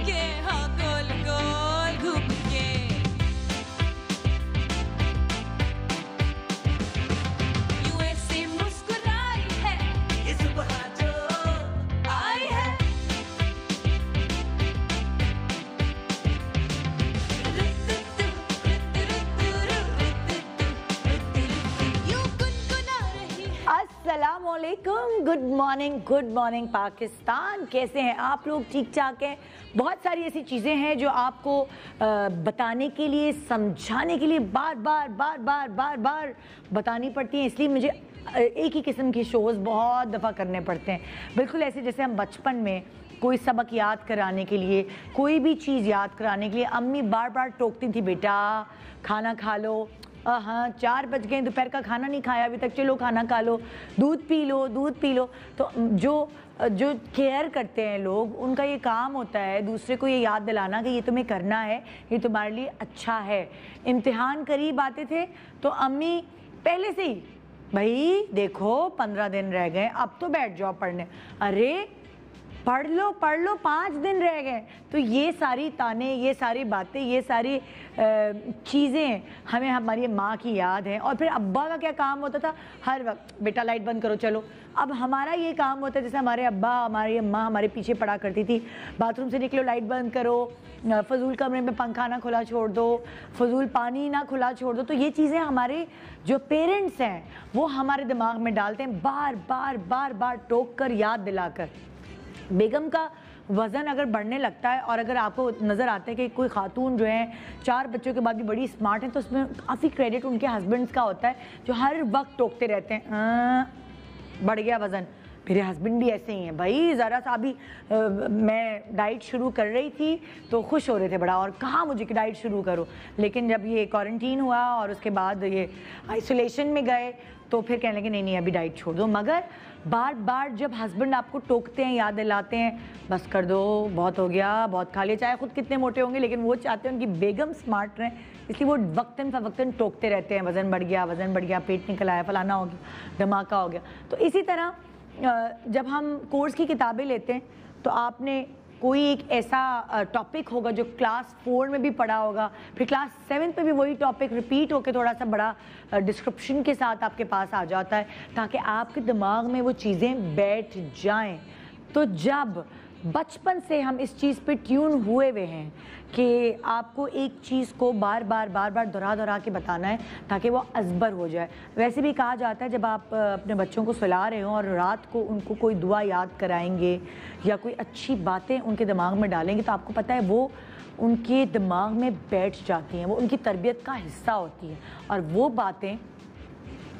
के, हाँ गोल गोल घूम के। यूं ऐसे मुस्कुराई है ये सुबह जो आई है। यूं गुनगुना रही है। अस्सलामुअलैकुम, गुड मॉर्निंग पाकिस्तान। कैसे हैं आप लोग? ठीक ठाक हैं? बहुत सारी ऐसी चीज़ें हैं जो आपको बताने के लिए, समझाने के लिए बार बार बतानी पड़ती हैं, इसलिए मुझे एक ही किस्म के शोज़ बहुत दफ़ा करने पड़ते हैं। बिल्कुल ऐसे जैसे हम बचपन में कोई सबक याद कराने के लिए, कोई भी चीज़ याद कराने के लिए अम्मी बार बार टोकती थी, बेटा खाना खा लो, हाँ 4 बज गए, दोपहर का खाना नहीं खाया अभी तक, चलो खाना खा लो, दूध पी लो। तो जो केयर करते हैं लोग, उनका ये काम होता है दूसरे को ये याद दिलाना कि ये तुम्हें करना है, ये तुम्हारे लिए अच्छा है। इम्तिहान करीब आते थे तो अम्मी पहले से ही, भाई देखो 15 दिन रह गए, अब तो बैठ जाओ पढ़ने, अरे पढ़ लो 5 दिन रह गए। तो ये सारी ताने, ये सारी बातें, ये सारी चीज़ें हमें हमारी माँ की याद है। और फिर अब्बा का क्या काम होता था? हर वक्त बेटा लाइट बंद करो चलो। अब हमारा ये काम होता है, जैसे हमारे अब्बा, हमारी अम्मा हमारे पीछे पड़ा करती थी, बाथरूम से निकलो लाइट बंद करो, फजूल कमरे में पंखा ना खुला छोड़ दो, फजूल पानी ना खुला छोड़ दो। तो ये चीज़ें हमारे जो पेरेंट्स हैं वो हमारे दिमाग में डालते हैं, बार टोक कर, याद दिलाकर। बेगम का वज़न अगर बढ़ने लगता है और अगर आपको नज़र आता है कि कोई खातून जो है 4 बच्चों के बाद भी बड़ी स्मार्ट है, तो उसमें काफ़ी क्रेडिट उनके हस्बैंड्स का होता है, जो हर वक्त टोकते रहते हैं बढ़ गया वज़न। मेरे हस्बैंड भी ऐसे ही हैं भाई, ज़रा सा अभी मैं डाइट शुरू कर रही थी तो खुश हो रहे थे बड़ा, और कहाँ मुझे कि डाइट शुरू करो, लेकिन जब ये क्वारंटीन हुआ और उसके बाद ये आइसोलेशन में गए तो फिर कहने लगे नहीं अभी डाइट छोड़ दो। मगर बार जब हस्बैंड आपको टोकते हैं, याद दिलाते हैं, बस कर दो, बहुत हो गया, बहुत खा लिया, चाहे खुद कितने मोटे होंगे, लेकिन वो चाहते हैं उनकी बेगम स्मार्ट रहें, इसलिए वो वक्तन फ़वक्तन टोकते रहते हैं, वज़न बढ़ गया, पेट निकल आया, फलाना हो गया, धमाका हो गया। तो इसी तरह जब हम कोर्स की किताबें लेते हैं तो आपने कोई एक ऐसा टॉपिक होगा जो क्लास 4 में भी पढ़ा होगा, फिर क्लास 7 पे भी वही टॉपिक रिपीट होकर थोड़ा सा बड़ा डिस्क्रिप्शन के साथ आपके पास आ जाता है, ताकि आपके दिमाग में वो चीज़ें बैठ जाएं। तो जब बचपन से हम इस चीज़ पे ट्यून हुए हुए हैं कि आपको एक चीज़ को बार बार दोहरा के बताना है ताकि वो अज़बर हो जाए। वैसे भी कहा जाता है जब आप अपने बच्चों को सुला रहे हो और रात को उनको कोई दुआ याद कराएंगे या कोई अच्छी बातें उनके दिमाग में डालेंगे, तो आपको पता है वो उनके दिमाग में बैठ जाती हैं, वो उनकी तरबियत का हिस्सा होती है, और वो बातें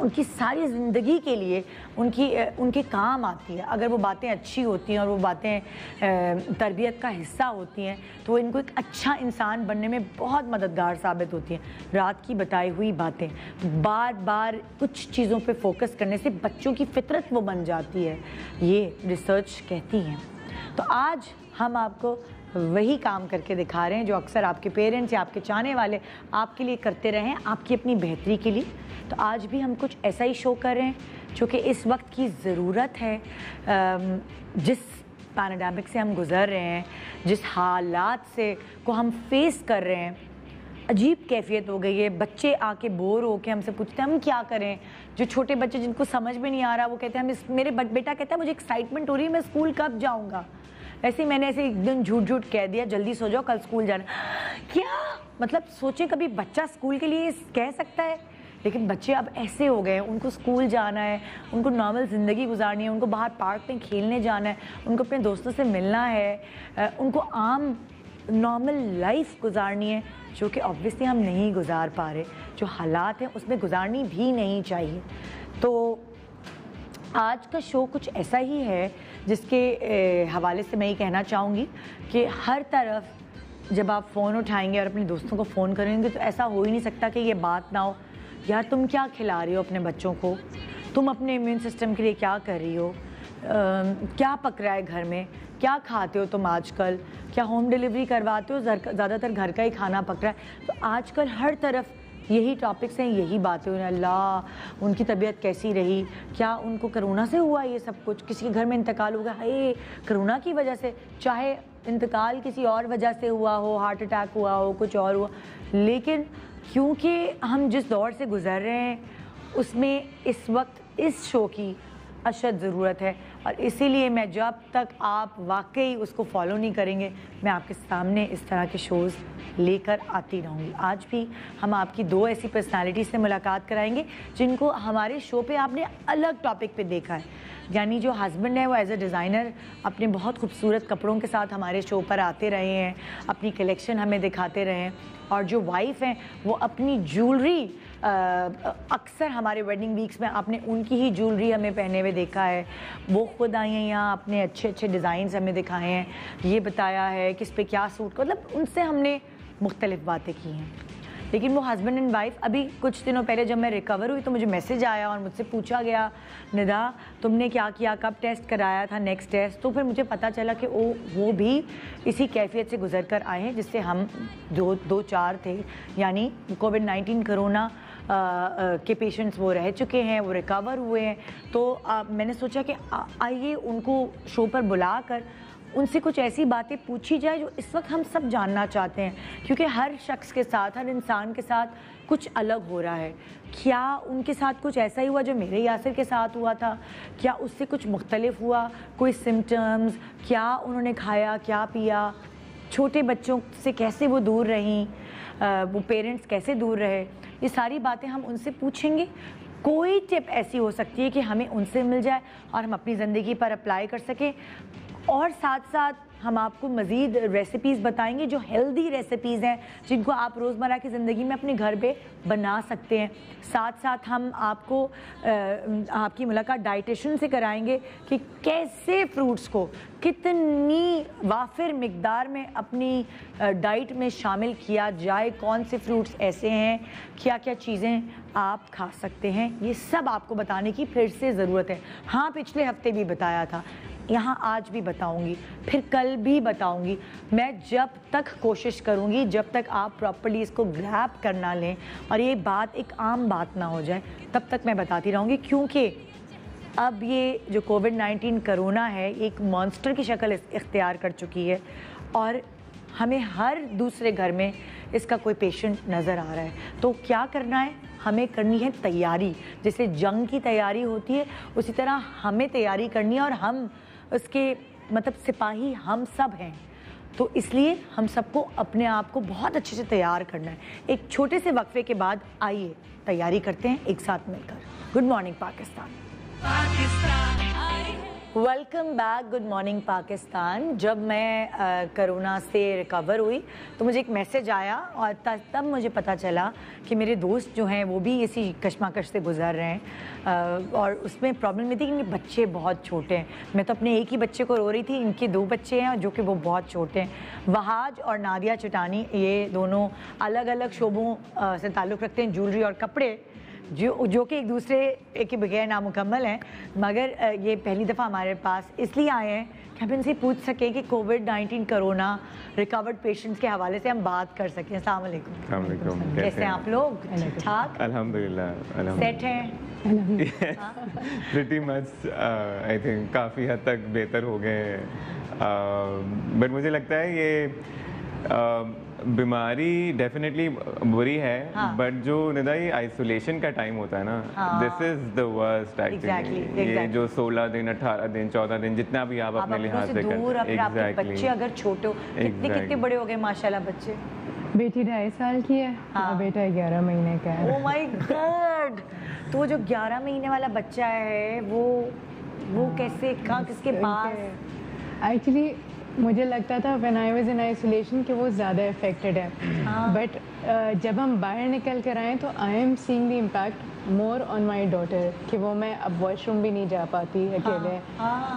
उनकी सारी ज़िंदगी के लिए उनके काम आती है। अगर वो बातें अच्छी होती हैं और वो बातें तरबियत का हिस्सा होती हैं तो इनको एक अच्छा इंसान बनने में बहुत मददगार साबित होती हैं। रात की बताई हुई बातें बार कुछ चीज़ों पे फोकस करने से बच्चों की फितरत वो बन जाती है, ये रिसर्च कहती हैं। तो आज हम आपको वही काम करके दिखा रहे हैं जो अक्सर आपके पेरेंट्स या आपके चाहने वाले आपके लिए करते रहे हैं, आपकी अपनी बेहतरी के लिए। तो आज भी हम कुछ ऐसा ही शो कर रहे हैं जो कि इस वक्त की ज़रूरत है। जिस पैंडेमिक से हम गुज़र रहे हैं, जिस हालात से को हम फेस कर रहे हैं, अजीब कैफियत हो गई है। बच्चे आके बोर हो के हमसे पूछते हैं हम क्या करें। जो छोटे बच्चे जिनको समझ में नहीं आ रहा वो कहते हैं मेरे बेटा कहता है मुझे एक्साइटमेंट हो रही है, मैं स्कूल कब जाऊँगा। ऐसे ही मैंने ऐसे एक दिन झूठ कह दिया जल्दी सो जाओ कल स्कूल जाना। क्या मतलब सोचें कभी बच्चा स्कूल के लिए कह सकता है? लेकिन बच्चे अब ऐसे हो गए हैं, उनको स्कूल जाना है, उनको नॉर्मल ज़िंदगी गुजारनी है, उनको बाहर पार्क में खेलने जाना है, उनको अपने दोस्तों से मिलना है, उनको आम नॉर्मल लाइफ गुजारनी है, जो कि ऑब्वियसली हम नहीं गुजार पा रहे। जो हालात हैं उसमें गुजारनी भी नहीं चाहिए। तो आज का शो कुछ ऐसा ही है जिसके हवाले से मैं ये कहना चाहूँगी कि हर तरफ जब आप फ़ोन उठाएंगे और अपने दोस्तों को फ़ोन करेंगे तो ऐसा हो ही नहीं सकता कि ये बात ना हो, यार तुम क्या खिला रही हो अपने बच्चों को, तुम अपने इम्यून सिस्टम के लिए क्या कर रही हो, क्या पक रहा है घर में, क्या खाते हो तुम आजकल, क्या होम डिलीवरी करवाते हो, ज़्यादातर घर का ही खाना पक रहा है। तो आजकल हर तरफ यही टॉपिक्स हैं, यही बातें हो रही हैं। अल्लाह उनकी तबीयत कैसी रही, क्या उनको कोरोना से हुआ ये सब कुछ, किसी के घर में इंतकाल हो गया, हाय कोरोना की वजह से। चाहे इंतकाल किसी और वजह से हुआ हो, हार्ट अटैक हुआ हो, कुछ और हुआ, लेकिन क्योंकि हम जिस दौर से गुजर रहे हैं उसमें इस वक्त इस शो की अशद ज़रूरत है, और इसीलिए मैं जब तक आप वाकई उसको फॉलो नहीं करेंगे, मैं आपके सामने इस तरह के शोज़ लेकर आती रहूँगी। आज भी हम आपकी दो ऐसी पर्सनालिटी से मुलाकात कराएंगे जिनको हमारे शो पे आपने अलग टॉपिक पे देखा है। यानी जो हस्बैंड है वो एज अ डिज़ाइनर अपने बहुत खूबसूरत कपड़ों के साथ हमारे शो पर आते रहे हैं, अपनी कलेक्शन हमें दिखाते रहे हैं, और जो वाइफ़ हैं वो अपनी ज्वेलरी अक्सर हमारे वेडिंग वीक्स में आपने उनकी ही ज्वेलरी हमें पहने हुए देखा है। वो खुद आई हैं यहाँ, अपने अच्छे अच्छे डिज़ाइंस हमें दिखाए हैं, ये बताया है किस पे क्या सूट, मतलब उनसे हमने मुख्तलिफ बातें की हैं। लेकिन वो हस्बैंड एंड वाइफ, अभी कुछ दिनों पहले जब मैं रिकवर हुई तो मुझे मैसेज आया और मुझसे पूछा गया, निदा तुमने क्या किया, कब टेस्ट कराया था नेक्स्ट टेस्ट, तो फिर मुझे पता चला कि वो भी इसी कैफियत से गुजर कर आए हैं जिससे हम दो चार थे, यानी कोविड-19 कोरोना के पेशेंट्स वो रह चुके हैं, वो रिकवर हुए हैं। तो मैंने सोचा कि आइए उनको शो पर बुलाकर उनसे कुछ ऐसी बातें पूछी जाए जो इस वक्त हम सब जानना चाहते हैं, क्योंकि हर शख्स के साथ, हर इंसान के साथ कुछ अलग हो रहा है। क्या उनके साथ कुछ ऐसा ही हुआ जो मेरे यासिर के साथ हुआ था? क्या उससे कुछ मुख्तलिफ हुआ? कोई सिम्टम्स, क्या उन्होंने खाया, क्या पिया, छोटे बच्चों से कैसे वो दूर रहीं, वो पेरेंट्स कैसे दूर रहे, ये सारी बातें हम उनसे पूछेंगे। कोई टिप ऐसी हो सकती है कि हमें उनसे मिल जाए और हम अपनी ज़िंदगी पर अप्लाई कर सकें, और साथ साथ हम आपको मज़ीद रेसिपीज़ बताएंगे जो हेल्दी रेसिपीज़ हैं जिनको आप रोज़मर्रा की ज़िंदगी में अपने घर पे बना सकते हैं। साथ साथ हम आपको आपकी मुलाकात डाइटिशियन से कराएंगे कि कैसे फ्रूट्स को कितनी वाफिर मिकदार में अपनी डाइट में शामिल किया जाए, कौन से फ्रूट्स ऐसे हैं, क्या क्या चीज़ें आप खा सकते हैं, ये सब आपको बताने की फिर से ज़रूरत है। हाँ, पिछले हफ्ते भी बताया था, यहाँ आज भी बताऊंगी, फिर कल भी बताऊंगी। मैं जब तक कोशिश करूंगी, जब तक आप प्रॉपर्ली इसको ग्रैब करना लें और ये बात एक आम बात ना हो जाए, तब तक मैं बताती रहूंगी, क्योंकि अब ये जो कोविड-19 कोरोना है एक मॉन्स्टर की शक्ल इख्तियार कर चुकी है, और हमें हर दूसरे घर में इसका कोई पेशेंट नज़र आ रहा है। तो क्या करना है? हमें करनी है तैयारी। जैसे जंग की तैयारी होती है उसी तरह हमें तैयारी करनी है, और हम उसके मतलब सिपाही हम सब हैं। तो इसलिए हम सबको अपने आप को बहुत अच्छे से तैयार करना है। एक छोटे से वक्फे के बाद आइए तैयारी करते हैं एक साथ मिलकर। Good morning Pakistan. Welcome back, good morning Pakistan. जब मैं कोरोना से रिकवर हुई तो मुझे एक मैसेज आया, और तब मुझे पता चला कि मेरे दोस्त जो हैं वो भी इसी कशमकश से गुजर रहे हैं, और उसमें प्रॉब्लम ये थी कि इनके बच्चे बहुत छोटे हैं। मैं तो अपने एक ही बच्चे को रो रही थी, इनके दो बच्चे हैं जो कि वो बहुत छोटे हैं। वहाज और नादिया चटानी, ये दोनों अलग अलग शोबों से ताल्लुक़ रखते हैं, ज्वेलरी और कपड़े, जो कि एक दूसरे के बगैर नामुकम्मल हैं, मगर ये पहली दफ़ा हमारे पास इसलिए आए हैं कि हम इनसे पूछ सकें कि कोविड-19 कोरोना रिकवर्ड पेशेंट्स के हवाले से हम बात कर सकें। अस्सलाम वालेकुम। कैसे हैं आप लोग? ठीक ठाक? अल्हम्दुलिल्लाह। सेट हैं? प्रिटी मच आई थिंक काफ़ी हद तक बेहतर हो गए हैं, बट मुझे लगता है ये बीमारी डेफिनेटली बुरी है, बट जो निदा ये आइसोलेशन का टाइम होता है ना, this is the worst actually. ये जो 16 दिन 18 दिन 14 दिन जितना भी आप अपने लिहाज से कर, बच्चे अगर छोटे हो, कितने बड़े हो गए माशाल्लाह बच्चे? बेटी 2.5 साल की है, और बेटा 11 महीने का है। Oh my God! तो वो जो 11 महीने वाला बच्चा है वो कैसे, कहाँ, किसके पास? एक्चुअली मुझे लगता था when I was in isolation कि वो ज़्यादा इफेक्टेड है, बट जब हम बाहर निकल कर आए तो I am seeing the impact more on my daughter, कि वो मैं अब वॉशरूम भी नहीं जा पाती अकेले,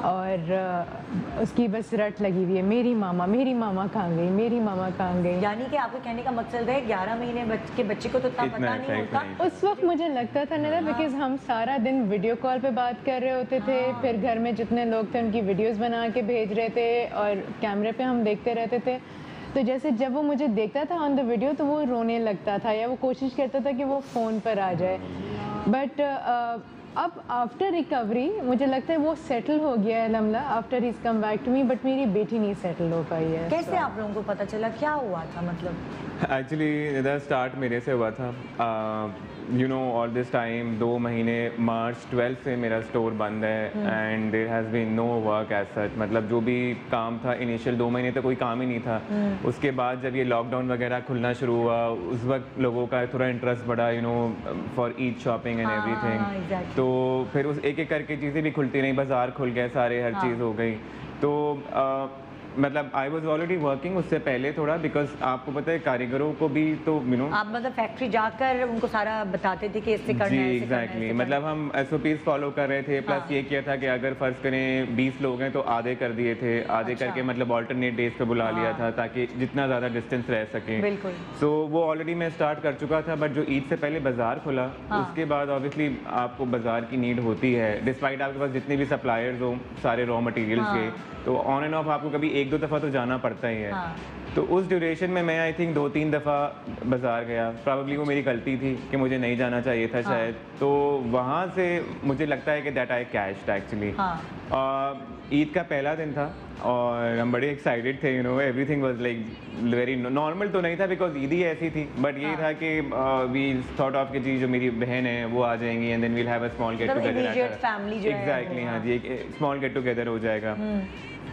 और उसकी बस रट लगी हुई है, मेरी मामा कहाँ गई, मेरी मामा कहाँ गई। यानी कि आपके कहने का मकसद है 11 महीने के बच्चे को तो इतना पता नहीं होता। उस वक्त मुझे लगता था ना, बिकॉज हम सारा दिन वीडियो कॉल पे बात कर रहे होते थे, फिर घर में जितने लोग थे उनकी वीडियोस बना के भेज रहे थे, और कैमरे पे हम देखते रहते थे। तो जैसे जब वो मुझे देखता था ऑन द वीडियो तो वो रोने लगता था, या वो कोशिश करता था कि वो फ़ोन पर आ जाए। बट अब आफ्टर रिकवरी मुझे लगता है वो सेटल हो गया है लमला after he come back to me, but मेरी बेटी नहीं सेटल हो पाई है। कैसे आप लोगों को पता चला, क्या हुआ था मतलब? एक्चुअली द स्टार्ट मेरे से हुआ था। You know all this time 2 महीने, मार्च 12 से मेरा स्टोर बंद है and there has been no work as such. मतलब जो भी काम था इनिशियल 2 महीने तक कोई काम ही नहीं था। उसके बाद जब ये लॉकडाउन वगैरह खुलना शुरू हुआ उस वक्त लोगों का थोड़ा इंटरेस्ट बढ़ा, you know, for each shopping and everything. तो फिर उस एक एक करके चीज़ें भी खुलती रही, बाजार खुल गए सारे, हर चीज़ हो गई। तो मतलब आई वॉज ऑलरेडी वर्किंग उससे पहले थोड़ा, बिकॉज आपको पता है कारीगरों को भी तो यू नो आप मतलब फैक्ट्री जाकर उनको सारा बताते थे कि इससे करना जी है, ऐसे करना है, एग्जैक्टली। ऐसे मतलब हम SOPs फॉलो कर रहे थे, प्लस ये किया था कि अगर फर्ज करें 20 लोग हैं तो आधे कर दिए थे, आधे करके मतलब ऑल्टरनेट डेज पे बुला लिया था ताकि जितना ज़्यादा डिस्टेंस रह सके। बिल्कुल। सो वो ऑलरेडी मैं स्टार्ट कर चुका था, बट जो ईद से पहले बाजार खुला उसके बाद ऑब्वियसली आपको बाजार की नीड होती है, डिस्पाइट आपके पास जितने भी सप्लायर्स हो सारे रॉ मटेरियल्स के, तो ऑन एंड ऑफ आपको कभी 1-2 दफ़ा तो जाना पड़ता ही है। तो उस ड्यूरेशन में मैं आई थिंक 2-3 दफ़ा बाज़ार गया। प्रॉब्ली वो मेरी गलती थी कि मुझे नहीं जाना चाहिए था शायद। तो वहाँ से मुझे लगता है कि that I cached actually. Eid का पहला दिन था और हम बड़े एक्साइटेड थे, you know, everything was like very normal. तो नहीं था बिकॉज ईद ही ऐसी थी, बट ये था कि वी थॉट ऑफ कि जी जो मेरी बहन है वो आ जाएंगी and then we'll have a small get together. Family जो है एग्जैक्टली, हाँ जी, एक स्मॉल गेट टुगेदर हो जाएगा।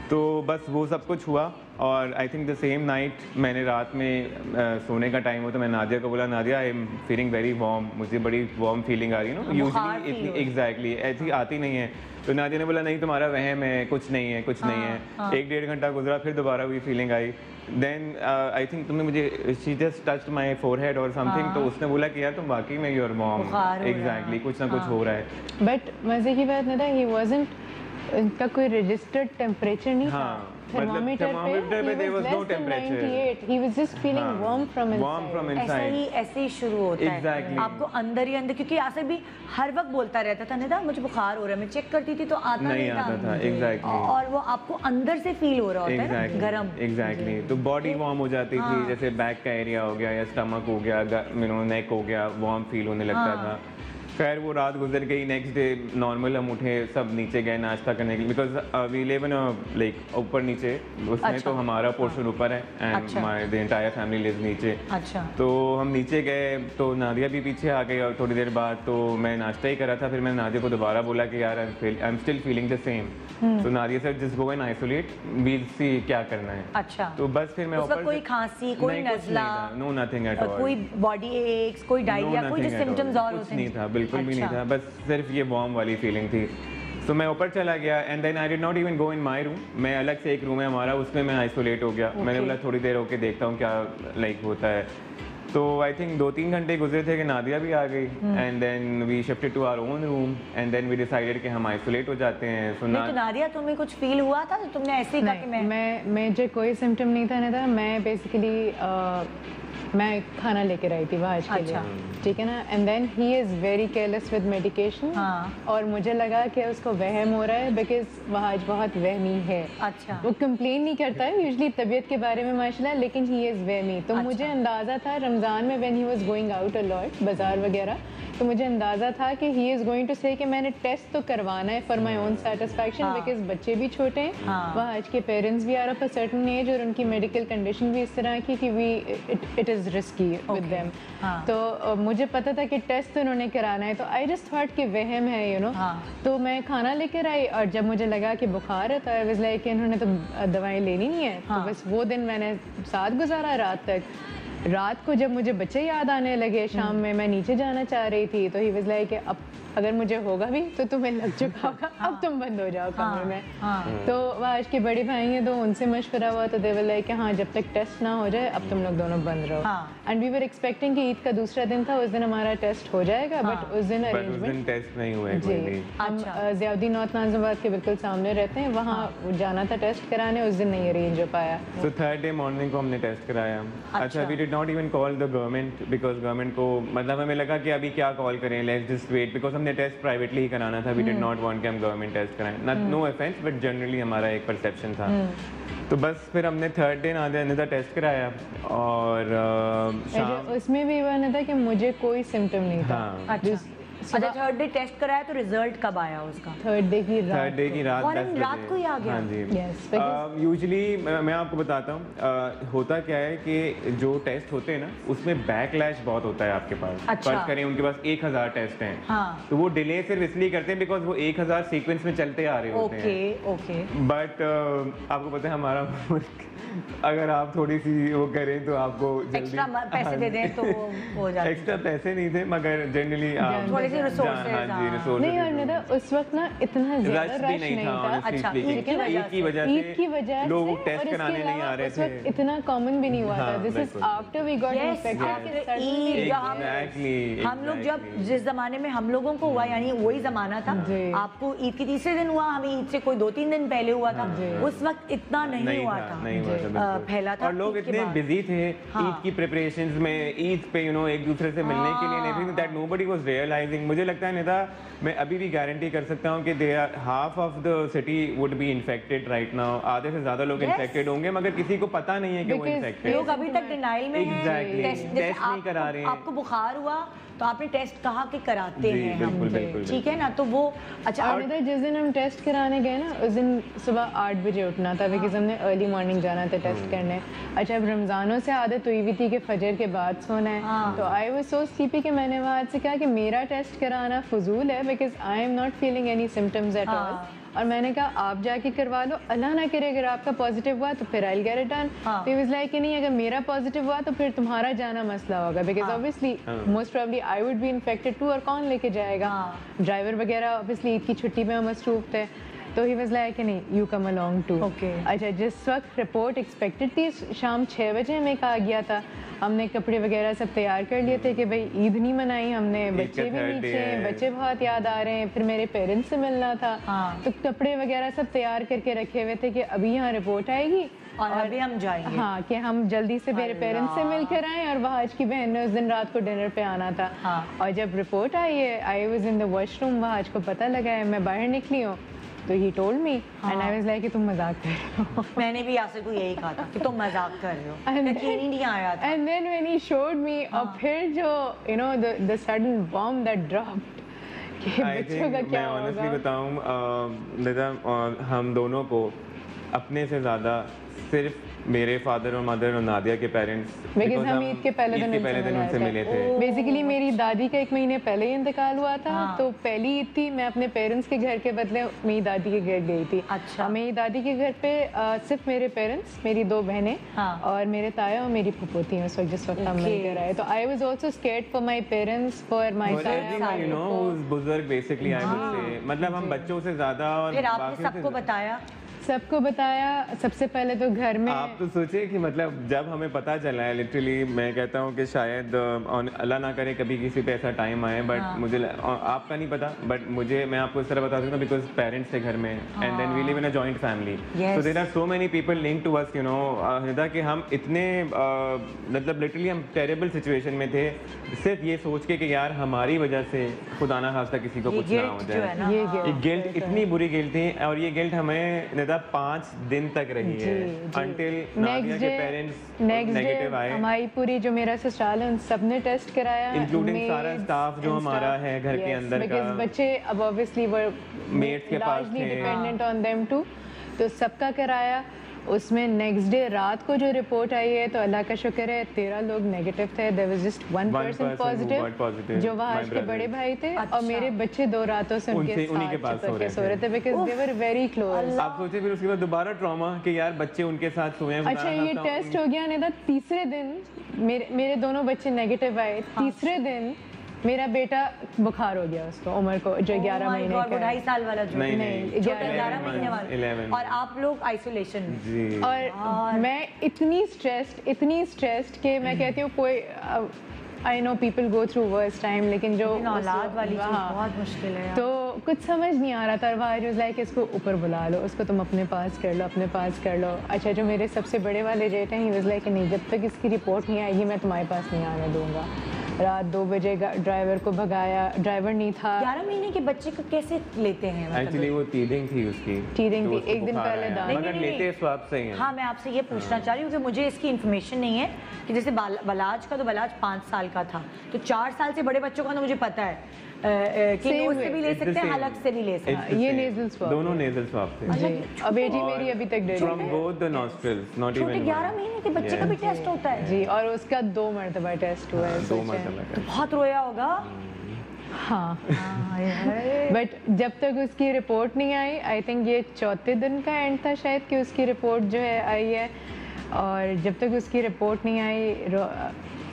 तो बस वो सब कुछ हुआ और I think the same night मैंने रात में सोने का टाइम हो तो मैं नादिया को बोला, Nadia I am feeling very warm, मुझे बड़ी वार्म फीलिंग आ रही है ना, यूजुअली इतनी एग्जैक्टली ऐसी आती नहीं है। तो नादिया ने बोला नहीं तुम्हारा वहम है, कुछ नहीं है, कुछ नहीं है। 1-1.5 घंटा गुजरा, फिर दोबारा वही फीलिंग आई। देन आई थिंक तुमने मुझे she just touched my forehead और समथिंग, तो उसने बोला कि यार तुम वाकई में योर मॉम, एग्जैक्टली कुछ ना कुछ हो रहा है। बट मजे की बात नहीं था, ही वाजंट, उनका कोई रजिस्टर्ड टेम्परेचर नहीं था। थर्मामीटर पे there was no temperature. 98. He was just feeling warm from inside. ऐसे ही शुरू होता है Exactly. आपको अंदर ही अंदर, क्योंकि आसिफ भी हर वक्त बोलता रहता था निदा मुझे बुखार हो रहा है, मैं चेक करती थी तो नहीं आता था। Exactly. और वो आपको अंदर से फील हो रहा होता है ना, गरम। एग्जैक्टली। तो बॉडी वार्म हो जाती थी, जैसे बैक का एरिया हो गया या स्टमक हो गया, नेक हो गया, वार्म फील होने लगता था। खैर वो रात गुजर गई, नेक्स्ट डे नॉर्मल हम उठे, सब नीचे गए नाश्ता करने के लिए, because we live in like ऊपर नीचे, उसमें तो हमारा पोर्शन ऊपर है and my the entire family lives नीचे। अच्छा। तो हम नीचे गए तो नादिया भी पीछे आ गई और थोड़ी देर बाद तो मैं नाश्ता ही कर रहा था, फिर मैंने नादिया को दोबारा बोला कि यार I am still feeling the same. तो Nadia said just go and isolate, we'll see क्या करना है। अच्छा। तो बस फिर मैं ऊपर, कोई खांसी, कोई नज़ला, नो नथिंग एट ऑल, कोई बॉडी एक्स, कोई डायरिया, कोई जो सिम्टम्स और होते नहीं था, बिल्कुल भी नहीं था, बस सिर्फ ये वार्म वाली फीलिंग थी। तो मैं ऊपर चला गया and then I did not even go in my room, मैं अलग से एक रूम है हमारा, उसमें मैं आइसोलेट हो गया। मैंने बोला थोड़ी देर होके देखता हूँ क्या लाइक होता है। तो आई थिंक 2-3 घंटे गुजरे थे कि नादिया भी आ गई and then we shifted to our own room and then we decided कि हम आइसोलेट हो जाते हैं। तो नादिया तुम्हें कुछ फील हुआ था तो तुमने ऐसे ही कहा कि मैं मुझे कोई सिम्टम नहीं था, नहीं था। मैं बेसिकली मैं खाना लेकर आई थी वहाँ के लिए, ठीक है ना। And then he is very careless with medication, और मुझे लगा कि उसको वहम हो रहा है बिकॉज वहाँ बहुत वहमी है। अच्छा। वो कंप्लेन नहीं करता है यूजली तबीयत के बारे में माशाल्लाह, लेकिन ही इज़ वहमी। तो मुझे अंदाज़ा था रमज़ान में when he was going out a lot बाजार वगैरह, तो मुझे अंदाज़ा था कि ही इज़ गोइंग टू से कि मैंने टेस्ट तो करवाना है for my own satisfaction, because बच्चे भी छोटे हैं, वहाँ आज के पेरेंट्स भी are of a certain age और उनकी मेडिकल कंडीशन भी इस तरह की कि we it is risky with them. तो मुझे पता था कि टेस्ट उन्होंने कराना है, तो आई जस्ट थॉट कि वहम है, यू नो। तो मैं खाना लेकर आई और जब मुझे लगा कि बुखार है तो आई वाज लाइक इन्होंने तो दवाई लेनी नहीं है। तो बस वो दिन मैंने साथ गुजारा रात तक। रात को जब मुझे बच्चे याद आने लगे, शाम में मैं नीचे जाना चाह रही थी, तो ही वाज लाइक अब अगर मुझे होगा भी तो तुम्हें लग चुका होगा, अब तुम बंद हो जाओ कमरे में। तो वह आज की बड़ी भाई हैं तो उनसे मशवरा हुआ, तो दे वर लाइक हाँ जब तक टेस्ट ना हो जाए अब तुम लोग दोनों बंद रहो। एंड वी वर एक्सपेक्टिंग कि ईद का दूसरा दिन था, उस दिन हमारा टेस्ट हो जाएगा, बट उस दिन अरेंजमेंट टेस्ट नहीं हुआ जी। हम ज़ियाउद्दीन नॉर्थ नाज़िमाबाद के बिल्कुल सामने रहते हैं, वहाँ जाना था टेस्ट कराने, उस दिन नहीं अरेंज हो पाया। तो थर्ड डे मॉर्निंग को हमने टेस्ट कराया। अच्छा, we did not even call the government because government को मतलब हमें लगा कि अभी क्या कॉल करें, लेट्स जस्ट वेट, बिकॉज हमने टेस्ट प्राइवेटली ही कराना था। वी डिड नॉट वांट कि हम गवर्नमेंट टेस्ट कराएं, नो ऑफेंस, बट जनरली हमारा एक परसेप्शन था। तो बस फिर हमने थर्ड डे नादिया टेस्ट कराया और शाम उसमें भी हुआ था कि मुझे कोई सिम्टम नहीं था। अच्छा, थर्ड डे टेस्ट कराया तो रिजल्ट कब आया उसका? थर्ड डे की रात फौरन 10 रात को ही आ गया? हाँ जी। Yes, because- यूजुअली मैं आपको बताता हूँ, होता क्या है कि जो टेस्ट होते हैं ना उसमें बैकलैश बहुत होता है आपके पास। अच्छा। फर्ज करें उनके पास 1000 टेस्ट हैं, हाँ। तो वो डिले सिर्फ इसलिए करते हैं बिकॉज वो 1000 सीक्वेंस में चलते आ रहे होते हैं। ओके। बट आपको पता है हमारा मुल्क, अगर आप थोड़ी सी वो करें तो आपको एक्स्ट्रा पैसे दे दें तो वो हो जाता है। एक्स्ट्रा पैसे नहीं थे मगर जनरली थोड़ी सी resources, हाँ जी, हाँ। resources नहीं, और निदा उस वक्त ना इतना ज्यादा रश भी नहीं था। अच्छा, honestly ईद की speaking। वजह ईद की वजह से ईद की वजह लोग से, टेस्ट और इसके कराने नहीं अलावा आ रहे उस वक्त थे। इतना कॉमन भी नहीं हुआ था। हाँ, दिस इज बिल्कुल। After we got Yes, infected after Eid जब हम Exactly, हम लोग जब exactly। जिस जमाने में हम लोगों को हुआ, यानी वही जमाना था। जी। आपको ईद के तीसरे दिन हुआ, हमें ईद से कोई 2-3 दिन पहले हुआ था। उस वक्त इतना नहीं हुआ था, नहीं हुआ था बिल्कुल। फैला था और लोग ईद के इतने बाद। बिजी थे हाँ। ईद की प्रिपरेशंस में, ईद पे एक दूसरे से मिलने के लिए, everything that nobody was realising. मुझे लगता है नेता, मैं अभी भी गारंटी कर सकता हूँ कि they are half of the city would be infected right now. आधे से ज्यादा लोग Yes। इन्फेक्टेड होंगे मगर किसी को पता नहीं है कि वो Because इन्फेक्टेड। लोग अभी तक डिनाइल में हैं। Exactly। जैसे टेस्ट नहीं करा रहे हैं। आपको बुखार हुआ तो आपने टेस्ट कहा कि कराते जी, हैं हम, बिल्कुल, बिल्कुल, ठीक है ना? तो वो अच्छा और निदा जिस दिन हम टेस्ट कराने गए ना, उस दिन सुबह 8 बजे उठना था बिकॉज हमने अर्ली मॉर्निंग जाना था टेस्ट करने। अच्छा, अब रमज़ानों से आदत हुई हुई थी कि फजर के बाद सोना है, हाँ। तो आई वाज सो स्लीपी कि मैंने वहाँ से कहा कि मेरा टेस्ट कराना फजूल है because I am not feeling any symptoms at all. और मैंने कहा आप जाके करवा लो, अल्लाह ना करे अगर आपका पॉजिटिव हुआ तो फिर I will get it done. हाँ। तो ही वाज लाइक कि नहीं, अगर मेरा पॉजिटिव हुआ तो फिर तुम्हारा जाना मसला होगा because obviously most probably I would be infected too, और कौन लेके जाएगा? ड्राइवर वगैरह ऑब्वियसली ईद की छुट्टी में मसरूफ थे। तो ही वाज लाइक कि नहीं, you come along too. Okay। अच्छा, जिस वक्त रिपोर्ट एक्सपेक्टेड थी शाम 6 बजे हमें कहा गया था, हमने कपड़े वगैरह सब तैयार कर लिए थे कि भाई ईद नहीं मनाई हमने, बच्चे भी third day नीचे हैं, है। बच्चे बहुत याद आ रहे हैं, फिर मेरे पेरेंट्स से मिलना था। हाँ। तो कपड़े वगैरह सब तैयार करके रखे हुए थे कि अभी यहाँ रिपोर्ट आएगी और अभी हम जाएंगे। हाँ, कि हम जल्दी से मेरे पेरेंट्स से मिल कर आए, और वहाज की बहन ने उस दिन रात को डिनर पे आना था। हाँ। और जब रिपोर्ट आई है, I was in the washroom, Wahaj को पता लगा है मैं बाहर निकली हूँ, तो he told me and I was like कि तुम मजाक कर रहे हो। मैंने भी यासिर को यही कहा था कि तुम मजाक कर रहे हो, And यकीन ही नहीं आया था। And then when he showed me, और फिर जो the sudden bomb that dropped, कि I बच्चों think का क्या मैं ऑनेस्टली होगा? बताऊं निदा, हम दोनों को अपने से ज़्यादा सिर्फ मेरे फादर और मदर और नादिया के पेरेंट्स, Because हम ईद के पहले दिन उनसे मिले थे। बेसिकली मेरी दादी का 1 महीने पहले ही इंतकाल हुआ था। तो पहली ईद थी, मैं अपने पेरेंट्स के घर के बदले मेरी दादी के घर गई थी। अच्छा। और मेरी दादी के घर पे सिर्फ मेरे पेरेंट्स, मेरी 2 बहनें और मेरे ताया और मेरी फुप्पो थी उस वक्त जिस वक्त हम मिलकर आए। तो I was also scared for my parents, for my ताया। बुजुर्ग बेसिकली आई वुड से, मतलब हम बच्चों से ज़्यादा और फिर आपने बाकियों से सबको बताया? सबको बताया। सबसे पहले तो घर में आप तो सोचिए कि मतलब जब हमें पता चला है, लिटरली मैं कहता हूँ कि शायद अल्लाह ना करे कभी किसी पे ऐसा टाइम आए, बट मुझे आपका नहीं पता, बट मुझे मैं आपको इस तरह बता सकता हूँ बिकॉज पेरेंट्स थे घर में and then we live in a joint family, so there are so many people link to us, you know Nida, कि हम इतने मतलब लिटरली हम टेरेबल सिचुएशन में थे, सिर्फ ये सोच के कि यार हमारी वजह से खुदा ना खास्ता किसी को कुछ ना हो जाए। ये गिल्ट इतनी बुरी गिल्ट थी, और ये गिल्ट हमें निदा 5 दिन तक रही है until नादिया के पेरेंट्स नेगेटिव आए। हमारी पूरी जो मेरा ससुराल है उन सब ने टेस्ट कराया, इंक्लूडिंग सारा स्टाफ जो हमारा है घर के अंदर का, बच्चे अब ऑब्वियसली वो मेट्स के पास थे, डिपेंडेंट ऑन देम टू, तो सबका कराया। उसमें नेक्स्ट डे रात को जो रिपोर्ट आई है तो अल्लाह का शुक्र है 13 लोग नेगेटिव थे, there was just 1 person positive जो वहाँ के बड़े भाई थे। और मेरे बच्चे 2 रातों से उनके साथ चिपक के सो रहे थे because they were very close. आप सोचिए फिर उसके बाद दोबारा ट्रॉमा कि यार बच्चे उनके साथ सोए हैं। अच्छा, ये टेस्ट हो गया नहीं था, तीसरे दिन मेरे दोनों बच्चे नेगेटिव आए। तीसरे दिन मेरा बेटा बुखार हो गया, उसको उम्र को जो 11 महीने का, 2.5 साल वाला जो नहीं 11 महीने वाला, और आप लोग आइसोलेशन में। और मैं इतनी स्ट्रेस्ड कि मैं कहती हूँ कोई I know people go through worst time, लेकिन जो औलाद वाली चीज़ बहुत मुश्किल है। तो कुछ समझ नहीं आ रहा था। वहाँ जो लाइक इसको ऊपर बुला लो, उसको तुम अपने पास कर लो, अपने पास कर लो। अच्छा, जो मेरे सबसे बड़े वाले जेठ हैं, ही वाज लाइक नहीं, जब तक इसकी रिपोर्ट नहीं आएगी मैं तुम्हारे पास नहीं आने दूंगा। रात 2 बजे ड्राइवर को भगाया, ड्राइवर नहीं था। 11 महीने के बच्चे को कैसे लेते हैं? एक्चुअली वो टीथिंग थी उसकी, टीथिंग थी, एक दिन पहले दान, मगर लेते स्वाब से ही हैं। हाँ, मैं आपसे ये पूछना चाह रही हूँ कि मुझे इसकी इन्फॉर्मेशन नहीं है कि जैसे बलाज का, तो बलाज 5 साल का था, तो 4 साल से बड़े बच्चों का तो मुझे पता है, कि Same नोज से way. भी ले It's the सकते हैं, same. हलक से भी ले सकते हैं। It's the ये same. nasal swab दोनों है। nasal swab थे। जी अब बेटी मेरी अभी तक डेढ़ From both the nostrils, not छोटे even 11 one. महीने के बच्चे का भी टेस्ट होता है? जी और उसका 2 मरतबा टेस्ट हुआ है दो सोचें। मरतबा का। बहुत रोया होगा। हाँ हाँ, बट जब तक उसकी रिपोर्ट नहीं आई, आई थिंक ये 4थे दिन का एंड था शायद कि उसकी रिपोर्ट जो है आई है, और जब तक उसकी रिपोर्ट नहीं आई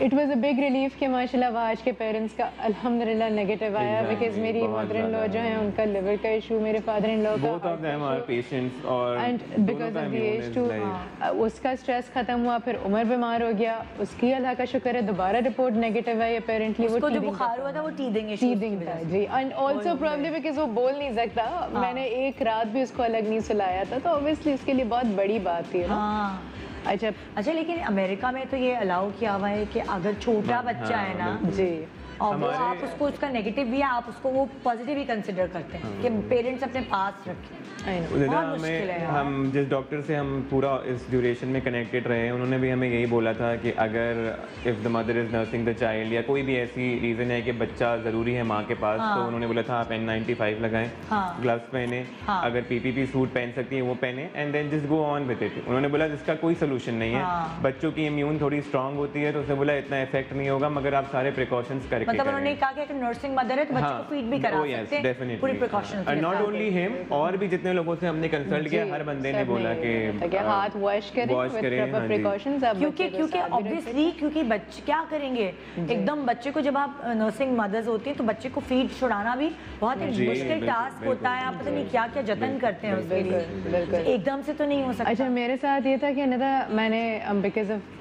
it was a big relief कि माशाल्लाह आज के पेरेंट्स का अल्हम्दुलिल्लाह नेगेटिव आया, Exactly, बिकॉज मेरी बहुत मदर इन लॉ ज़्यादा। जो है उनका लिवर का इशू, मेरे फादर इन लॉ का Both of them are patients और एंड दोनों बिकॉज का of the immune age is to like- उसका स्ट्रेस खत्म हुआ, फिर उमर बीमार हो गया, उसकी अल्लाह का शुक्र है दोबारा रिपोर्ट नेगेटिव आई अपेरेंटली। वो उसको जो teething बुखार का हुआ था वो टीदिंग टीदिंग था जी, एंड ऑल्सो प्रॉब्लम बिकॉज वो बोल नहीं सकता। मैंने एक रात भी उसको अलग नहीं सुलाया था, तो ऑब्वियसली उसके लिए बहुत बड़ी बात थी ना। हाँ अच्छा अच्छा, लेकिन अमेरिका में तो ये अलाउ किया हुआ है कि अगर छोटा बच्चा है ना जी और वो हमारे- आप उसको उसका नेगेटिव भी है, आप उसको वो पॉजिटिव ही कंसिडर करते हैं कि पेरेंट्स अपने पास रखें। आई नो उधर बहुत हमें मुश्किल है यार। हम जिस डॉक्टर से हम पूरा इस ड्यूरेशन में कनेक्टेड रहे हैं, उन्होंने भी हमें यही बोला था कि अगर if the mother is nursing the child या कोई भी ऐसी रीज़न है कि बच्चा ज़रूरी है माँ के पास, तो उन्होंने बोला था आप N95 लगाएं, हाँ। ग्लव्स पहने, हाँ। अगर PPP सूट पहन सकती हैं वो पहने, and then just go on with it. उन्होंने बोला जिसका कोई सोल्यूशन नहीं है, हाँ। बच्चों की इम्यून थोड़ी स्ट्रांग होती है, तो उसने बोला इतना इफेक्ट नहीं होगा मगर आप सारे प्रिकॉशंस करके मतलब उन्होंने करें। कहा कि अगर नर्सिंग मदर है तो बच्चे को फीड भी करा सकते हैं पूरी प्रिकॉशंस के नॉट साथ। ओनली हिम, और भी जितने लोगों से हमने कंसल्ट किया, हर बंदे ने बोला कि हाथ वॉश करें wash विद करें, प्रॉपर हाँ जी। प्रिकॉशंस। आप क्योंकि बच्चे को क्योंकि साथ भी ऑब्वियसली क्योंकि बच्चे क्या करेंगे, एकदम बच्चे को जब आप नर्सिंग मदर्स होती हैं तो बच्चे को फीड छुड़ाना भी बहुत एक जी, मुश्किल बिल्कुल, टास्क होता है। आप पता नहीं क्या क्या जतन करते हैं उसके लिए, बिल्कुल। एकदम से तो नहीं हो सकता। अच्छा मेरे साथ ये था कि नदा मैंने बिकॉज ऑफ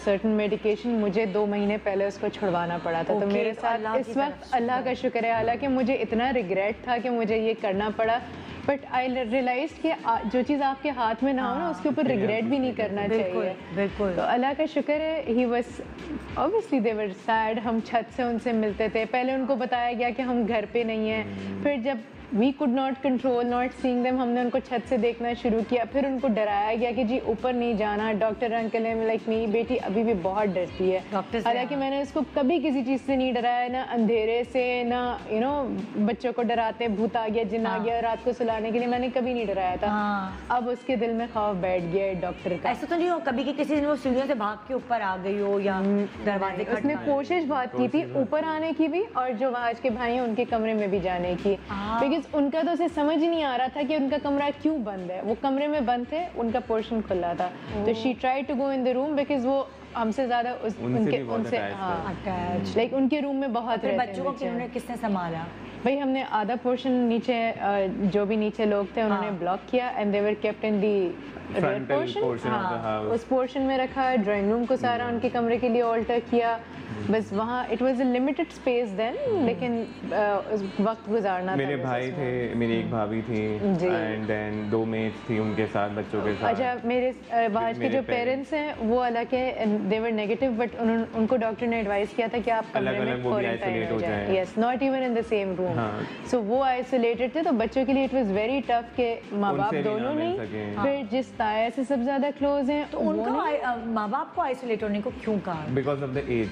सर्टन मेडिकेशन मुझे 2 महीने पहले उसको छुड़वाना पड़ा था। तो Okay, मेरे तो साथ अल्लाह की इस वक्त तरफ से अल्लाह का शुक्र है, हालांकि मुझे इतना रिग्रेट था कि मुझे ये करना पड़ा, बट आई रियलाइज कि जो चीज़ आपके हाथ में ना हो ना उसके ऊपर रिग्रेट भी नहीं करना बिल्कुल चाहिए। बिल्कुल। तो अल्लाह का शुक्र है, he was obviously they were sad. हम छत से उनसे मिलते थे, पहले उनको बताया गया कि हम घर पे नहीं हैं, फिर जब we could not control not seeing them, हमने उनको छत से देखना शुरू किया, फिर उनको डराया गया कि जी ऊपर नहीं जाना। डॉक्टर अंकल है लाइक मेरी बेटी अभी भी बहुत डरती है, डॉक्टर से, हालांकि हाँ। मैंने उसको कभी किसी चीज़ से नहीं डराया, ना अंधेरे से, ना यू नो बच्चों को डराते भूत आ गया जिन आ गया रात को सुलाने के लिए, मैंने कभी नहीं डराया था। हाँ। अब उसके दिल में खौफ बैठ गया है डॉक्टर का। ऐसा तो नहीं हो कभी कि किसी दिन वो सीढ़ियों से भाग के ऊपर आ गई हो या दरवाजे उसने खटखटाए? कोशिश बहुत की थी ऊपर आने की भी, और जो आज के भाई हैं उनके कमरे में भी जाने की, हाँ। बिकॉज उनका तो उसे समझ ही नहीं आ रहा था कि उनका कमरा क्यों बंद है। वो कमरे में बंद थे, उनका पोर्शन खुला था, तो she try to go in the room because वो हमसे ज्यादा उनसे भी बहुत attached हाँ Attached। लाइक उनके रूम में बहुत फिर रहते बच्चों हैं को बच्चे। किन्होंने किसने संभाला? भाई हमने आधा पोर्शन नीचे जो भी नीचे लोग थे उन्होंने ब्लॉक किया, and they were kept in the Frontal portion of the house. उस पोर्शन में रखा। ड्राइंग रूम को सारा उनके कमरे के लिए ऑल्टर किया, बस वहाँ it was a limited space then, लेकिन उस वक्त गुजारना था मेरे बस भाई उसमें। थे, मेरी एक भाभी थी, जी। एंड देन 2 मेट्स थी उनके साथ, बच्चों के साथ। अच्छा मेरे आज के मेरे जो पेरेंट्स हैं वो हालांकि दे वर नेगेटिव, बट उनको डॉक्टर ने एडवाइस किया था कि आप कमरे में अलग-अलग वो भी क्वारंटाइन isolate हो हो जाएं। जाएं। Yes, not even in the same room. हाँ। सो वो आइसोलेटेड थे, तो बच्चों के लिए इट वाज वेरी टफ के माँ बाप उनसे भी ना दोनों मिल नहीं, सकें। फिर जिस ताया से सब ज्यादा क्लोज हैं तो वो उनको नहीं। माँ बाप को आइसोलेट होने को क्यों कहा? बिकॉज ऑफ द एज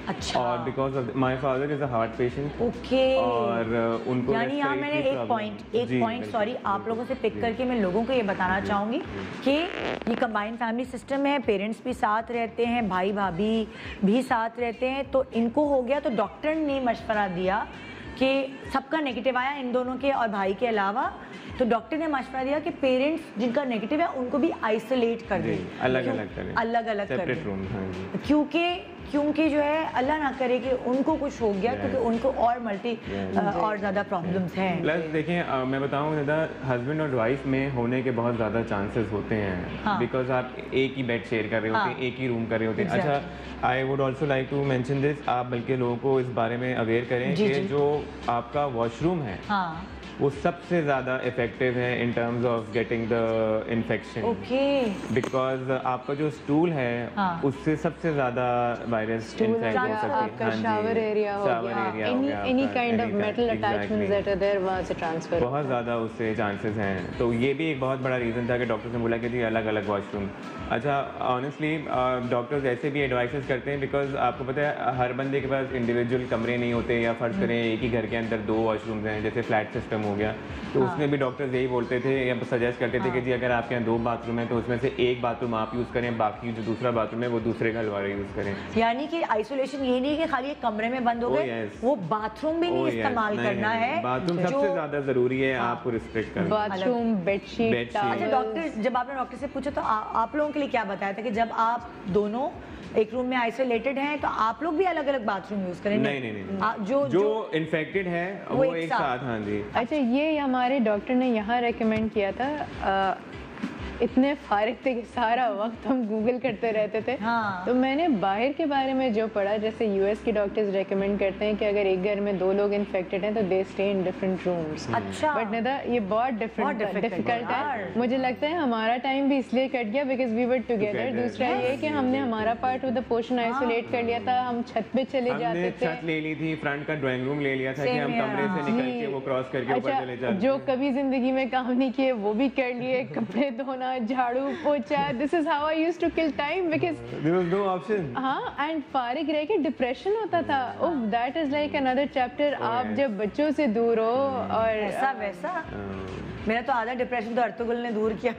अच्छा और because of my father is a heart patient, okay. और उनको यानी यहाँ मैंने respiratory एक problem- पॉइंट जी, सॉरी बिल्कुल, आप लोगों से पिक जी। करके मैं लोगों को ये बताना चाहूँगी कि ये कंबाइंड फैमिली सिस्टम है, पेरेंट्स भी साथ रहते हैं, भाई भाभी भी साथ रहते हैं, तो इनको हो गया तो डॉक्टर ने मशवरा दिया कि सबका नेगेटिव आया इन दोनों के और भाई के अलावा, तो डॉक्टर ने मशवरा दिया कि पेरेंट्स जिनका नेगेटिव है उनको भी आइसोलेट कर जी, दें, अलग-अलग करें, अलग-अलग कर सेपरेट दें। रूम। हाँ जी, क्योंकि जो है अल्लाह ना करे कि उनको कुछ हो गया, क्योंकि उनको और और ज़्यादा प्रॉब्लम्स हैं। प्लस देखिए मैं बताऊँ ज़्यादा हस्बैंड और वाइफ में होने के बहुत ज़्यादा चांसेस होते हैं, हाँ। बिकॉज आप एक ही बेड शेयर कर रहे होते हैं, हाँ। एक ही रूम कर रहे होते हैं। Exactly. अच्छा, I would also like to mention this, आप बल्कि लोगों को इस बारे में अवेयर करें जी, कि जी। जो आपका वॉशरूम है हाँ वो सबसे ज़्यादा इफेक्टिव है in terms of getting the infection. Okay. Because आपका जो स्टूल है हाँ। उससे सबसे ज़्यादा वायरस इन्फेक्ट हो सकती है। आपका शावर एरिया हो गया, any kind of metal attachments that are there वहाँ से ट्रांसफर बहुत ज़्यादा उससे चांसेस हैं। तो ये भी एक बहुत बड़ा रीज़न था कि डॉक्टर्स ने बोला कि जी अलग अलग वॉशरूम। अच्छा, ऑनेस्टली डॉक्टर्स ऐसे भी एडवाइसेस करते हैं बिकॉज आपको पता है हर बंदे के पास इंडिविजुअल कमरे नहीं होते, या फ़र्ज़ करें एक ही घर के अंदर 2 वॉशरूम्स हैं, जैसे फ्लैट सिस्टम हो गया, तो उसमें भी डॉक्टर्स यही बोलते थे या सजेस्ट करते थे कि जी अगर आपके यहाँ 2 बाथरूम है तो उसमें से एक बाथरूम आप यूज़ करें, बाकी जो दूसरा बाथरूम है वो दूसरे घर वाले यूज़ करें। यानी कि आइसोलेशन ये नहीं कि खाली एक कमरे में बंद हो गए, yes. वो बाथरूम भी नहीं इस्तेमाल करना है। बाथरूम सबसे ज़्यादा ज़रूरी है, आपको रिस्ट्रिक्ट करना। Bathroom, bedsheet. अच्छा डॉक्टर, जब आपने डॉक्टर से पूछा तो आप लोगों के लिए क्या बताया था कि जब आप दोनों एक रूम में आइसोलेटेड हैं तो आप लोग भी अलग अलग बाथरूम यूज करें? नहीं। जो इन्फेक्टेड है वो एक साथ। हाँ जी। अच्छा, ये हमारे डॉक्टर ने यहाँ रेकमेंड किया था। इतने फारिग थे कि सारा वक्त हम गूगल करते रहते थे। हाँ। तो मैंने बाहर के बारे में जो पढ़ा, जैसे यूएस के डॉक्टर्स रेकमेंड करते हैं कि अगर एक घर में 2 लोग इन्फेक्टेड हैं तो they stay in different rooms. अच्छा। बट निदा ये बहुत डिफिकल्ट है। मुझे लगता है हमारा टाइम भी इसलिए कट गया बिकॉज वी वर टुगेदर। दूसरा ये कि हमने हमारा part of the portion isolate कर लिया था, हम छत पे चले जाते थे। छत ले ली थी, फ्रंट का ड्राइंग रूम ले लिया था कि हम कमरे से निकल के वो क्रॉस करके ऊपर चले जाते। जो कभी जिंदगी में काम नहीं किए वो भी कर लिए, कपड़े धोना, झाड़ू पोछा। This is how I used to kill time because there was no option. हाँ, एंड फारिग रह के डिप्रेशन होता था। Oh, that is like another chapter. आप जब बच्चों से दूर हो और ऐसा वैसा। मेरा तो आधा डिप्रेशन तो अर्तुगुल ने दूर किया।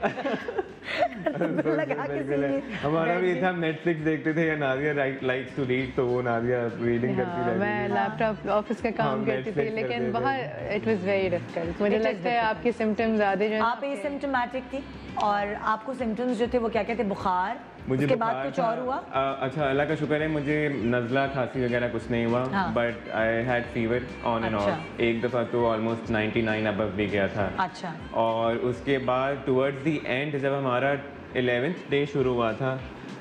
लगा के हमारा भी था, नेटफ्लिक्स देखते थे या नादिया लाइक्स टू रीड, तो वो नादिया रीडिंग करती रहती थी। मैं लैपटॉप ऑफिस का काम करती थी, लेकिन बहुत इट वाज वेरी डिफिकल्ट। मुझे लगता है आपके सिम्टम्स आधे जो आप एसिम्प्टोमेटिक थी और आपको सिम्टम्स जो थे वो क्या कहते, बुखार, उसके बाद कुछ और हुआ? अच्छा, अल्लाह का शुक्र है मुझे नज़ला खांसी वगैरह कुछ नहीं हुआ, but I had fever on end of. एक दफ़ा तो ऑलमोस्ट 99 अबव भी गया था। अच्छा। और उसके बाद टुवर्ड्स द एंड जब हमारा 11th डे शुरू हुआ था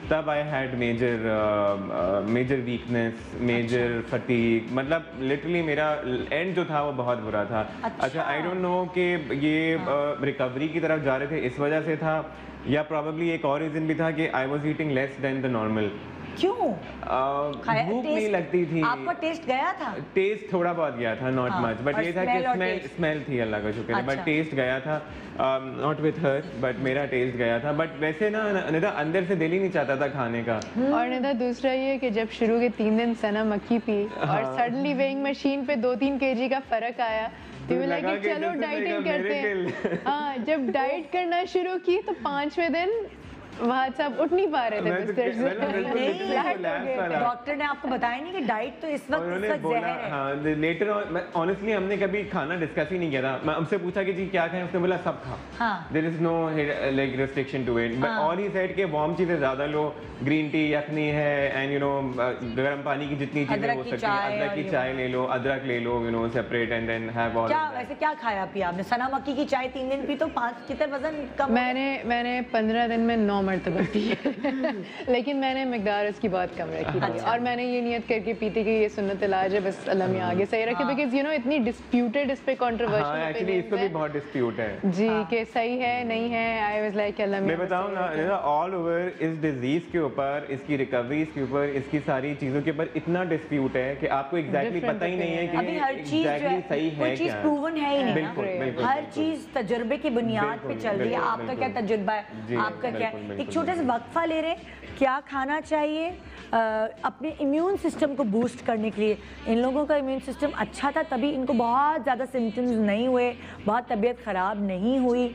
तब I had major weakness, major fatigue, मतलब लिटरली मेरा एंड जो था वो बहुत बुरा था। अच्छा, आई डोंट नो कि ये रिकवरी की तरफ जा रहे थे इस वजह से था, या प्रॉब्ली एक और रीज़न भी था कि I was eating less than the normal. क्यों? भूख नहीं लगती थी। आपका टेस्ट गया था? टेस्ट थोड़ा बहुत गया था, नॉट मच, बट ये था कि स्मेल थी, अल्लाह का शुक्र है, बट टेस्ट गया था। नॉट विथ हर, बट मेरा टेस्ट गया था। बट वैसे ना निदा अंदर से दिल ही नहीं चाहता था खाने का। और निदा दूसरा ये कि जब शुरू के 3 दिन सना मक्खी पी और सडनली वेइंग मशीन पे 2-3 kg का फर्क आया, तो लगा कि चलो डाइटिंग करते हैं। हाँ, जब डाइट करना शुरू की तो 5वें दिन वहाँ से आप उठ नहीं पा रहे थे बिस्तर से। डॉक्टर ने आपको बताया नहीं कि डाइट तो इस वक्त बोला? हाँ, लेटर ऑनेस्टली हमने कभी खाना डिस्कस ही नहीं किया था। मैं हमसे पूछा कि जी क्या खाएं, उसने बोला सब खा, there is no like restriction to it, but all he said के वार्म चीजें ज्यादा लो, ग्रीन टी, यखनी है, एंड यू नो गर्म पानी की जितनी चीजें हो सकती हैं, अदरक की चाय ले लो, अदरक ले लो, you know separate, and then have all. क्या वैसे क्या खाया पिया आपने? सना मक्की की चाय 3 दिन पी तो 5 कितने वजन कम? मैंने 15 दिन में 9 मरतबा पी है। लेकिन मैंने मिकदार उसकी बहुत कम रखी थी। और मैंने ये नियत करके पी थी कि ये सुन्नत इलाज है, बस अल्लाह में आगे सही रखे, बिकॉज़ यू नो इतनी डिस्प्यूटेड इस पे कंट्रोवर्शियल एक्चुअली इसको भी बहुत डिस्प्यूट है जी कि सही है नहीं है। आई वाज लाइक अल्लाह में। मैं बताऊं ना, ऑल ओवर इस डिजीज के ऊपर, इसकी रिकवरीज के ऊपर, इसकी सारी चीजों के ऊपर इतना डिस्प्यूट है कि आपको एग्जैक्टली पता ही नहीं है कि अभी हर चीज सही है, चीज प्रूवन है ही नहीं। बिल्कुल, हर चीज तजुर्बे की बुनियाद पे चल रही है। आपका क्या तजुर्बा है, आपका क्या? एक छोटा सा वक्फा ले रहे हैं, क्या खाना चाहिए अपने इम्यून सिस्टम को बूस्ट करने के लिए? इन लोगों का इम्यून सिस्टम अच्छा था तभी इनको बहुत ज़्यादा सिम्टम्स नहीं हुए, बहुत तबीयत ख़राब नहीं हुई।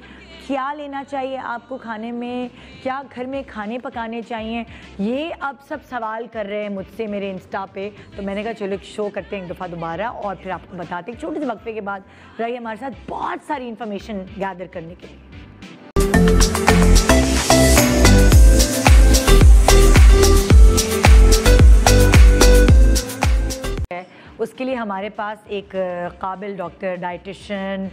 क्या लेना चाहिए आपको खाने में, क्या घर में खाने पकाने चाहिए, ये अब सब सवाल कर रहे हैं मुझसे मेरे इंस्टा पे। तो मैंने कहा चलो एक शो करते हैं एक दफ़ा दोबारा और फिर आपको बताते हैं। छोटे से वक्फे के बाद रहिए हमारे साथ बहुत सारी इन्फॉर्मेशन गैदर करने के लिए। उसके लिए हमारे पास एक काबिल डॉक्टर, डाइटिशियन,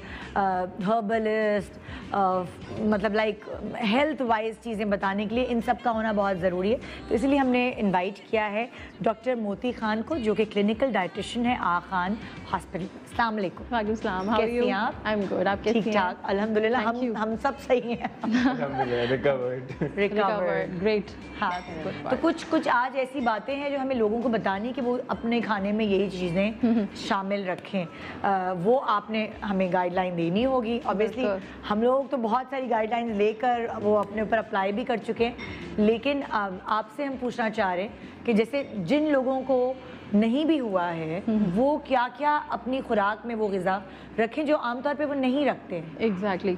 हर्बलिस्ट, मतलब लाइक हेल्थ वाइज चीज़ें बताने के लिए इन सब का होना बहुत ज़रूरी है। तो इसलिए हमने इनवाइट किया है डॉक्टर मोती खान को, जो कि क्लिनिकल डाइटिशियन है आखान हॉस्पिटल। अस्सलाम वालेकुम। वालेकुम सलाम, हाउ आर कैसी यू? हैं आप? आई एम गुड, आप कैसी हैं? ठीक ठाक अल्हम्दुलिल्लाह, Thank you. हम सब सही हैं। अल्हम्दुलिल्लाह रिकवर्ड। Recovered, great. हाँ। तो कुछ आज ऐसी बातें हैं जो हमें लोगों को बतानी है कि वो अपने खाने में यही चीज़ें शामिल रखें। वो आपने हमें गाइडलाइन देनी होगी। ऑब्वियसली बिल्कुल। हम लोग तो बहुत सारी गाइडलाइन लेकर वो अपने ऊपर अप्लाई भी कर चुके हैं, लेकिन आपसे हम पूछना चाह रहे हैं कि जैसे जिन लोगों को नहीं भी हुआ है वो क्या क्या अपनी खुराक में वो ग़िज़ा रखें जो आमतौर पे वो नहीं रखते हैं। एग्जैक्टली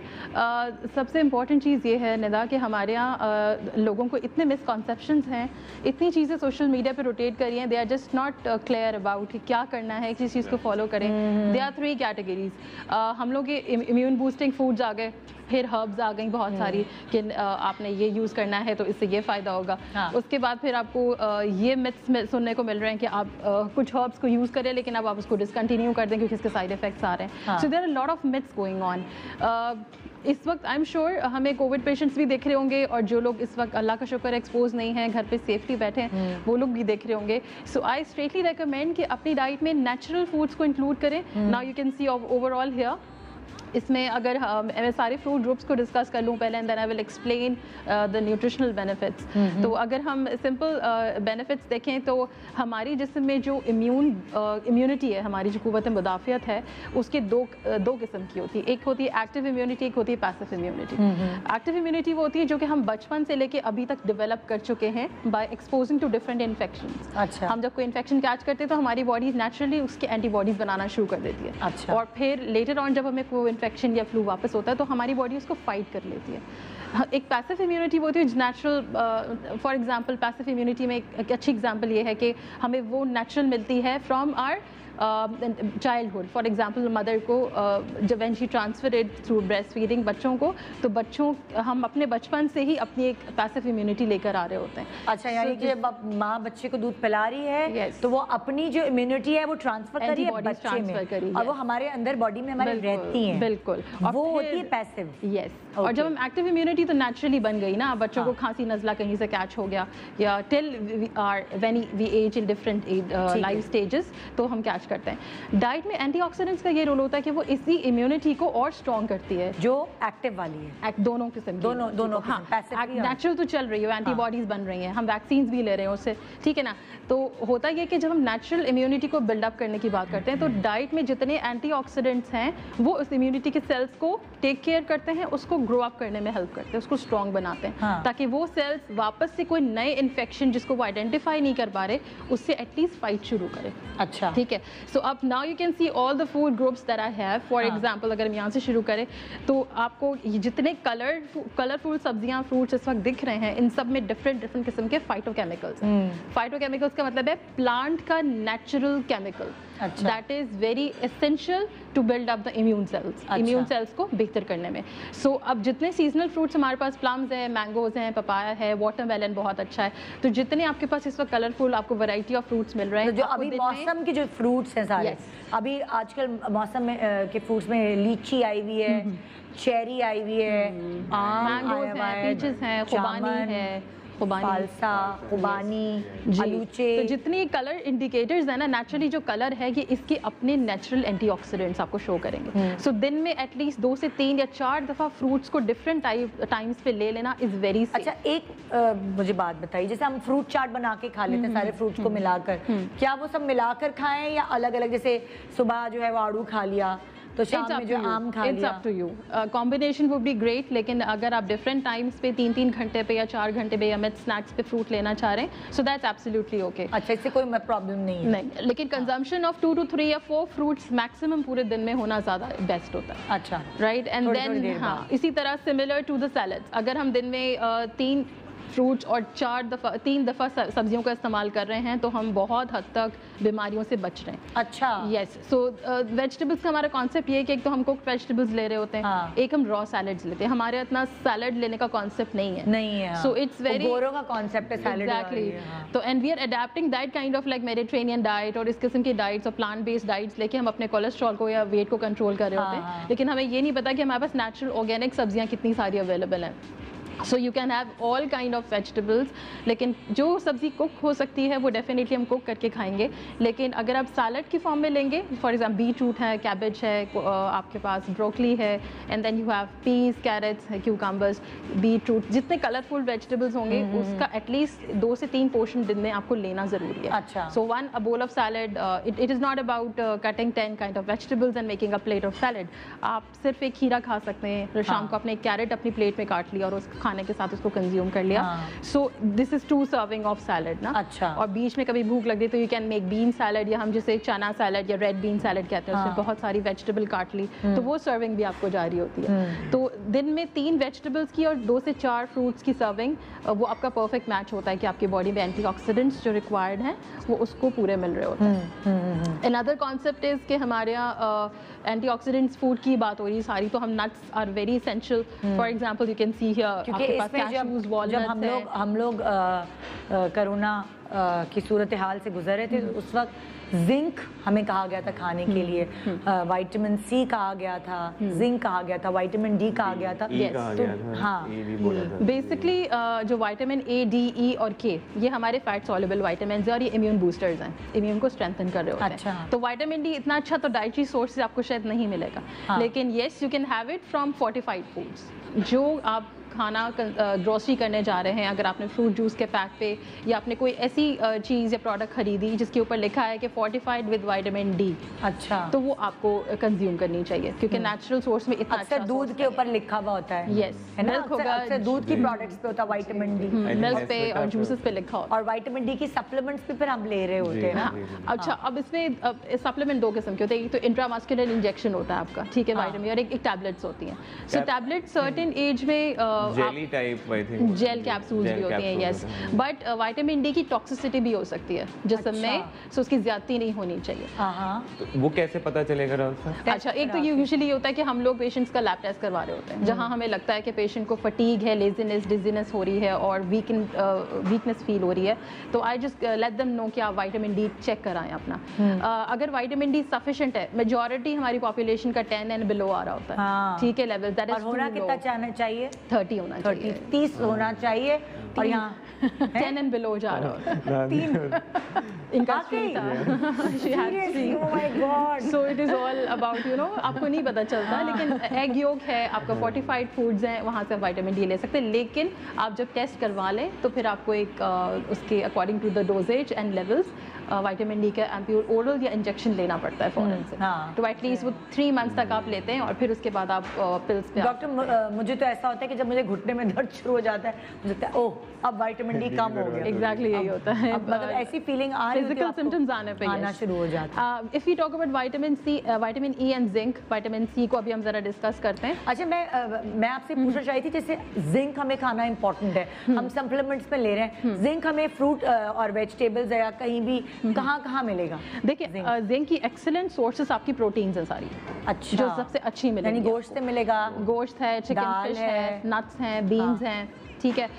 सबसे इम्पॉर्टेंट चीज़ ये है निदा कि हमारे यहाँ लोगों को इतने मिसकॉन्सेप्शंस हैं, इतनी चीज़ें सोशल मीडिया पे रोटेट करी हैं, they are just not clear about क्या करना है, किस चीज़ को फॉलो करें। They are 3 categories. हम लोग ये इम्यून बूस्टिंग फूड्स आ गए, फिर हर्ब्स आ गई बहुत सारी कि आपने ये यूज़ करना है तो इससे ये फ़ायदा होगा। हाँ। उसके बाद फिर आपको ये मिथ्स सुनने को मिल रहे हैं कि आप कुछ हर्ब्स को यूज़ करें लेकिन अब आप उसको डिसकंटिन्यू कर दें क्योंकि इसके साइड इफ़ेक्ट्स आ रहे हैं। हाँ। So there are lot of myths going on. इस वक्त आई एम श्योर हमें कोविड पेशेंट्स भी देख रहे होंगे और जो लोग इस वक्त अल्लाह का शुक्र एक्सपोज नहीं है, घर पे सेफली बैठे हैं, वो लोग भी देख रहे होंगे। सो आई स्ट्रेटली रेकमेंड कि अपनी डाइट में नेचुरल फूड्स को इंक्लूड करें। Now you can C overall here इसमें अगर मैं सारे फ्रूट ग्रुप्स को डिस्कस कर लूँ पहले and then I will explain the nutritional benefits. तो अगर हम सिंपल बेनिफिट्स देखें तो हमारी जिस्म में जो इम्यूनिटी है, हमारी जो क़ुव्वत मुदाफ़ियत है, उसके दो किस्म की होती है। एक होती है एक्टिव इम्यूनिटी, एक होती है पैसिव इम्यूनिटी। एक्टिव इम्यूनिटी वो होती है जो कि हम बचपन से लेके अभी तक डेवलप कर चुके हैं by exposing to different infections. अच्छा। हम जब कोई इन्फेक्शन कैच करते हैं तो हमारी बॉडी नेचुरली उसके एंटीबॉडीज़ बनाना शुरू कर देती है। अच्छा। और फिर लेटर ऑन जब हमें कोई इन्फेक्शन या फ्लू वापस होता है तो हमारी बॉडी उसको फाइट कर लेती है। एक पैसिव इम्यूनिटी वो होती है natural. For example passive immunity में एक अच्छी एग्जांपल ये है कि हमें वो नेचुरल मिलती है from our childhood. For example mother को जब when she transferred through breast feeding बच्चों को, तो बच्चों हम अपने बचपन से ही अपनी एक पैसिव इम्यूनिटी लेकर आ रहे होते हैं। अच्छा, यानी कि जब माँ बच्चे को दूध पिला रही है Yes. तो वो अपनी जो इम्यूनिटी है वो ट्रांसफर कर रही है Antibodies बच्चे transfer में, करी है। और वो हमारे अंदर बॉडी में हमारे रहती हैं। बिल्कुल। और वो फिर- होती है पैसिव। यस। और जब हम एक्टिव इम्यूनिटी तो नेचुरली बन गई ना, बच्चों को खांसी नज़ला कहीं से कैच हो गया या till when we age in different life stages तो हम कैच करते हैं। डाइट में एंटीऑक्सीडेंट्स का ये रोल होता है कि वो इसी इम्यूनिटी को और स्ट्रॉन्ग करती है। जो एक्टिव वाली है, दोनों किस्म की दोनों हाँ, किस्म, passive भी और- नेचुरल तो चल रही है, एंटीबॉडीज बन रही हैं, हम वैक्सीन्स भी ले रहे हैं उससे, ठीक है ना। तो होता ये कि जब हम नेचुरल इम्यूनिटी को बिल्डअप करने की बात करते हैं तो डाइट में जितने एंटीऑक्सीडेंट्स हैं वो उस इम्यूनिटी के सेल्स को टेक केयर करते हैं, उसको ग्रो अप करने में हेल्प करते हैं, उसको स्ट्रॉन्ग बनाते हैं। हाँ। ताकि वो सेल्स वापस से कोई नए इन्फेक्शन जिसको वो आइडेंटिफाई नहीं कर पा रहे उससे एटलीस्ट फाइट शुरू करें। अच्छा, ठीक है। सो अब now you can see all the food groups that I have. For example अगर हम यहाँ से शुरू करें तो आपको ये जितने कलरफुल सब्जियां फ्रूट्स इस वक्त दिख रहे हैं इन सब में डिफरेंट किस्म के फाइटोकेमिकल्स हैं। फाइटोकेमिकल्स का मतलब है प्लांट का नेचुरल केमिकल अच्छा। That is very essential to build up the immune cells, immune cells को बेहतर करने में। सो अब जितने सीजनल फ्रूट्स हमारे पास प्लम्स हैं, मैंगोज हैं, पपाया है, वाटरमेलन बहुत अच्छा है, तो जितने आपके पास इस वक्त कलरफुल आपको वैरायटी ऑफ फ्रूट्स मिल रहे तो हैं जो आपको अभी दिन में- मौसम के जो फ्रूट्स हैं सारे, Yes. अभी आजकल मौसम में के फ्रूट्स में लीची आई हुई है, चेरी आई हुई है, आम मैंगोज आया हुआ हैं, है, पीचेस हैं, खुबानी जामुन, है, खुबानी, फालसा, खुबानी, आलूचे। तो जितनी कलर इंडिकेटर्स है ना, नेचुरली जो कलर है ये इसके अपने नेचुरल एंटीऑक्सीडेंट्स आपको शो करेंगे। सो दिन में एटलीस्ट 2 से 3 या 4 दफ़ा फ्रूट्स को डिफरेंट टाइम्स पे ले लेना इज़ वेरी सेफ। अच्छा, एक मुझे बात बताइए, जैसे हम फ्रूट चाट बना के खा लेते हैं सारे फ्रूट्स को मिलाकर, क्या वो सब मिलाकर खाएं या अलग अलग? जैसे सुबह जो है वो आड़ू खा लिया तो शाम में जो आम खा इट्स लिया। Up to you. Combination would be great, लेकिन अगर आप डिफरेंट टाइम्स पे 3-3 घंटे पे या 4 घंटे पे या मिड स्नैक्स पे फ्रूट लेना चाह रहे हैं सो दैट्स एब्सोल्युटली ओके। अच्छा, इससे कोई प्रॉब्लम नहीं है? नहीं, लेकिन कंजम्पशन ऑफ 2 to 3 या 4 फ्रूट्स मैक्सिमम पूरे दिन में होना ज़्यादा बेस्ट होता है। अच्छा, राइट। एंड थोड़ी-थोड़ी देन देर हाँ, बाद। इसी तरह सिमिलर टू द सैलड्स, अगर हम दिन में 3 फ्रूट्स और 3 दफ़ा सब्जियों का इस्तेमाल कर रहे हैं तो हम बहुत हद तक बीमारियों से बच रहे हैं। अच्छा यस, सो वेजिटेबल्स का हमारा कॉन्सेप्ट ये है कि एक तो हम कुक वेजिटेबल्स ले रहे होते हैं, हाँ। एक हम रॉ सैलड्स लेते हैं। हमारे इतना सैलड लेने का कॉन्सेप्ट नहीं है। नहीं है। So it's very- गोरों का कॉन्सेप्ट है सैलेड Exactly. तो and we are adapting that kind of like Mediterranean diet और इस किस्म की डाइट्स और प्लांट बेस्ड डाइट्स लेके हम अपने कोलेस्ट्रॉल को या वेट को कंट्रोल कर रहे होते हाँ। हैं, लेकिन हमें ये नहीं पता कि हमारे पास नेचुरल ऑर्गेनिक सब्जियां कितनी सारी अवेलेबल हैं। So you can have all kind of vegetables, लेकिन जो सब्ज़ी कुक हो सकती है वो डेफिनेटली हम कुक करके खाएंगे। लेकिन अगर आप सैलड की फॉर्म में लेंगे, फॉर एग्जाम्पल बीट रूट है, कैबेज है, आपके पास ब्रोकली है, and then you have peas, carrots, cucumbers, beetroot, जितने कलरफुल वेजिटेबल्स होंगे उसका एटलीस्ट 2 से 3 पोर्शन दिन में आपको लेना ज़रूरी है। अच्छा। सो a bowl of salad, it is not about cutting 10 kind of vegetables and making a plate of salad. आप सिर्फ एक खीरा खा सकते हैं, शाम को अपने कैरेट अपनी प्लेट में काट लिया और उस खाने के साथ उसको कंज्यूम कर लिया। सो this is 2 serving of salad ना। अच्छा। और बीच में कभी भूख लग गई तो you can make bean salad, या हम जिसे चना सैलड या रेड बीन सैलड कहते हैं, उसमें बहुत सारी वेजिटेबल काट ली तो वो सर्विंग भी आपको जारी होती है। तो दिन में 3 वेजिटेबल्स की और 2 से 4 फ्रूट्स की सर्विंग, वो आपका परफेक्ट मैच होता है कि आपकी बॉडी में एंटीऑक्सीडेंट्स जो रिक्वायर्ड हैं वो उसको पूरे मिल रहे होते हैं। अनदर कॉन्सेप्ट इज कि हमारे यहाँ एंटीऑक्सीडेंट्स फूड की बात हो रही है सारी, तो हम nuts are very essential. For example you can see here क्योंकि आपके पास इसमें कैशूज, जब वॉलनट्स हम लोग कोरोना की सूरत हाल से गुजर रहे थे तो उस वक्त जिंक हमें कहा गया था खाने के लिए, विटामिन सी कहा गया था, जिंक कहा गया था, विटामिन डी कहा गया था। हाँ, बेसिकली जो विटामिन ए, डी, ई और के, ये हमारे फैट सॉल्युबल विटामिन हैं और ये इम्यून बूस्टर्स हैं, इम्यून को स्ट्रेंथन कर रहे होते हैं। अच्छा। तो विटामिन डी इतना अच्छा तो डाइटरी सोर्स से आपको शायद नहीं मिलेगा, लेकिन yes you can have it from fortified foods. जो आप खाना ग्रोसरी करने जा रहे हैं, अगर आपने फ्रूट जूस के पैक पे या आपने कोई ऐसी चीज़ या प्रोडक्ट खरीदी जिसके ऊपर लिखा है कि फोर्टिफाइड विद विटामिन डी, अच्छा, तो वो आपको कंज्यूम करनी चाहिए, क्योंकि नेचुरल सोर्स में इतना अक्सर दूध के ऊपर लिखा हुआ होता है। Yes, है ना, milk होगा, अक्सर दूध की प्रोडक्ट्स पे होता है विटामिन डी, मिल्क पे और जूसेस पे लिखा होता है। और विटामिन डी की सप्लीमेंट्स भी फिर हम ले रहे होते हैं ना। अच्छा, अब इसमें सप्लीमेंट 2 किस्म के होते हैं, एक तो इंट्रामस्कुलर इंजेक्शन होता है आपका, ठीक है, विटामिन, और एक टैबलेट्स होती हैं। सो टैबलेट सर्टेन एज में jelly type I think, gel capsules भी होती हैं, यस, बट विटामिन डी की टॉक्सिसिटी भी हो सकती है जिस्म में, सो उसकी ज्यादती नहीं होनी चाहिए। तो वो कैसे पता चलेगा डॉक्टर? अच्छा, एक तो यूजुअली ये होता है कि हम लोग पेशेंट्स का लैब टेस्ट करवा रहे होते हैं, जहां हमें लगता है कि पेशेंट को फटीग है, लेजीनेस, डिजीनेस हो रही है और वीकनेस फील हो रही है, तो I just let them know कि आप विटामिन डी चेक कराएं अपना। अगर विटामिन डी सफिशिएंट है, मेजॉरिटी हमारी पॉपुलेशन का 10 एंड बिलो आ रहा होता है, ठीक है, लेवल दैट इज होना कितना चाहिए? 30 होना चाहिए, 30 होना चाहिए, और यहाँ 10 एंड बिलो जा रहा होता है। 3 इनका street so it is all about you know, आपको नहीं पता चलता, लेकिन एग योग है, आपका फोर्टिफाइड फूड्स हैं, वहाँ से विटामिन डी ले सकते हैं, लेकिन आप जब टेस्ट करवा लें तो फिर आपको एक उसके according to the dosages and levels vitamin D का एम्प्योर ओरल या इंजेक्शन लेना पड़ता है फौरन से। तो एटलीस्ट वो 3 मंथ्स तक आप लेते हैं और फिर उसके बाद आप पिल्स पे। डॉक्टर, मुझे तो ऐसा होता है कि जब मुझे घुटने में दर्द शुरू हो जाता है, मुझे लगता है ओह अब विटामिन डी कम हो गया। एग्जैक्टली यही होता है, मतलब ऐसी फीलिंग आ रही होती है, फिजिकल सिम्टम्स आने पे आना शुरू हो जाता है। If we talk about vitamin C, vitamin E and zinc, vitamin C को अभी हम जरा डिस्कस करते हैं। अच्छा, मैं आपसे पूछना चाहती थी, जैसे जिंक हमें खाना इंपॉर्टेंट है, हम सप्लीमेंट्स में ले रहे हैं, जिंक हमें फ्रूट और वेजिटेबल्स या कहीं भी कहाँ मिलेगा? देखिए, जिंक की एक्सीलेंट सोर्सेस आपकी प्रोटीन्स हैं सारी, अच्छा, जो सबसे अच्छी मिलेगी। यानी गोश्त से मिलेगा, गोश्त है, चिकन, फिश है, नट्स हैं, बीन्स हैं, ठीक है,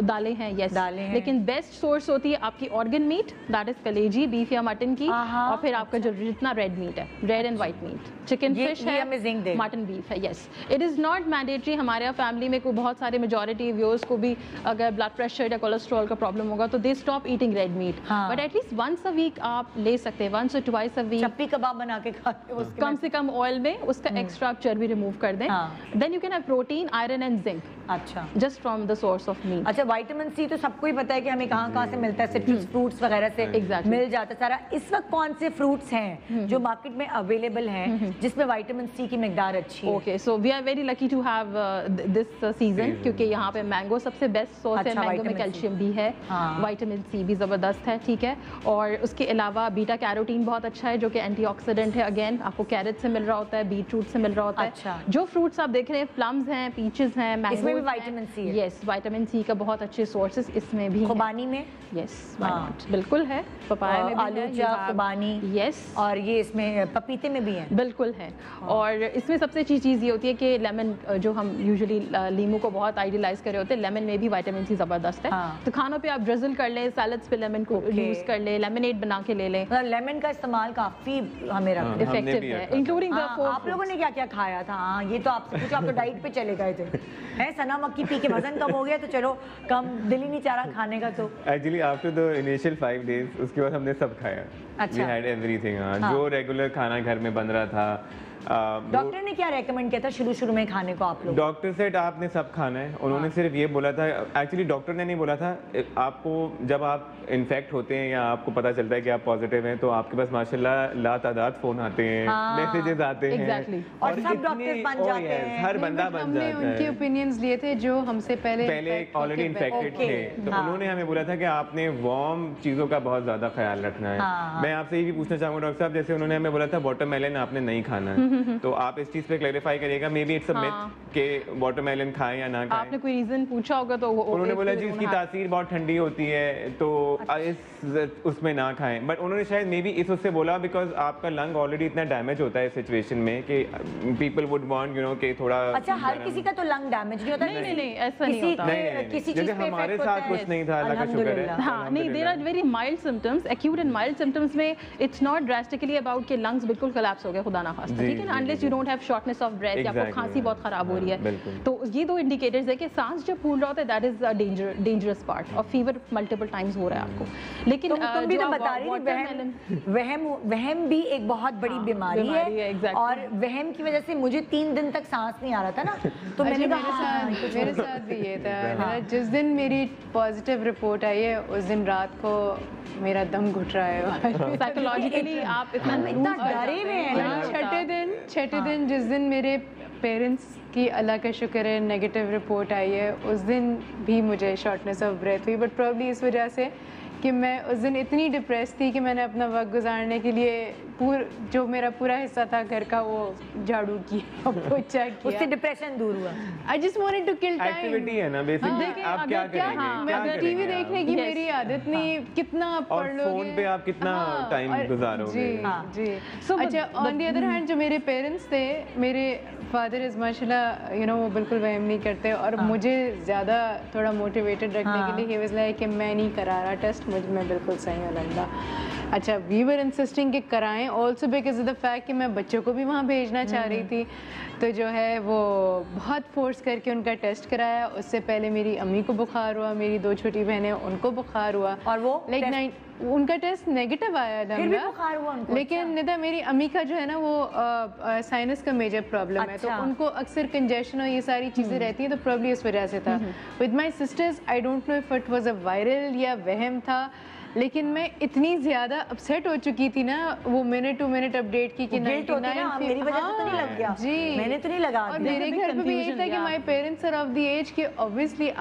दालें हैं, यस, दालें हैं। लेकिन बेस्ट सोर्स होती है आपकी ऑर्गन मीट, दैट इज कलेजी, बीफ या मटन की, और फिर आपका जो जितना रेड मीट है, red and white meet, chicken, fish है, मटन, बीफ है, yes. It is not mandatory, हमारे यहाँ फैमिली में कोई बहुत सारे मेजॉरिटी व्यूअर्स को भी अगर ब्लड प्रेशर या कोलेस्ट्रॉल का प्रॉब्लम होगा तो they stop eating red meat, but at least once a week आप ले सकते हैं, वंस और ट्वाइस अ वीक। चप्पी कबाब बना के खाते हैं, कम से कम ऑयल में उसका एक्स्ट्रा चर्बी रिमूव कर दें, then you can have protein, iron and zinc, अच्छा, just from the source of meat. अच्छा, विटामिन सी तो सबको ही पता है कि हमें कहाँ से मिलता है, सिट्रस फ्रूट्स वगैरह से मिल जाता है सारा। इस वक्त कौन से फ्रूट्स हैं जो मार्केट में अवेलेबल हैं जिसमें विटामिन सी की मिकदार अच्छी है? Okay, so we are very lucky to have this season, क्योंकि यहाँ पे मैंगो सबसे बेस्ट सोर्स है, मैंगो में कैल्शियम भी है, विटामिन सी भी जबरदस्त है, ठीक है, और उसके अलावा बीटा कैरोटीन बहुत अच्छा है जो कि एंटीऑक्सीडेंट है, अगेन आपको कैरेट से मिल रहा होता है, बीट रूट से मिल रहा होता है। अच्छा, जो फ्रूट्स आप देख रहे हैं, प्लम्स हैं, पीचेस हैं, मैंगो, इसमें भी विटामिन सी है, यस, विटामिन सी का बहुत अच्छे सोर्सेज इसमें भी खुबानी में यस हाँ। बिल्कुल है, पपाया में भी आलू है, चा खुबानी यस और ये इसमें पपीते में भी है। बिल्कुल है। और इसमें सबसे अच्छी चीज़ ये होती है कि लेमन, जो हम यूजुअली लीमू को बहुत आइडियलाइज कर रहे होते हैं, लेमन में भी विटामिन सी ज़बरदस्त है। हाँ। तो खानों पे आप ड्रिजल कर लें, सैलड्स पे लेमन को यूज़ कर लें, लेमनेड बना के ले लें, लेमन का इस्तेमाल काफी हमें रखना हमने इफेक्टिव भी है, रखा था। इंक्लूडिंग द हाँ, आप लोगों ने क्या क्या खाया था? हाँ, ये तो आपसे पूछो, आप तो डाइट पे चले गए थे हैं? सना मक्की पी के वजन कम हो गया तो चलो कम, दिल ही नहीं चाह रहा खाने का। तो actually after the initial 5 days उसके बाद हमने सब खाया। अच्छा। We had everything, हाँ। हाँ। जो रेगुलर खाना घर में बन रहा था। डॉक्टर ने क्या रेकमेंड किया था शुरू में खाने को आप लोग? डॉक्टर सेड आपने सब खाना है। उन्होंने सिर्फ ये बोला था, एक्चुअली डॉक्टर ने नहीं बोला था, आपको जब आप इन्फेक्ट होते हैं या आपको पता चलता है कि आप पॉजिटिव हैं तो आपके पास माशाल्लाह लातादाद फोन आते हैं, मैसेजेस आते हैं। Exactly. और सब डॉक्टर्स बन जाते हैं। हर बंदा बन हमने जाता उनके है। ओपिनियंस लिए थे जो हमसे पहले ऑलरेडी इन्फेक्टेड Okay. थे, तो हाँ। उन्होंने हमें बोला था कि आपने वार्म चीज़ों का बहुत ज़्यादा ख्याल रखना है। हाँ। मैं आपसे ये भी पूछना चाहूँगा डॉक्टर साहब, जैसे उन्होंने हमें बोला था वाटरमेलन आपने नहीं खाना है, तो आप इस चीज़ पे क्लैरिफाई करिएगा। May be it's a myth कि वाटरमेलन खाएं या ना खाएं। आपने कोई रीज़न पूछा होगा तो उन्होंने बोला जी उसकी तासीर बहुत ठंडी होती है तो इस उसमें ना खाएं, बट उन्होंने शायद मे बी इस उससे बोला बिकॉज आपका लंग ऑलरेडी इतना डैमेज होता है इस सिचुएशन में कि people would want you know कि थोड़ा। अच्छा, हर किसी का तो लंग डैमेज नहीं होता। नहीं, ऐसा नहीं होता। किसी जैसे चीज पे हमारे effect साथ होता कुछ है। नहीं था, अल्लाह का शुक्र है। अल्हम्दुलिल्लाह। हाँ, नहीं, there are very mild symptoms, acute and mild symptoms में इट्स नॉट ड्रास्टिकली अबाउट के लंग्स बिल्कुल कोलैप्स हो गए, खुदा ना खास्ता, जी, ठीक है ना, जी, अनलेस जी, you don't have shortness of breath या आपको Exactly, खांसी बहुत खराब हो रही है। बिल्कुल। तो ये दो इंडिकेटर्स है कि सांस जब फूल रहा होता है that is a dangerous part, और फीवर मल्टीपल टाइम्स हो रहा है आपको। लेकिन तुम भी तो बता रही थी वहम भी एक बहुत बड़ी हाँ, बीमारी बीमारी है, है, exactly। और वहम की वजह से मुझे 3 दिन तक सांस नहीं आ रहा था ना, तो मैंने कहा मेरे साथ भी ये था। जिस दिन मेरी पॉजिटिव रिपोर्ट आई है उस दिन रात को मेरा दम घुट रहा है। साइकोलॉजिकली आप इतना इतना डरे हुए हैं ना। छठे दिन जिस दिन मेरे पेरेंट्स की अल्लाह का शुक्र है नेगेटिव रिपोर्ट आई है, उस दिन भी मुझे शॉर्टनेस ऑफ ब्रेथ हुई, बट प्रॉब्ली इस वजह से कि मैं उस दिन इतनी डिप्रेस थी कि मैंने अपना वक्त गुजारने के लिए जो मेरा पूरा हिस्सा था घर का वो झाड़ू किया, पोछा किया। उससे डिप्रेशन दूर हुआ। I just wanted to kill time. Activity है ना बेसिकली, देखिए, आप क्या अगर क्या- करेंगे? हाँ, मैं क्या अगर टीवी करेंगे देखने आप? की Yes. मेरी आदत नहीं, कितना आप और पढ़ लोगे। फोन पे आप कितना टाइम और- गुजारोगे? जी हाँ। जी। So, अच्छा, ऑन दी अदर हैंड जो मेरे पेरेंट्स थे, मेरे फादर इज माशाल्लाह यू नो वो बिल्कुल वहम नहीं करते, और मुझे ज़्यादा थोड़ा मोटिवेटेड रखने के लिए ही वाज लाइक कि मैं नहीं करा रहा टेस्ट, मुझ में बिल्कुल सही है लंदा। अच्छा, वी वर इंसिस्टिंग कि कराएं, also because of the fact कि मैं बच्चों को भी वहाँ भेजना चाह रही थी, तो जो है वो बहुत फोर्स करके उनका टेस्ट कराया। उससे पहले मेरी अम्मी को बुखार हुआ, मेरी 2 छोटी बहनें उनको बुखार हुआ, और वो लाइक उनका टेस्ट नेगेटिव आया फिर भी लंबा। बुखार हुआ उनको? लेकिन निदा मेरी अम्मी का जो है ना वो साइनस का मेजर प्रॉब्लम है, तो अच्छा। उनको अक्सर कंजेशन और ये सारी चीज़ें रहती हैं, तो प्रॉब्लम इस वजह से था। With my sisters I don't know if it was a viral या वहम था, लेकिन मैं इतनी ज़्यादा अपसेट हो चुकी थी ना वो मिनट टू मिनट अपडेट की कि गिल्ट होती है ना, मेरी वजह से तो नहीं लग गया। जी मैंने तो नहीं लगा और दिया। मेरे घर पे भी यही था कि my parents are of the age कि ऑब्वियसली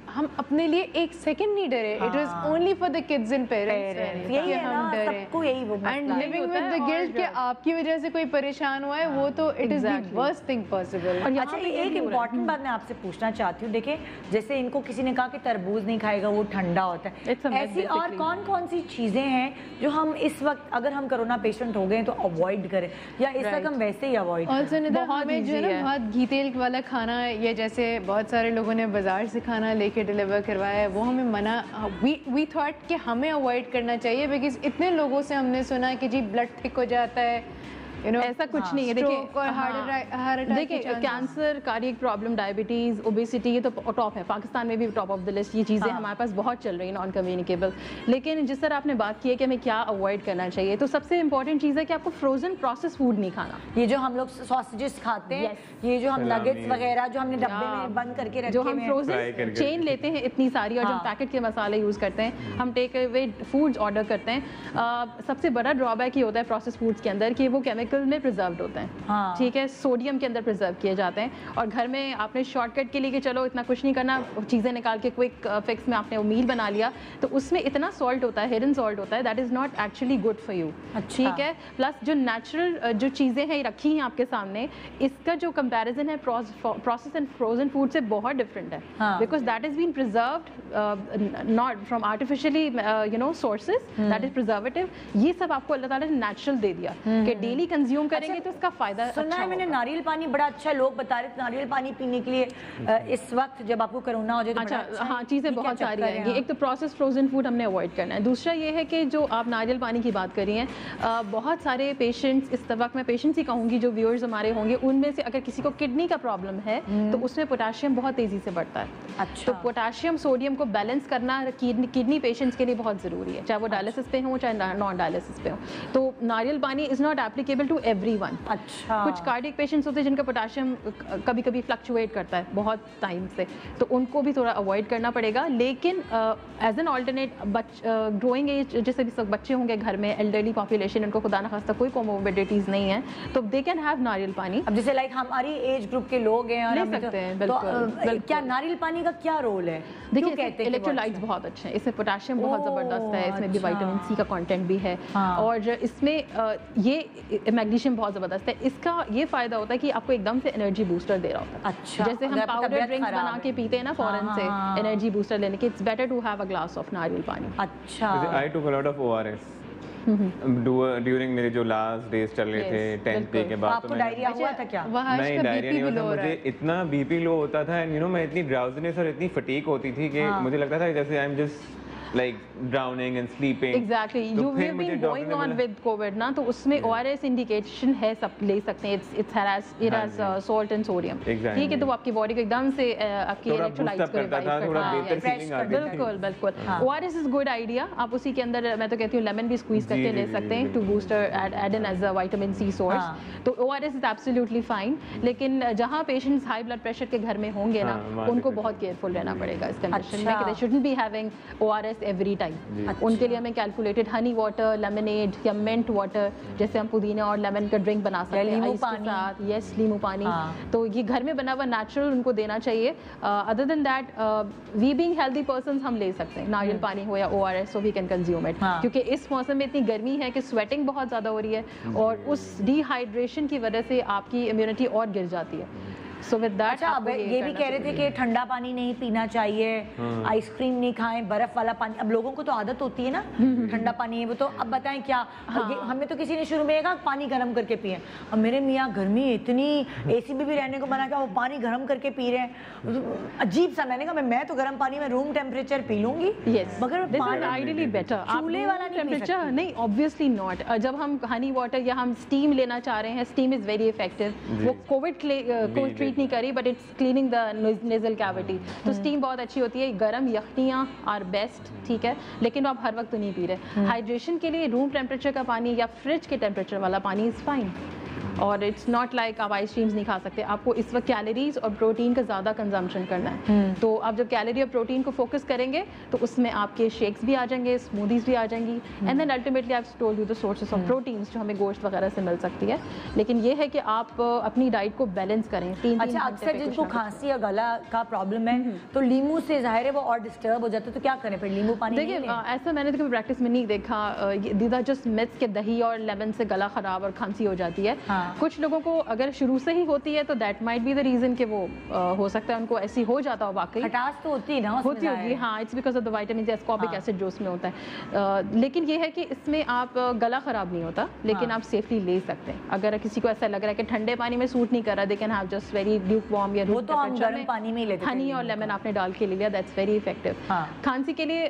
हम अपने लिए एक सेकंड नहीं डरे, it was only for the kids and parents. यही है ना, सबको यही वो एंड मसला है। लिविंग विद द गिल्ट कि आपकी वजह से कोई परेशान हुआ है, वो तो it is the Exactly. Worst thing possible. और यहाँ अच्छा, पे ये एक भी हो रहा है। इम्पॉर्टेंट बात मैं आपसे पूछना चाहती हूँ। देखिए, जैसे इनको किसी ने कहा कि तरबूज नहीं खाएगा वो ठंडा होता It's है, a myth, ऐसी और basically. कौन कौन सी चीज़ें हैं जो हम इस वक्त अगर हम कोरोना पेशेंट हो गए तो अवॉइड करें, या इस वक्त हम वैसे ही अवॉइड करें? ऑल्सो निदा बहुत हमें जो है easy ना है। बहुत घी तेल वाला खाना, या जैसे बहुत सारे लोगों ने बाजार से खाना लेके डिलीवर करवाया है, वो हमें मना वी थॉट कि हमें अवॉइड करना चाहिए, बिकॉज इतने लोगों से हमने सुना कि जी ब्लड थिक हो जाता है, यू नो ऐसा कुछ नहीं है। देखिए, और हार्ट अटैक। देखिए, cancer, cardiac problem, diabetes, obesity, ये तो टॉप है, पाकिस्तान में भी टॉप ऑफ द लिस्ट। ये चीज़ें हमारे पास बहुत चल रही हैं, नॉन कम्युनिकेबल। लेकिन जिस तरह आपने बात की है कि हमें क्या अवॉइड करना चाहिए, तो सबसे इंपॉर्टेंट चीज़ है कि आपको फ्रोजन प्रोसेस फूड नहीं खाना। ये जो हम लोग सॉसेजेस खाते हैं, ये जो हम सलामी। नगेट्स वगैरह जो हमने डब्बे में बंद करके रखे जो हम हुए हैं, Fry फ्रोजन करके। चेन लेते हैं इतनी सारी, और जो हाँ। हम पैकेट के मसाले यूज़ करते हैं, हम टेक अवे फूड्स ऑर्डर करते हैं, सबसे बड़ा ड्रॉबैक ये होता है प्रोसेस फूड्स के अंदर कि वो केमिकल केमिकल में प्रिजर्व्ड होते हैं, हाँ। ठीक है, सोडियम के अंदर प्रिजर्व किए जाते हैं। और घर में आपने शॉर्टकट के लिए कि चलो इतना कुछ नहीं करना, चीज़ें निकाल के क्विक फिक्स में आपने वो मील बना लिया, तो उसमें इतना सॉल्ट होता है, हिडन सॉल्ट होता है, that is not actually good for you. अच्छा। ठीक है, प्लस जो नेचुरल जो चीज़ें हैं रखी हैं आपके सामने, इसका जो कंपैरिजन है प्रोसेस एंड फ्रोजन फूड से बहुत डिफरेंट है, हाँ। Because that is been preserved not from artificially sources, that is preservative. ये सब आपको अल्लाह ताला ने नेचुरल दे दिया कि डेली कंज्यूम करेंगे तो इसका फायदा सुना अच्छा है मैंने होगा। नारियल पानी बड़ा अच्छा, लोग बता रहे थे नारियल पानी पीने के लिए इस वक्त जब आपको कोरोना हो जाए तो अच्छा, बड़ा हाँ, है। चीज़ें ये क्या बहुत सारी चक्कर है? आएंगी। एक तो प्रोसेस फ्रोजन फूड हमने अवॉइड करना है, दूसरा ये है कि जो आप नारियल पानी की बात करी हैं, बहुत सारे पेशेंट्स, इस वक्त मैं पेशेंट्स ही कहूँगी जो व्यूअर्स हमारे होंगे, उनमें से अगर किसी को किडनी का प्रॉब्लम है तो उसमें पोटाशियम बहुत तेज़ी से बढ़ता है। अच्छा। तो पोटाशियम सोडियम को बैलेंस करना किडनी पेशेंट्स के लिए बहुत ज़रूरी है, चाहे वो डायलिसिस पे हो चाहे नॉन डायलिसिस पे हो। तो nariyal pani is not applicable to everyone. अच्छा। कुछ कार्डियक पेशेंट्स होते हैं जिनका पोटाशियम कभी कभी फ्लक्चुएट करता है बहुत टाइम से, तो उनको भी थोड़ा अवॉइड करना पड़ेगा। लेकिन as an alternate growing age जैसे भी सब बच्चे होंगे घर में, एल्डरली पॉपुलेशन, उनको खुदा न खास्ता कोई कोमोबिडिटीज़ नहीं है, तो दे कैन हैव नारियल पानी। अब जैसे लाइक हमारी एज ग्रुप के लोग हैं और ले हमें सकते हैं, तो बिल्कुल, बिल्कुल। क्या नारियल पानी का क्या रोल है? देखिए, क्यों कहते हैं कि वो इलेक्ट्रोलाइट्स अच्छा बहुत अच्छे हैं, इसमें पोटाशियम बहुत ओह, ज़बरदस्त है, इसमें भी अच्छा। विटामिन सी का कंटेंट भी है, हाँ। और इसमें ये मैग्नीशियम बहुत ज़बरदस्त है। इसका ये फ़ायदा होता है कि आपको एकदम से एनर्जी बूस्टर दे रहा होता है। अच्छा, जैसे हम अगर आपकी पाउडर तबीयत ड्रिंक्स खराब बना है। के पीते हैं ना फ़ौरन हाँ, से हाँ। एनर्जी बूस्टर लेने के, it's better to have a glass of nariyal pani. अच्छा। I took a lot of ORS during मेरे जो लास्ट डेज चल रहे थे Yes, 10th डे के बिल्कुल। बाद, आपको डायरिया हुआ था क्या? वहाँ नहीं, का डायरिया बीपी नहीं भी होता, लो हो रहा मुझे है। इतना बीपी लो होता था, एंड मैं इतनी ड्राउजीनेस और इतनी फटीक होती थी कि मुझे लगता था जैसे I am just like drowning and sleeping. Exactly, you have been going on with Covid ना, तो उसमें ORS इंडिकेशन है, सब ले सकते हैं। It has salt and sodium, Exactly. ठीक है, तो वो आपकी बॉडी को एकदम से आपकी थोड़ा इलेक्ट्रोलाइट्स boost up को करता रिवाइव था, थोड़ा करता है। बेहतर fresh फीलिंग कर आती थी। बिल्कुल बिल्कुल। हाँ। ORS इज गुड आइडिया, आप उसी के अंदर मैं तो कहती हूँ लेमन भी स्क्वीज करके जी, ले जी, सकते हैं जी, टू बिल्कुल। Booster add in as a vitamin C source. हाँ। तो ORS इज एब्सोल्युटली फाइन, लेकिन जहाँ पेशेंट्स हाई ब्लड प्रेशर के घर में होंगे ना, हाँ, वहाँ उनको पे बहुत केयरफुल रहना पड़ेगा इस कंडीशन में अच्छा। कि दे shouldn't be having ORS every time. उनके लिए हमें कैलकुलेटेड हनी वाटर, लेमनेड या मिंट वाटर, जैसे हम पुदीना और लेमन का ड्रिंक बना सकते हैं नींबू आइस के पानी। साथ, यस, नींबू पानी। हाँ। तो ये घर में बना हुआ नेचुरल उनको देना चाहिए। Other than that, we being healthy persons हम ले सकते हैं नारियल पानी हो या ORS, so we can consume it, हाँ। क्योंकि इस मौसम में इतनी गर्मी है कि स्वेटिंग बहुत ज़्यादा हो रही है, और उस डिहाइड्रेशन की वजह से आपकी इम्यूनिटी और गिर जाती है। सो विद दैट अच्छा, अब ये भी कह रहे थे कि ठंडा पानी नहीं पीना चाहिए, आइसक्रीम नहीं खाएं, बर्फ वाला पानी। अब लोगों को तो आदत होती है ना ठंडा पानी है वो, तो अब बताएं क्या? हमें तो किसी ने शुरू में कहा पानी गर्म करके पिए, अब मेरे मियाँ गर्मी इतनी, AC में भी रहने को मना किया, वो पानी गर्म करके पी रहे हैं। अजीब सा। मैंने कहा मैं तो गर्म पानी में रूम टेम्परेचर पी लूंगी, Yes, मगर this is पानी ideally better. आप चूल्हे वाला नहीं पी टेम्परेचर सकती। नहीं, ऑब्वियसली नॉट। जब हम हनी वाटर या हम स्टीम लेना चाह रहे हैं, स्टीम इज वेरी इफेक्टिव। वो कोविड को ट्रीट नहीं करी, but it's cleaning the nasal cavity, तो स्टीम बहुत अच्छी होती है। गर्म यखनियाँ आर बेस्ट, ठीक है, लेकिन आप हर वक्त तो नहीं पी रहे। हाइड्रेशन के लिए रूम टेम्परेचर का पानी या फ्रिज के टेम्परेचर वाला पानी इज़ फाइन, और इट्स नॉट लाइक आप आइसक्रीम्स नहीं खा सकते। आपको इस वक्त कैलोरीज और प्रोटीन का ज़्यादा कंजम्पशन करना है, तो आप जब कैलोरी और प्रोटीन को फोकस करेंगे तो उसमें आपके शेक्स भी आ जाएंगे, स्मूदीज भी आ जाएंगी, and then ultimately I have told you the sources of proteins जो हमें गोश्त वगैरह से मिल सकती है। लेकिन ये है कि आप अपनी डाइट को बैलेंस करें। अच्छा, अक्सर जिनको खांसी या गला का प्रॉब्लम है तो लीमू से जाहिर है वो और डिस्टर्ब हो जाता है, तो क्या करें फिर? लीमू पानी देखिए, नहीं लें? ऐसा मैंने तो कभी प्रैक्टिस में नहीं देखा। दीज आर जस्ट मिथ्स के दही और लेमन से गला खराब और खांसी हो जाती है। हाँ। कुछ लोगों को अगर शुरू से ही होती है तो that might be the reason कि वो हो सकता है उनको ऐसी हो जाता हो वाकई। खटास तो होती है ना उसमें होती होगी, जाहिर है। हाँ, it's because of the vitamin ascorbic हाँ। एसिड जो उसमें होता है। लेकिन ये है कि इसमें आप गला खराब नहीं होता, लेकिन हाँ। आप सेफली ले सकते हैं। अगर किसी को ऐसा लग रहा है कि ठंडे पानी में सूट नहीं कर रहा, they can have just very Luke warm या वो रूम तो हम टेम्परेचर गर्म में पानी में ही लेते थे हनी और लीमू लेमन का। आपने डाल के ले लिया, दैट्स वेरी इफेक्टिव। हाँ। खांसी के लिए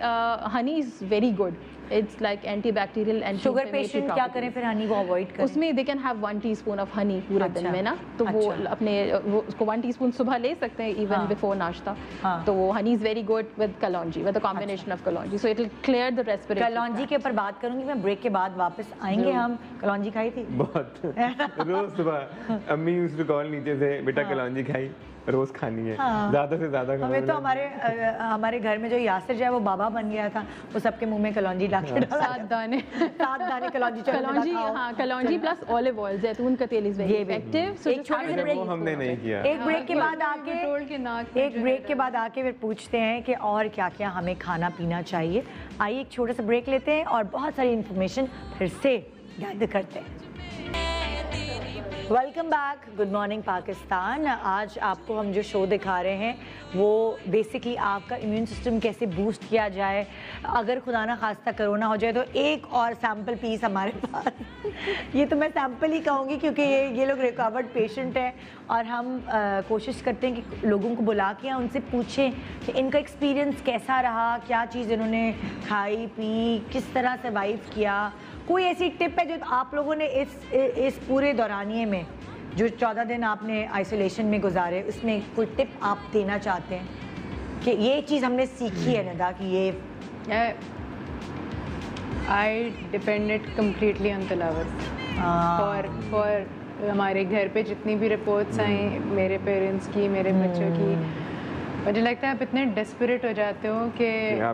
Honey is very good, it's like antibacterial and sugar patient क्या करें फिर? हनी को अवॉइड करें? उसमें they can have 1 teaspoon of honey पूरे दिन अच्छा, में ना, तो वो अच्छा। अपने वो उसको 1 टीस्पून सुबह ले सकते हैं इवन हाँ। बिफोर नाश्ता। हाँ। तो वो honey is very good with kalonji, with a combination of kalonji, so it will clear the respiratory. कलौंजी के ऊपर बात करूंगी मैं, ब्रेक के बाद वापस आएंगे हम। कलौंजी खाई थी? बहुत रोज सुबह अम्मी यूज्ड टू कॉल नीचे से, बेटा कलौंजी खाई। रोज खानी है, हाँ। ज्यादा से ज्यादा खाना। हमें तो हमारे घर में जो यासिर जो है वो बाबा बन गया था, वो सबके मुंह में कलौंजी ला के डाला 7 दाने 7 दाने कलौंजी, चलो कलौंजी, खाओ। हाँ कलौंजी प्लस ऑलिव ऑयल, जैतून का तेल इज वेरी ये भी। इफेक्टिव। एक छोटे से वो हमने नहीं किया। एक ब्रेक के बाद आके पेट्रोल के नाक में एक ब्रेक के बाद आके फिर पूछते हैं कि और क्या क्या हमें खाना पीना चाहिए। आइए एक छोटा सा ब्रेक लेते हैं और बहुत सारी इंफॉर्मेशन फिर से गैदर करते हैं। Welcome back, good morning Pakistan. आज आपको हम जो शो दिखा रहे हैं वो बेसिकली आपका इम्यून सिस्टम कैसे बूस्ट किया जाए। अगर खुदा ना खास्ता कोरोना हो जाए तो एक और सैम्पल पीस हमारे पास ये तो मैं सैम्पल ही कहूँगी क्योंकि ये लोग रिकवर्ड पेशेंट हैं और हम कोशिश करते हैं कि लोगों को बुला के उनसे पूछें कि इनका एक्सपीरियंस कैसा रहा, क्या चीज़ इन्होंने खाई पी, किस तरह सर्वाइव किया। कोई ऐसी टिप है जो आप लोगों ने इस पूरे दौरानिए में जो 14 दिन आपने आइसोलेशन में गुजारे उसमें कोई टिप आप देना चाहते हैं कि ये चीज़ हमने सीखी है नदा कि ये आई डिपेंडेड कम्प्लीटली ऑन तिलावत फॉर हमारे घर पे जितनी भी रिपोर्ट्स आई मेरे पेरेंट्स की, मेरे बच्चों की, मुझे लगता है आप इतने डेस्परेट हो जाते हो कि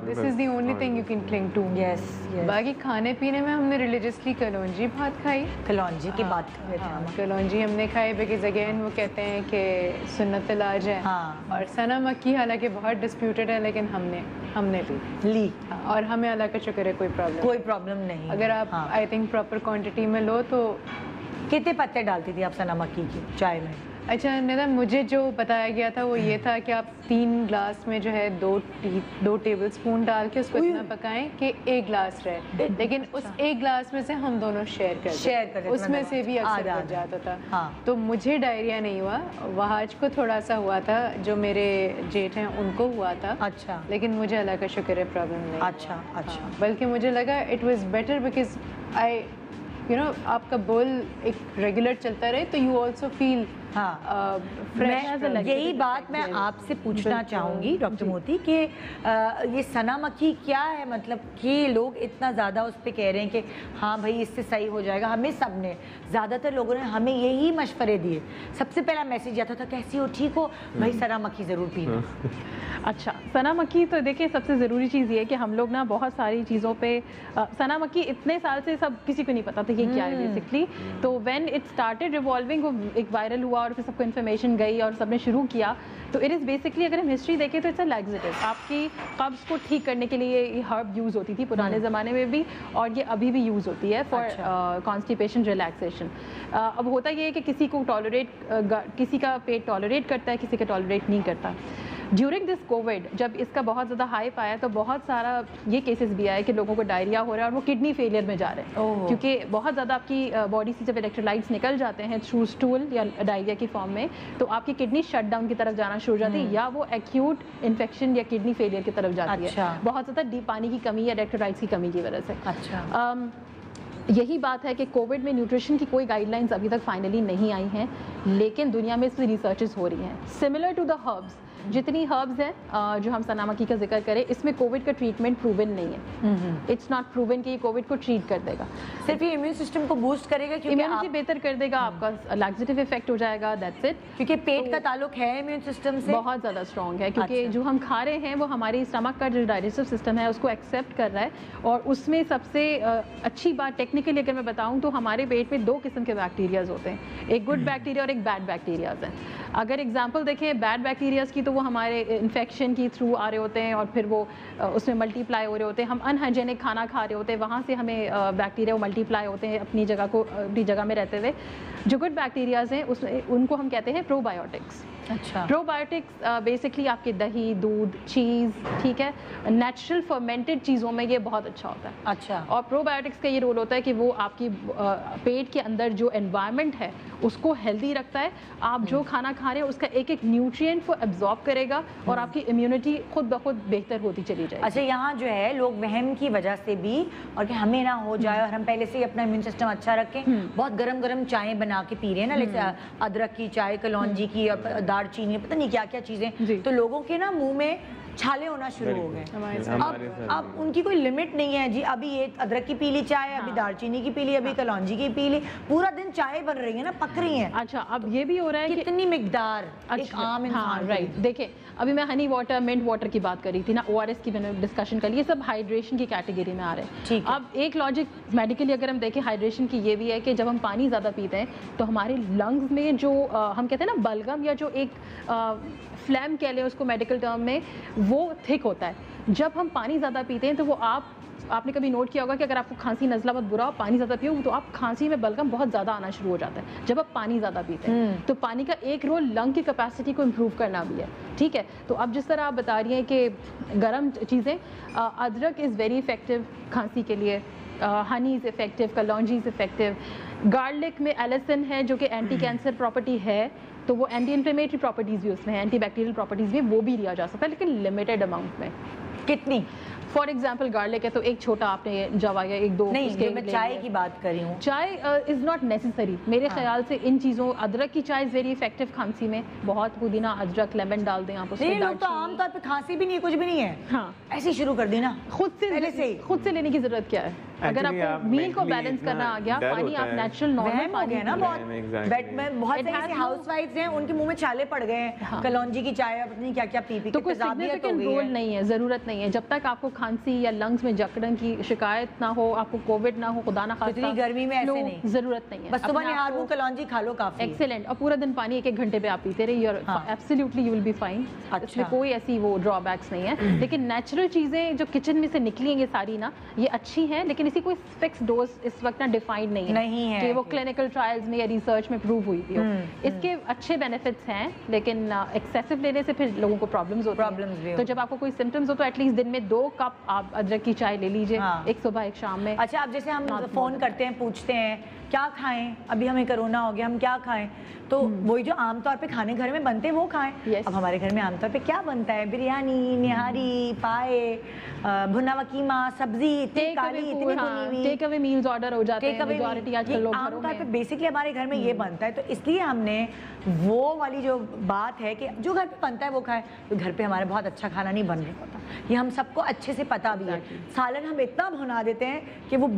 this is the only thing you can cling to. Yes बाकी खाने पीने में हमने रिलीजियसली कलौंजी भात खाई। कलौंजी की बात कर रहे थे हाँ, हम। कलौंजी हमने खाई बिकॉज अगेन वो कहते हैं कि सुन्नत इलाज है। हाँ। और सना मक्की हालांकि बहुत डिस्प्यूटेड है लेकिन हमने ली। हाँ, और हमें अल्लाह का शुक्र है कोई प्रॉब्लम नहीं। अगर आप आई थिंक प्रॉपर क्वांटिटी में लो तो। कितने पत्ते डालती थी आप सना मक्की की चाय में? अच्छा निदा, मुझे जो बताया गया था वो ये था कि आप 3 ग्लास में जो है 2 टेबल स्पून डाल के उसको इतना पकाएं कि 1 ग्लास रहे, लेकिन उस 1 ग्लास में से हम दोनों शेयर करते उसमें से भी अक्सर बच जाता था। हाँ। तो मुझे डायरिया नहीं हुआ, वहाज को थोड़ा सा हुआ था, जो मेरे जेठ हैं उनको हुआ था। अच्छा। लेकिन मुझे अल्लाह का शुक्र है प्रॉब्लम नहीं। अच्छा। बल्कि मुझे लगा it was better because I आपका बोल एक रेगुलर चलता रहे तो यू ऑल्सो फील यही बात मैं आपसे पूछना चाहूँगी डॉक्टर मोती कि ये सना मक्खी क्या है, मतलब कि लोग इतना ज़्यादा उस पर कह रहे हैं कि हाँ भाई इससे सही हो जाएगा। हमें सब ने, ज़्यादातर लोगों ने हमें यही मशवरे दिए। सबसे पहला मैसेज आता था कैसी हो, ठीक हो भाई, सना मक्खी ज़रूर पीना। अच्छा, सना मक्खी तो देखिए सबसे ज़रूरी चीज़ ये है कि हम लोग ना बहुत सारी चीज़ों पे सना मक्खी इतने साल से सब किसी को नहीं पता था कि क्या है बेसिकली। तो व्हेन इट स्टार्टेड रिवॉल्विंग, वो एक वायरल हुआ और फिर सबको इन्फॉर्मेशन गई और सबने शुरू किया। तो इट इज़ बेसिकली अगर हम हिस्ट्री देखें तो इट्स अ लैक्सेटिव। आपकी कब्ज़ को ठीक करने के लिए ये हर्ब यूज़ होती थी पुराने ज़माने में भी और ये अभी भी यूज़ होती है फॉर कॉन्स्टिपेशन, रिलैक्सेशन। अब होता ये है कि किसी का पेट टॉलरेट करता है, किसी का टॉलरेट नहीं करता। ड्यूरिंग दिस कोविड जब इसका बहुत ज़्यादा हाइप आया तो बहुत सारा ये केसेस भी आए कि लोगों को डायरिया हो रहा है और वो किडनी फेलियर में जा रहे हैं, क्योंकि बहुत ज़्यादा आपकी बॉडी से जब इलेक्ट्रोलाइट्स निकल जाते हैं थ्रू स्टूल या डायरिया की फॉर्म में, तो आपकी किडनी शट डाउन की तरफ जाना शुरू हो जाती है या वो एक्यूट इन्फेक्शन या किडनी फेलियर की तरफ जाती है, बहुत ज़्यादा डीप पानी की कमी या इलेक्ट्रोलाइट्स की कमी की वजह से। अच्छा। यही बात है कि कोविड में न्यूट्रिशन की कोई गाइडलाइंस अभी तक फाइनली नहीं आई हैं, लेकिन दुनिया में इस पर रिसर्चेस हो रही हैं। सिमिलर टू द हर्ब्स, जितनी हर्ब्स हैं जो हम सना मक्खी का जिक्र करें, इसमें कोविड का ट्रीटमेंट प्रूवन नहीं है। इट्स नॉट प्रूवन कि ये कोविड को ट्रीट कर देगा, सिर्फ ये इम्यून सिस्टम को बूस्ट करेगा, इम्यूनिटी बेहतर कर देगा, आपका लैक्सेटिव इफेक्ट हो जाएगा, दैट्स इट। क्योंकि पेट का ताल्लुक है इम्यून सिस्टम से, बहुत ज़्यादा स्ट्रॉन्ग है, क्योंकि जो हम खा रहे हैं वो हमारी स्टमक का जो डाइजेस्टिव सिस्टम है उसको एक्सेप्ट कर रहा है। और उसमें सबसे अच्छी बात टेक्निकली अगर मैं बताऊँ तो हमारे पेट में 2 किस्म के बैक्टीरियाज होते हैं, एक गुड बैक्टीरिया और एक बैड बैक्टीरियाज हैं। अगर एग्जाम्पल देखें बैड बैक्टीरियाज की, तो वो हमारे इन्फेक्शन की थ्रू आ रहे होते हैं और फिर वो उसमें मल्टीप्लाई हो रहे होते हैं। हम अनहाइजेनिक खाना खा रहे होते हैं, वहाँ से हमें बैक्टीरिया वो मल्टीप्लाई होते हैं अपनी जगह में रहते हुए। जो गुड बैक्टीरियाज हैं उसमें उनको हम कहते हैं प्रोबायोटिक्स। अच्छा। प्रोबायोटिक्स बेसिकली आपके दही, दूध, चीज़, ठीक है, नेचुरल फर्मेंटेड चीज़ों में ये बहुत अच्छा होता है। अच्छा। और प्रोबायोटिक्स का ये रोल होता है कि वो आपकी पेट के अंदर जो एनवायरनमेंट है उसको हेल्दी रखता है। आप जो खाना खा रहे हैं उसका एक एक न्यूट्रिएंट वो एब्जॉर्ब करेगा और आपकी इम्यूनिटी खुद ब खुद बेहतर होती चली जाएगी। अच्छा, यहाँ जो है लोग वहम की वजह से भी और कि हमें ना हो जाए और हम पहले से ही अपना इम्यून सिस्टम अच्छा रखें, बहुत गरम गरम चाय बना के पी रहे हैं ना, जैसे अदरक की चाय, कलौंजी की और दालचीनी, पता नहीं क्या क्या चीज़ें, तो लोगों के ना मुंह में छाले होना शुरू हो गए। हमारे साथ अब उनकी कोई लिमिट नहीं है जी, अभी ये अदरक की पी ली चाय, अभी दालचीनी की पी ली, अभी कलौंजी की पी ली, पूरा दिन चाय बन रही है ना, पक रही है। अच्छा, अब ये भी हो रहा है कि कितनी मिकदार एक आम इंसान राइट। देखिए, अभी मैं हनी वाटर, मिंट वाटर की बात कर रही थी ना, ORS की मैंने डिस्कशन कर ली, ये सब हाइड्रेशन की कैटेगरी में आ रहे हैं। ठीक है। अब एक लॉजिक मेडिकली अगर हम देखें हाइड्रेशन की ये भी है कि जब हम पानी ज़्यादा पीते हैं तो हमारे लंग्स में जो हम कहते हैं ना बलगम, या जो एक फ्लैम कह लें उसको मेडिकल टर्म में, वो थिक होता है। जब हम पानी ज़्यादा पीते हैं तो वो आपने कभी नोट किया होगा कि अगर आपको खांसी नज़ला बहुत बुरा हो, पानी ज़्यादा पियो तो आप खांसी में बलगम बहुत ज़्यादा आना शुरू हो जाता है जब आप पानी ज़्यादा पीते हैं। तो पानी का एक रोल लंग की कैपेसिटी को इम्प्रूव करना भी है, ठीक है। तो अब जिस तरह आप बता रही हैं कि गर्म चीज़ें, अदरक इज़ वेरी इफेक्टिव खांसी के लिए, Honey is effective, kalonji is effective, garlic में एलिसिन है जो कि एंटी कैंसर प्रॉपर्टी है, तो वो एंटी इन्फ्लेमेटरी प्रॉपर्टीज़ भी उसमें है, एंटी बैक्टीरियल प्रॉपर्टीज़ भी, वो भी लिया जा सकता है लेकिन लिमिटेड अमाउंट में। कितनी? फॉर एग्जाम्पल गार्लिक है तो एक छोटा आपने जवा या एक दो, नहीं, उसके जो मैं चाय की बात कर रही हूँ, चाय इज़ नॉट नेसेसरी मेरे ख्याल से इन चीज़ों। अदरक की चाय इज़ वेरी इफेक्टिव खांसी में, बहुत पुदीना, अदरक, लेमन डाल दें आप उसमें। नहीं, लोग तो आमतौर पे खांसी भी नहीं है, कुछ भी नहीं है, हाँ, ऐसी शुरू कर दी ना खुद से पहले से ही। खुद से लेने की जरूरत क्या है? अगर Actually, आपको आप मील को mentally बैलेंस इतना करना आ गया, डर पानी होता आप है। नेचुरल नॉर्मल वहम हो पानी गया ना पिए। बहुत। Exactly. बट मैं बहुत It सारी has ऐसी no- हाउसवाइफ्स हैं, उनके मुंह में छाले पड़ गए हैं, हाँ। कलौंजी की चाय, पता नहीं क्या क्या पी पी तो के कोई तेजाबियत हो सिग्निफिकेंट गई रोल है। नहीं है, ज़रूरत नहीं है। जब तक आपको खांसी या लंग्स में जकड़न की शिकायत ना हो, आपको कोविड ना हो, खुदा ना खास्ता, इतनी गर्मी में ऐसे नहीं। ज़रूरत नहीं है। बस सुबह निहार मुंह कलौंजी खा लो, काफी है। एक्सेलेंट। और पूरा दिन पानी 1-1 घंटे पे आप पीते रहिए और हाँ। Absolutely you will be fine. अच्छा। इसमें कोई ऐसी वो ड्रॉबैक्स नहीं है। लेकिन नेचुरल चीज़ें जो किचन में से निकली हैं ये सारी ना, ये अच्छी हैं, लेकिन इसी कोई फिक्स डोज इस वक्त ना डिफाइंड नहीं है कि वो क्लिनिकल ट्रायल्स में या रिसर्च में प्रूव हुई थी। इसके अच्छे बेनिफिट्स हैं, लेकिन एक्सेसिव लेने से फिर लोगों को प्रॉब्लम्स होती हैं। तो जब आपको कोई सिम्टम्स हो तो एटलीस्ट दिन में 2 कप आप अदरक की चाय ले लीजिए, हाँ। एक सुबह एक शाम में। अच्छा, अब जैसे हम फोन करते हैं, पूछते हैं क्या खाएं, अभी हमें कोरोना हो गया, हम क्या खाएं, तो वही जो आमतौर पे खाने घर में बनते हैं वो खाएं। Yes. अब हमारे घर में आमतौर पे क्या बनता है? बिरयानी, निहारी, पाए, भुना हुआ कीमा, सब्जी इतनी काली, इतनी भुनी हुई, टेक अवे मील्स ऑर्डर हो जाते हैं मेजॉरिटी आजकल लोग घरों आमतौर पे में। बेसिकली हमारे घर में ये बनता है, तो इसलिए हमने वो वाली जो बात है कि जो घर पे बनता है वो खाएं। तो घर पे हमारे बहुत अच्छा खाना नहीं बन रहा होता, ये हम सबको अच्छे से पता भी है। सालन हम इतना भुना देते हैं कि वो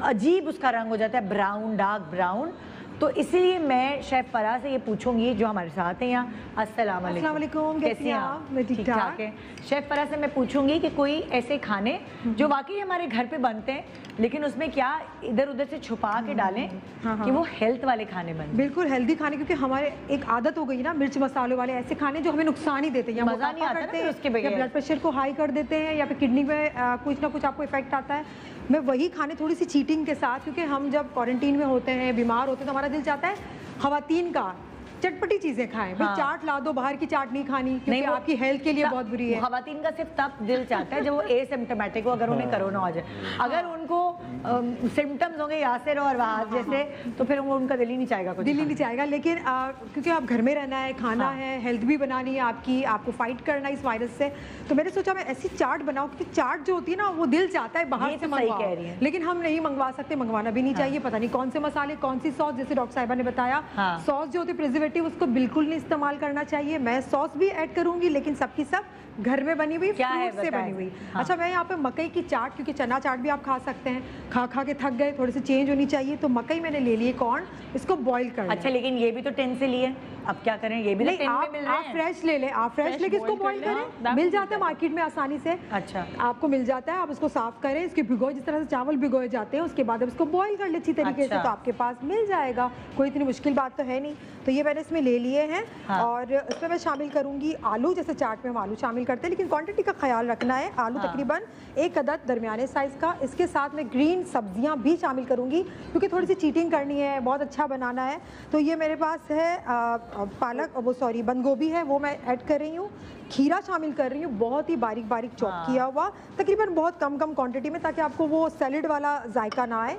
अजीब उसका रंग हो जाता है, ब्राउन, डार्क ब्राउन। तो इसीलिए मैं शेफ फराह से ये पूछूंगी जो हमारे साथ हैं यहाँ। अस्सलाम वालेकुम, कैसी हैं आप? मैं ठीक ठाक है। शेफ फराह से मैं पूछूंगी कि कोई ऐसे खाने जो वाकई हमारे घर पे बनते हैं लेकिन उसमें क्या इधर उधर से छुपा के डालें कि वो हेल्थ वाले खाने बने। बिल्कुल हेल्दी खाने, क्योंकि हमारे एक आदत हो गई ना मिर्च मसालों वाले ऐसे खाने जो हमें नुकसान ही देते हैं, या मजा नहीं आता करते ना हैं, उसके या बगैर। ब्लड प्रेशर को हाई कर देते हैं, या फिर किडनी में कुछ ना कुछ आपको इफेक्ट आता है। मैं वही खाने थोड़ी सी चीटिंग के साथ, क्योंकि हम जब क्वारंटीन में होते हैं, बीमार होते हैं, तो हमारा दिल चाहता है खवातीन का चटपटी चीजें खाएं। भाई हाँ। चाट ला दो, बाहर की चाट नहीं खानी, क्योंकि वो आपकी हेल्थ के लिए बहुत बुरी है। खवातीन का सिर्फ तब दिल चाहता है जब वो एसिम्प्टोमेटिक हो, अगर उन्हें कोरोना हो जाए। अगर उनको सिम्टम्स होंगे यासिर और वहाज जैसे, तो फिर वो उनका दिल ही नहीं चाहेगा कुछ दिल ही खाने। नहीं चाहेगा। लेकिन क्योंकि आप घर में रहना है, खाना है, हेल्थ भी बनानी है आपकी, आपको फाइट करना है इस वायरस से, तो मैंने सोचा मैं ऐसी चाट बनाऊं, क्योंकि चाट जो होती है ना वो दिल चाहता है बाहर ये से तो सही मंगवाओ, कह रही हैं। लेकिन हम नहीं मंगवा सकते, मंगवाना भी नहीं चाहिए। पता नहीं कौन से मसाले, कौन सी सॉस, जैसे डॉक्टर साहिबा ने बताया हाँ। सॉस जो होती है प्रिजर्वेटिव, उसको बिल्कुल नहीं इस्तेमाल करना चाहिए। मैं सॉस भी ऐड करूंगी, लेकिन सबकी सब घर में बनी हुई, क्या है फ्रूट से बताएं? बनी हुई। हाँ। अच्छा, मैं यहाँ पे मकई की चाट, क्योंकि चना चाट भी आप खा सकते हैं, खा खा के थक गए, थोड़ी सी चेंज होनी चाहिए, तो मकई मैंने ले लिए, कॉर्न, इसको बॉईल कर अच्छा, लेकिन ये भी तो टिन से लिए, अब क्या करें? ये भी तो नहीं, टिन में आप मिल रहे हैं। फ्रेश ले लें, आप फ्रेश Fresh लेके इसको boil बॉईल कर लें, करें, हाँ, मिल that जाता है मार्केट में आसानी से। अच्छा, आपको मिल जाता है, आप इसको साफ करें, इसके भिगोए, जिस तरह से चावल भिगोए जाते हैं, उसके बाद आप इसको बॉईल कर ले अच्छी तरीके से, अच्छा। तो आपके पास मिल जाएगा। कोई इतनी मुश्किल बात तो है नहीं। तो ये मैंने इसमें ले लिए हैं। हाँ। और इसमें मैं शामिल करूंगी आलू, जैसे चाट में हम आलू शामिल करते हैं, लेकिन क्वांटिटी का ख्याल रखना है। आलू हाँ। तकरीबन 1 अदद दरमियाने साइज का। इसके साथ मैं ग्रीन सब्जियां भी शामिल करूंगी, क्योंकि थोड़ी सी चीटिंग करनी है, बहुत अच्छा बनाना है। तो ये मेरे पास है पालक, वो सॉरी बंद गोभी है, वो मैं ऐड कर रही हूँ। खीरा शामिल कर रही हूँ, बहुत ही बारीक बारीक चॉप हाँ। किया हुआ, तकरीबन बहुत कम क्वांटिटी में, ताकि आपको वो सैलेड वाला जायका ना आए।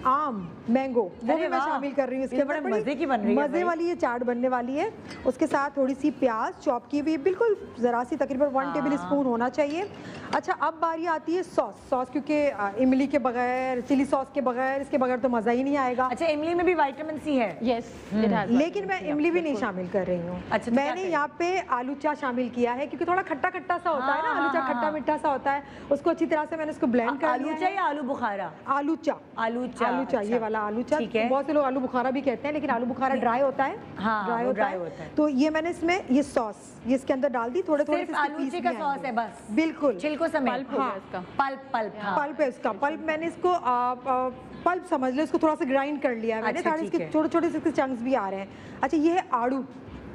आम मैंगो वो अरे भी मैं वाह, शामिल कर रही हूँ इसके ये तो अंदर। बड़े मजे की बन रही है मजे भाई। वाली ये चाट बनने वाली है। उसके साथ थोड़ी सी प्याज चॉप की हुई, बिल्कुल जरा सी, तकरीबन 1 टेबल स्पून होना चाहिए। अच्छा, अब बारी आती है सॉस क्योंकि इमली के बगैर, चिली सॉस के बगैर, इसके बगैर तो मजा ही नहीं आएगा। अच्छा, इमली में भी विटामिन सी है। Yes, it has. लेकिन मैं इमली भी नहीं शामिल कर रही हूँ। अच्छा, तो क्या मैंने करें? यहाँ पे आलू चा शामिल किया है क्योंकि थोड़ा खट्टा खट्टा सा होता है ना, आलू चा खट्टा मीठा सा होता है, उसको अच्छी तरह से मैंने उसको ब्लेंड कर आलू लिया चा है। या आलू बुखारा? आलू चा, आलू चा, आलू चा, ये अच्छा। वाला आलू चा। ठीक है। बहुत से लोग आलू बुखारा भी कहते हैं, लेकिन आलू बुखारा ड्राई होता है। हाँ, ड्राई वो होता dry है। होता है। तो ये मैंने इसमें ये सॉस ये इसके अंदर डाल दी, थोड़े थोड़े सिर्फ से इसके आलू पीस चे भी का आएंगे। सॉस है बस? बिल्कुल, छिलको समेत? पल्प होगा हाँ। इसका। पल्प, हाँ। पल्प है उसका। पल्प मैंने इसको पल्प समझ लो, इसको थोड़ा सा ग्राइंड कर लिया है मैंने। अच्छा, सारे ठीक इसके है। छोटे छोटे से इसके चंक्स भी आ रहे हैं। अच्छा, ये है आड़ू।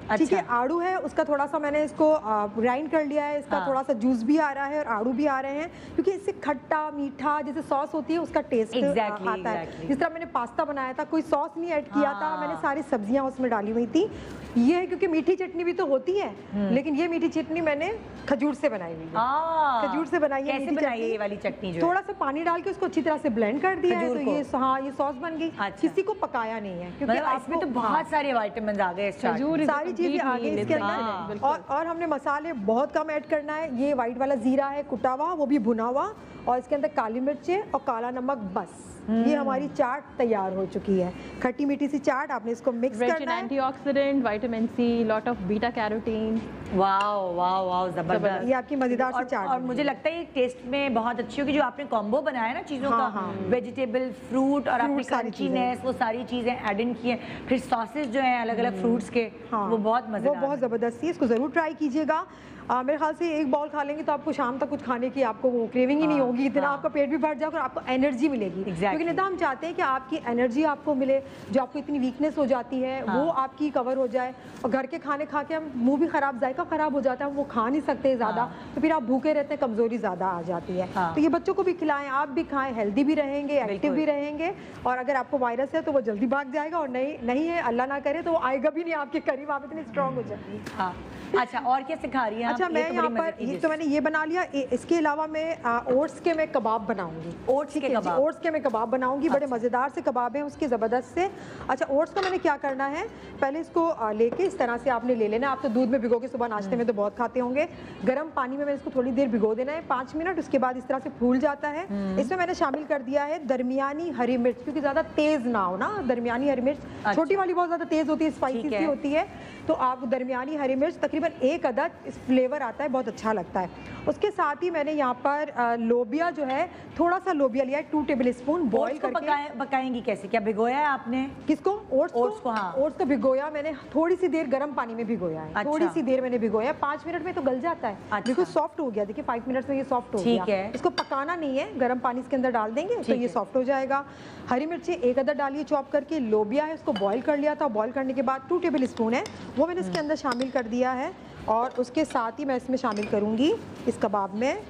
ठीक है, अच्छा। आड़ू है, उसका थोड़ा सा मैंने इसको ग्राइंड कर लिया है। इसका हाँ। थोड़ा सा जूस भी आ रहा है और आड़ू भी आ रहे हैं, क्योंकि इससे खट्टा मीठा जैसे सॉस होती है उसका टेस्ट Exactly, आता है। exactly. जिस तरह मैंने पास्ता बनाया था, कोई सॉस नहीं ऐड किया था, हाँ। मैंने सारी सब्जियां उसमें डाली हुई थी। ये है क्योंकि मीठी चटनी भी तो होती है, लेकिन ये मीठी चटनी मैंने खजूर से बनाई हुई है। खजूर से बनाई है कैसे मीठी बनाई है चटनी? ये वाली चटनी जो है? थोड़ा सा पानी डाल के उसको अच्छी तरह से ब्लेंड कर दिया है, खजूर तो को? ये हाँ, ये सॉस बन गई। अच्छा। किसी को पकाया नहीं है क्योंकि मतलब इसमें तो बहुत सारे विटामिन आ गए इस चाट में। खजूर is a सारी चीजें complete आ गई meal, इसके it's अंदर। excellent, बिल्कुल। और हमने मसाले बहुत कम ऐड करना है। ये वाइट वाला जीरा है कुटा हुआ, वो भी भुना हुआ, और इसके अंदर काली मिर्चें और काला नमक, बस। ये हमारी चाट तैयार हो चुकी है। खट्टी मीठी सी चाट, आपने इसको मिक्स Rich in करना है। antioxidant, vitamin C, lot of beta carotene. Wow wow wow, जबरदस्त। ये आपकी मजेदार सी चाट और बनी मुझे है। लगता है ये टेस्ट में बहुत अच्छी होगी, जो आपने कॉम्बो बनाया ना चीज़ों हाँ, का, हाँ। वेजिटेबल, फ्रूट और आपने सारी चीज़ें। क्रंचीनेस, वो सारी चीज़ें ऐड इन की हैं। फिर सॉसेज जो हैं अलग अलग फ्रूट्स के, हाँ, वो बहुत मजेदार वो बहुत हैं। ज़बरदस्त है। इसको ज़रूर ट्राई कीजिएगा। मेरे ख्याल से एक बाउल खा लेंगे तो आपको शाम तक कुछ खाने की आपको वो क्रेविंग ही नहीं हाँ, होगी, इतना हाँ। आपका पेट भी भर जाएगा और आपको एनर्जी मिलेगी। Exactly. क्योंकि नहीं तो हम चाहते हैं कि आपकी एनर्जी आपको मिले, जो आपको इतनी वीकनेस हो जाती है हाँ। वो आपकी कवर हो जाए। और घर के खाने खा के हम मुंह भी खराब, जायका खराब हो जाता है, हम वो खा नहीं सकते ज़्यादा, हाँ। तो फिर आप भूखे रहते हैं, कमज़ोरी ज़्यादा आ जाती है। हाँ। तो ये बच्चों को भी खिलाएं, आप भी खाएं, हेल्दी भी रहेंगे, एक्टिव बिल्कुल। भी रहेंगे। और अगर आपको वायरस है तो वो जल्दी भाग जाएगा, और नहीं है, अल्लाह ना करे, तो वो आएगा भी नहीं आपके करीब, आप इतने स्ट्रांग हो जाएंगे। हाँ। अच्छा, और क्या सिखा रही हैं आप? अच्छा, ये मैं तो यहाँ बड़ी मजे पर की ये डिश तो है। मैंने ये बना लिया। इसके अलावा मैं ओट्स के मैं कबाब बनाऊंगी। ओट्स के ठीक है जी, कबाब? ओट्स के मैं कबाब बनाऊंगी। बड़े मज़ेदार से कबाब हैं उसके, ज़बरदस्त से। अच्छा, ओट्स को मैंने क्या करना है, पहले इसको लेके इस तरह से आपने ले लेना है। आप तो दूध में भिगो के सुबह नाश्ते में तो बहुत खाते होंगे। गर्म पानी में मैंने इसको थोड़ी देर भिगो देना है, 5 मिनट। उसके बाद इस तरह से फूल जाता है। इसमें मैंने शामिल कर दिया है दरमियानी हरी मिर्च, क्योंकि ज़्यादा तेज़ ना हो ना, दरमियानी हरी मिर्च। अच्छा। छोटी वाली बहुत ज़्यादा तेज़ होती है, स्पाइसी ठीक सी है। होती है, तो आप दरमियानी हरी मिर्च तकरीबन 1 अदद, इस फ्लेवर आता है, बहुत अच्छा लगता है। उसके साथ ही मैंने यहाँ पर लोबिया जो है, थोड़ा सा लोबिया लिया है, 2 टेबल स्पून बॉईल ओट्स को करके। पकाएंगी कैसे? क्या भिगोया है आपने? किसको? ओट्स ओट्स को, हाँ। ओट्स को भिगोया मैंने, थोड़ी सी देर गर्म पानी में भिगोया है। अच्छा। थोड़ी सी देर मैंने भिगोया, 5 मिनट में तो गल जाता है। अच्छा। बिल्कुल सॉफ्ट हो गया, देखिए 5 मिनट में ये सॉफ्ट हो ठीक गया। है। इसको पकाना नहीं है, गर्म पानी इसके अंदर डाल देंगे तो ठीक ये है। सॉफ्ट हो जाएगा। हरी मिर्ची 1 अदद डालिए चॉप करके। लोबिया है, उसको बॉईल कर लिया था, बॉईल करने के बाद 2 टेबल स्पून है, वो मैंने इसके अंदर शामिल कर दिया है। और उसके साथ ही मैं इसमें शामिल करूँगी इस कबाब में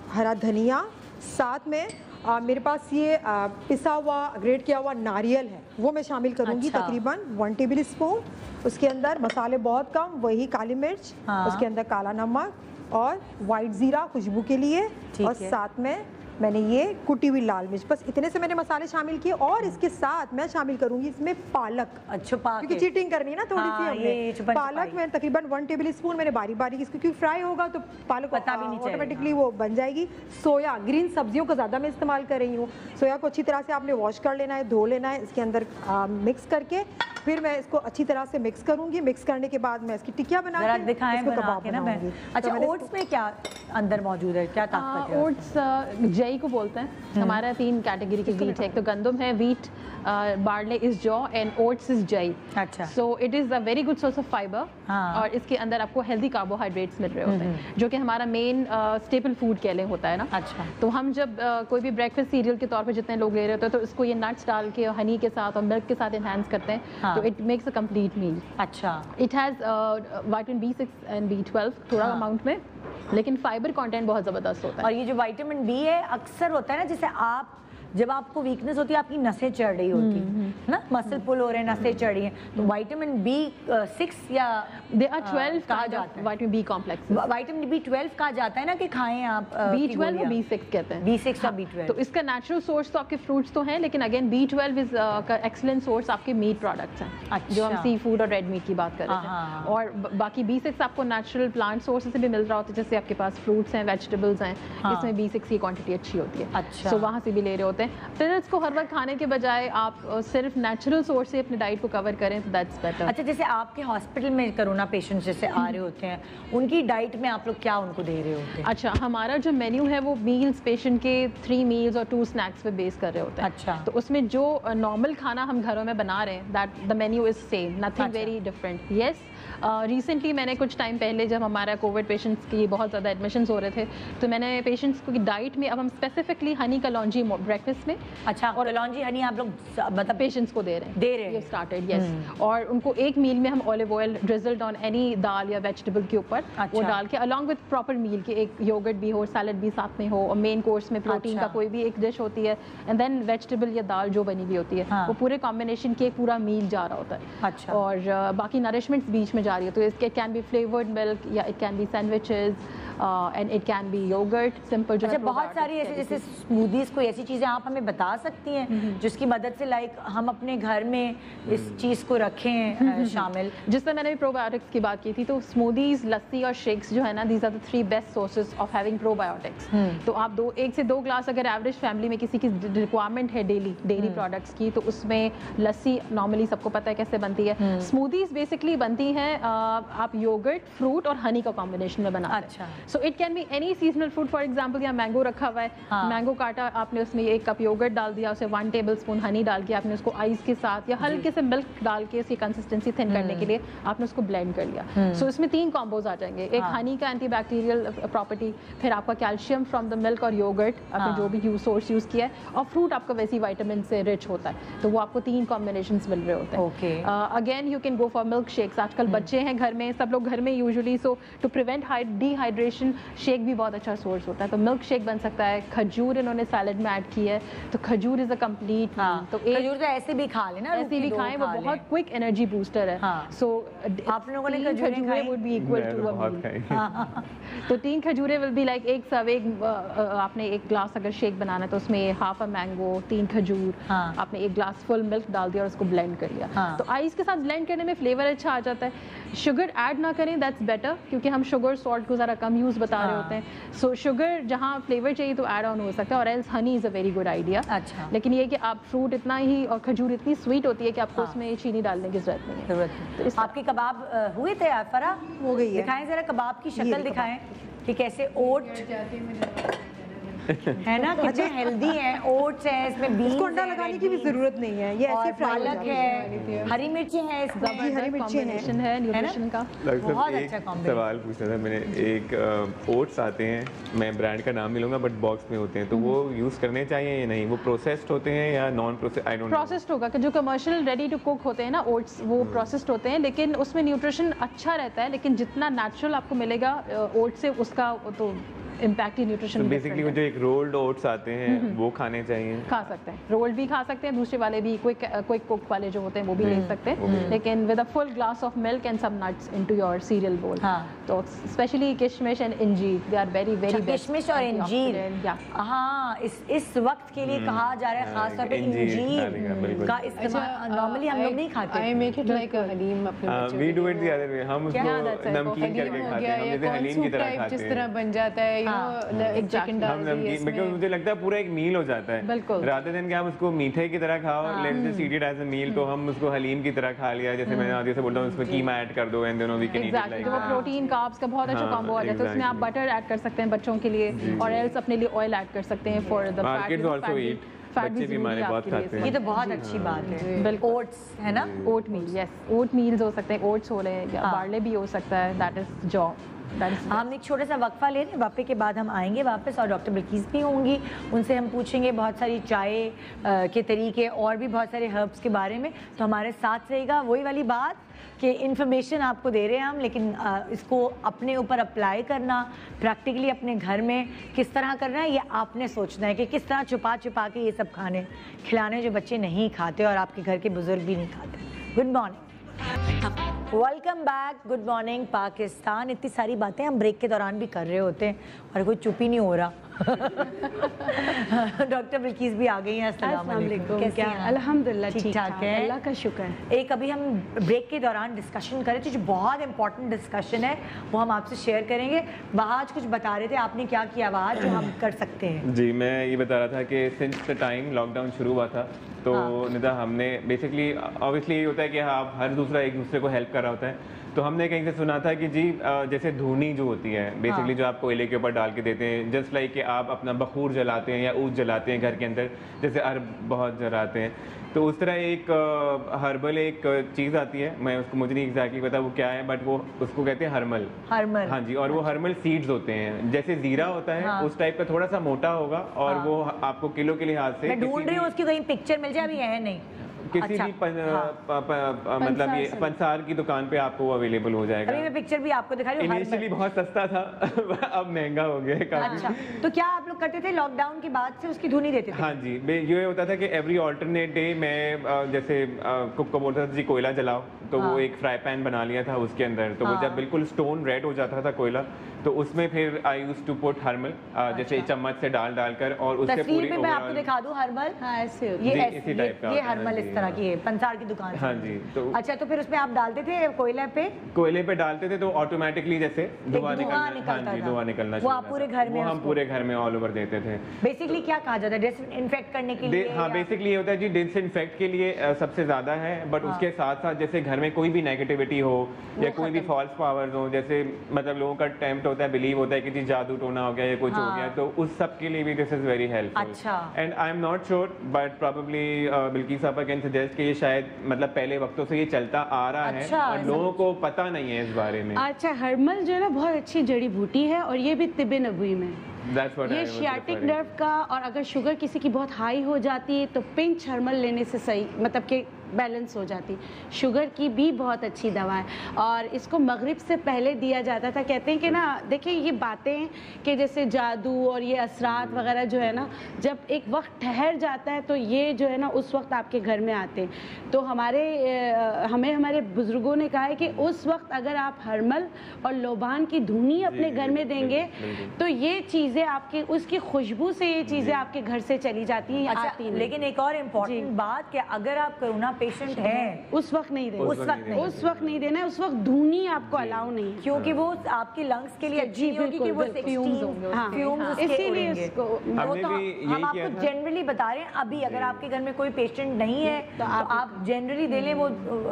हरा धनिया। साथ में मेरे पास ये पिसा हुआ, ग्रेट किया हुआ नारियल है, वो मैं शामिल करूँगी। अच्छा। तकरीबन 1 टेबल स्पून। उसके अंदर मसाले बहुत कम, वही काली मिर्च, हाँ। उसके अंदर काला नमक और वाइट ज़ीरा खुशबू के लिए, ठीक और है। साथ में मैंने ये कुटी हुई लाल मिर्च, बस इतने से मैंने मसाले शामिल किए। और इसके साथ मैं शामिल करूंगी इसमें पालक, छुपा क्योंकि के। चीटिंग करनी है ना थोड़ी सी हाँ, हमने। ये छुपन पालक छुपाई। मैं तकरीबन 1 टेबल स्पून मैंने बारीक बारीक, इसको क्योंकि फ्राई होगा तो पालक पता भी नहीं चलेगा। ऑटोमेटिकली वो बन जाएगी। सोया, ग्रीन सब्जियों को ज़्यादा मैं इस्तेमाल कर रही हूँ। सोया को अच्छी तरह से आपने वॉश कर लेना है, धो लेना है, इसके अंदर मिक्स करके फिर मैं इसको अच्छी तरह से मिक्स करूंगी। मिक्स करने के बाद मैं इसकी टिक्कियाँ बना जरा के दिखाएं इसको बना कबाब के ना मैं। बनाऊंगी। अच्छा, तो मैंने ओट्स में क्या अंदर मौजूद है, क्या ताकत है? ओट्स जई को बोलते हैं। हमारा 3 कैटेगरी के वीट है, एक तो गंदम है, wheat, barley is jaw and oats is जई। अच्छा। So it is a very good source of fibre, हाँ। और इसके अंदर आपको हेल्दी कार्बोहाइड्रेट्स मिल रहे होते हैं, जो कि हमारा मेन स्टेपल फूड के लिए होता है ना। अच्छा। तो हम जब कोई भी ब्रेकफास्ट सीरियल के तौर पे जितने लोग ले रहे होते हैं, तो इसको ये नट्स डाल के हनी के साथ और मिल्क के साथ एनहांस करते हैं, हाँ। तो it makes a complete meal. अच्छा। It has vitamin B6 and B12 थोड़ा हाँ। अमाउंट में, लेकिन फाइबर कंटेंट बहुत ज़बरदस्त होता है। और ये जो विटामिन बी है अक्सर होता है ना, जैसे आप जब आपको वीकनेस होती है, आपकी नसें चढ़ रही होती है ना, मसल पुल हो रहे हैं, नसें चढ़ रही हैं, तो विटामिन B6 या दे आर 12 कहा जाता है, vitamin B complex, vitamin B12 कहा जाता है ना कि खाएं आप B12 और B6 कहते हैं। B6 और B12। तो इसका नेचुरल सोर्स तो आपके फ्रूट्स तो हैं, लेकिन अगेन B12 इज का एक्सीलेंट सोर्स आपके मीट प्रोडक्ट्स हैं, अच्छा। जो हम सी फूड और रेड मीट की बात कर रहे हाँ। थे। और बाकी B6 आपको नेचुरल प्लांट सोर्स से भी मिल रहा होता है, जैसे आपके पास फ्रूट्स हैं, वेजिटेबल्स हैं, हाँ। इसमें B6 की क्वांटिटी अच्छी होती है, अच्छा। सो वहाँ से भी ले रहे होते हैं। पिल्स को हर वक्त खाने के बजाय आप सिर्फ नेचुरल सोर्स से अपनी डाइट को कवर करें तो दैट्स बेटर। अच्छा, जैसे आपके हॉस्पिटल में कोरोना पेशेंट्स जैसे आ रहे होते हैं, उनकी डाइट में आप लोग क्या उनको दे रहे होते हैं? अच्छा, हमारा जो मेन्यू है वो मील्स पेशेंट के 3 मील्स और 2 स्नैक्स पे बेस कर रहे होते हैं। अच्छा। तो उसमें जो नॉर्मल खाना हम घरों में बना रहे हैं, that the menu is same, nothing very different. Yes, recently मैंने कुछ टाइम पहले जब हमारा कोविड पेशेंट्स की बहुत ज़्यादा एडमिशन्स हो रहे थे, तो मैंने पेशेंट्स को डाइट में अब हम स्पेसिफिकली हनी कलौंजी ब्रेकफास्ट में अच्छा, और कलौंजी हनी आप लोग मतलब पेशेंट्स को दे रहे हैं, स्टार्टेड यस। और उनको एक मील में हम ऑलिव ऑयल ड्रिजल्ड ऑन एनी दाल या वेजिटेबल के ऊपर वो डाल के अलॉन्ग विद प्रॉपर मील के एक योगर्ट भी हो, सैलड भी साथ में हो, और मेन कोर्स में प्रोटीन का कोई भी एक डिश होती है, एंड देन वेजिटेबल या दाल जो बनी हुई होती है, वो पूरे कॉम्बिनेशन के पूरा मील जा रहा होता है। अच्छा। और बाकी नरिशमेंट्स बीच में जा रही है, तो इसके कैन बी फ्लेवर्ड मिल्क या it can be sandwiches and it can be yogurt simple. अच्छा, बहुत सारी ऐसे जैसे स्मूदीज, कोई ऐसी चीजें आप हमें बता सकती हैं जिसकी मदद से लाइक हम अपने घर में इस चीज को रखें शामिल? जिस तरह मैंने प्रोबायोटिक्स की बात की थी, तो स्मूदीज, लस्सी और शेक्स जो है ना, these are the 3 best sources of having probiotics. तो आप 1 से 2 ग्लास अगर एवरेज फैमिली में किसी की रिक्वायरमेंट है डेली प्रोडक्ट्स की, तो उसमें लस्सी नॉर्मली सबको पता है कैसे बनती है। स्मूदीज बेसिकली बनती हैं आप योगर्ट, फ्रूट और हनी का कॉम्बिनेशन में बनाते हैं। अच्छा। So it can be any seasonal fruit, for example यहाँ मैंगो रखा हुआ है, मैंगो काटा, आपने उसमें 1 कप योगर्ट डाल दिया, उसे 1 टेबलस्पून हनी डाल के आपने उसको आइस के साथ या हल्के से मिल्क डाल के उसकी कंसिस्टेंसी थिन करने के लिए आपने उसको ब्लेंड कर लिया। सो इसमें 3 कॉम्बोज आ जाएंगे, एक हनी का एंटीबैक्टीरियल प्रॉपर्टी, फिर आपका कैल्शियम फ्रॉम द मिल्क और योगर्ट, आपने जो भी सोर्स यूज किया है, और फ्रूट आपका वैसे ही विटामिन से रिच होता है, तो वो आपको 3 कॉम्बिनेशंस मिल रहे होते हैं। Okay. Again you can go for milk shakes. आजकल बच्चे हैं घर में, सब लोग घर में usually, so to prevent dehydration shake भी बहुत अच्छा सोर्स होता है, तो मिल्क शेक बन सकता है। खजूर इन्होंने सैलेड में ऐड की है, तो खजूर इज अ कंप्लीट, तो खजूर तो ऐसे भी खा लेना, ऐसे भी खाएं, वो बहुत क्विक एनर्जी बूस्टर है। सो आप लोगों ने खजूरें would be equal to a meal. तो 3 खजूरें विल बी लाइक एक आपने 1 ग्लास अगर शेक बनाना है तो उसमें हाफ अ मैंगो, 3 खजूर, आपने 1 ग्लास फुल मिल्क डाल दिया और उसको ब्लेंड कर लिया। तो आइस के साथ ब्लेंड करने में फ्लेवर अच्छा आ जाता है। शुगर ऐड ना करें, दैट्स बेटर, क्योंकि हम शुगर सॉल्ट को ज़रा कम यूज़ बता रहे होते हैं। सो शुगर जहाँ फ्लेवर चाहिए तो ऐड ऑन हो सकता है, और else Honey is a very good idea. अच्छा। लेकिन ये कि आप फ्रूट इतना ही और खजूर इतनी स्वीट होती है कि आपको उसमें चीनी डालने की जरूरत नहीं है। तो आपके कबाब हुए तैयार? फरा हो गई है। दिखाएं जरा कबाब की शक्ल दिखाएं कि कैसे ओट है ना, कितने हेल्दी हैं, ओट्स हैं, इसमें बीन्स, इसको अंडा लगाने की भी जरूरत नहीं है, ये ऐसे फ्राई पालक है, हरी मिर्ची है, इसमें हरी मिर्ची है न्यूट्रिशन का। बहुत अच्छा एक कॉम्बिनेशन। सवाल पूछना था मैंने, एक ओट्स आते हैं, मैं ब्रांड का नाम नहीं लूँगा, बट बॉक्स में होते हैं, तो वो यूज़ करने चाहिए या नहीं? वो प्रोसेस्ड होते हैं या non processed? I don't no. Processed होगा कि जो कमर्शियल रेडी टू कुक होते हैं ना ओट्स, वो प्रोसेस्ड होते हैं, लेकिन उसमें न्यूट्रिशन अच्छा रहता है, लेकिन जितना नेचुरल आपको मिलेगा ओट से, उसका तो इम्पैक्ट ही न्यूट्रिशन। बेसिकली वो जो एक रोल्ड ओट्स आते हैं वो खाने चाहिए? खा सकते हैं, रोल्ड भी खा सकते हैं, दूसरे वाले भी क्विक कुक वाले जो होते हैं वो भी ले सकते हैं, लेकिन with a full glass of milk and some nuts into your cereal bowl. तो specially kishmish and anjeer, they are very very best. किशमिश और इंजीर, हाँ, इस वक्त के लिए कहा जा रहा है, खास तौर पे इंजीर का इस्तेमाल नॉर्मली हम लोग नहीं खाते। I make it like a haleem अपने बच्चों we do it the other way, हम उसको नमकीन करके खाते हैं, हम जैसे हलीम की तरह खाते हैं, जिस तरह बन जाता है, एक चिकन डाल दिए इसमें, बिकॉज़ मुझे लगता है पूरा एक मील हो जाता है। बिल्कुल। रादर देन कि हम उसको मीठे की तरह खाओ, let's just eat it as a meal, तो हम उसको हलीम की तरह खा लिया, जैसे मैं आगे से बोलता हूँ उसमें कीमा ऐड कर दो and then we can eat it like. तो वो प्रोटीन कार्ब्स का बहुत अच्छा कॉम्बो आ जाता है, उसमें आप बटर ऐड कर सकते हैं बच्चों के लिए, और एल्स अपने लिए ऑयल ऐड कर सकते हैं फॉर द मार्केट्स आल्सो ईट, बच्चे भी हमारे बहुत खाते हैं। ये तो बहुत अच्छी बात है। ओट्स है ना, ओट मील, यस, ओट मील्स हो सकते हैं, ओट्स हो रहे हैं या बार्ले भी हो सकता है, दैट इज जॉ। हम एक छोटा सा वक्फा ले रहे हैं, वक्फे के बाद हम आएंगे वापस और डॉक्टर बिल्कीस भी होंगी, उनसे हम पूछेंगे बहुत सारी चाय के तरीके और भी बहुत सारे हर्ब्स के बारे में। तो हमारे साथ रहेगा। वही वाली बात कि इन्फॉर्मेशन आपको दे रहे हैं हम, लेकिन इसको अपने ऊपर अप्लाई करना, प्रैक्टिकली अपने घर में किस तरह करना है, ये आपने सोचना है कि किस तरह छुपा छुपा के ये सब खाने खिलाने जो बच्चे नहीं खाते और आपके घर के बुजुर्ग भी नहीं खाते। Good morning, welcome back. Good morning Pakistan. इतनी सारी बातें हम ब्रेक के दौरान भी कर रहे होते हैं और कोई चुप ही नहीं हो रहा। डॉक्टर बिल्कीस भी आ गई हैं। अस्सलाम वालेकुम। कैसे हैं? अल्हम्दुलिल्लाह ठीक ठाक है, अल्लाह का शुक्र है। एक अभी हम ब्रेक के दौरान डिस्कशन कर रहे थे जो बहुत इंपॉर्टेंट डिस्कशन है, वो हम आपसे शेयर करेंगे। बाहर कुछ बता रहे थे आपने, क्या किया बाहर जो हम कर सकते हैं? जी, मैं ये बता रहा था कि सिंस द टाइम लॉकडाउन शुरू हुआ था तो निदा हमने बेसिकली ऑब्वियसली ये होता है कि आप हर दूसरा एक दूसरे को हेल्प कर रहा होता है, तो हमने कहीं से सुना था कि जी जैसे धूनी जो होती है बेसिकली जो आप कोयले के ऊपर डाल के देते हैं, जस्ट लाइक कि आप अपना बखूर जलाते हैं या ऊद जलाते हैं घर के अंदर, जैसे अरब बहुत जलाते हैं, तो उस तरह एक हर्बल एक चीज़ आती है, मैं उसको मुझे नहीं एग्जैक्टली पता वो क्या है, बट वो उसको कहते हैं हर्मल। हर्मल, हाँ जी, और वो हर्मल सीड्स होते हैं, जैसे जीरा होता है उस टाइप का, थोड़ा सा मोटा होगा और वो आपको किलो के लिहाज से मैं ढूंढ रही हूँ उसकी कहीं पिक्चर मिल जाए, अभी है नहीं। किसी भी मतलब ये पंसार की दुकान पे आपको अवेलेबल हो जाएगा। अभी मैं पिक्चर भी आपको दिखा रही हूँ। इनिशियली बहुत सस्ता था अब महंगा हो गया है काफी। अच्छा, तो क्या आप लोग करते थे लॉकडाउन के बाद से उसकी धुनी देते थे? हाँ जी, ये होता था कि एवरी ऑल्टरनेट डे मैं जैसे कुक को बोलता था जी कोयला जलाओ, तो वो एक फ्राई पैन बना लिया था उसके अंदर, तो वो जब बिल्कुल स्टोन रेड हो जाता था कोयला, तो उसमें फिर आई यूज्ड टू पुट हर्मल, जैसे चम्मच से डाल कर, और उससे तस्वीर पूरी में मैं आपको दिखा दूं हर्मल। हाँ, ऐसे होता ये जी, इसी टाइप का ये होता है, हर्मल हाँ इस जी, तरह की है पंसार की दुकान से। हाँ जी, तो अच्छा, तो फिर उसमें आप डालते थे कोयले पे? कोयले पे डालते थे तो ऑटोमेटिकली जैसे धुआं निकलना, हाँ जी, धुआं निकलना वो आप पूरे घर में, हम पूरे घर में ऑल ओवर देते थे। बेसिकली क्या कहा जाता है, डिसइंफेक्ट करने के लिए? हाँ, बेसिकली ये होता है जी डिसइंफेक्ट के लिए सबसे ज्यादा है, बट उसके साथ साथ जैसे घर में कोई भी नेगेटिविटी हो या कोई भी फॉल्स पावर्स हो, जैसे मतलब लोगों का टेम्प्ट होता है, बिलीव होता है कि जी जादू टोना हो गया या कुछ हो गया, तो उस सब के लिए भी दिस इज वेरी हेल्पफुल। अच्छा, and I am not sure but probably Bilkis आपा कैन सजेस्ट कि ये शायद मतलब पहले वक्तों से ये चलता आ रहा है और लोगों को पता नहीं है इस बारे में। अच्छा, हर्मल जो है ना बहुत अच्छी जड़ी बूटी है और ये भी तिब्बे नबवी में। ये शियाटिक नर्व का, और अगर शुगर किसी की बहुत हाई हो जाती है तो पिंच हर्मल लेने से सही, मतलब कि बैलेंस हो जाती। शुगर की भी बहुत अच्छी दवा है और इसको मगरिब से पहले दिया जाता था। कहते हैं कि ना, देखिए ये बातें कि जैसे जादू और ये असरात वगैरह जो है ना, जब एक वक्त ठहर जाता है तो ये जो है ना उस वक्त आपके घर में आते हैं। तो हमें हमारे बुजुर्गों ने कहा है कि उस वक्त अगर आप हर्मल और लोबान की धुनी अपने घर में देंगे तो ये चीज़ें आपके, उसकी खुशबू से ये चीज़ें आपके घर से चली जाती हैं। अच्छा, लेकिन एक और इम्पोर्टेंट बात कि अगर आप कोरोना पेशेंट है उस वक्त नहीं देना, उस वक्त नहीं देना है, उस वक्त धुनी आपको अलाउ नहीं है, क्योंकि वो आपके लंग्स के लिए अच्छी नहीं होगी कि वो फ्यूम्स, इसीलिए उसको वो तो हम आपको जनरली बता रहे हैं। अभी अगर आपके घर में कोई पेशेंट नहीं है तो आप जनरली दे लें, वो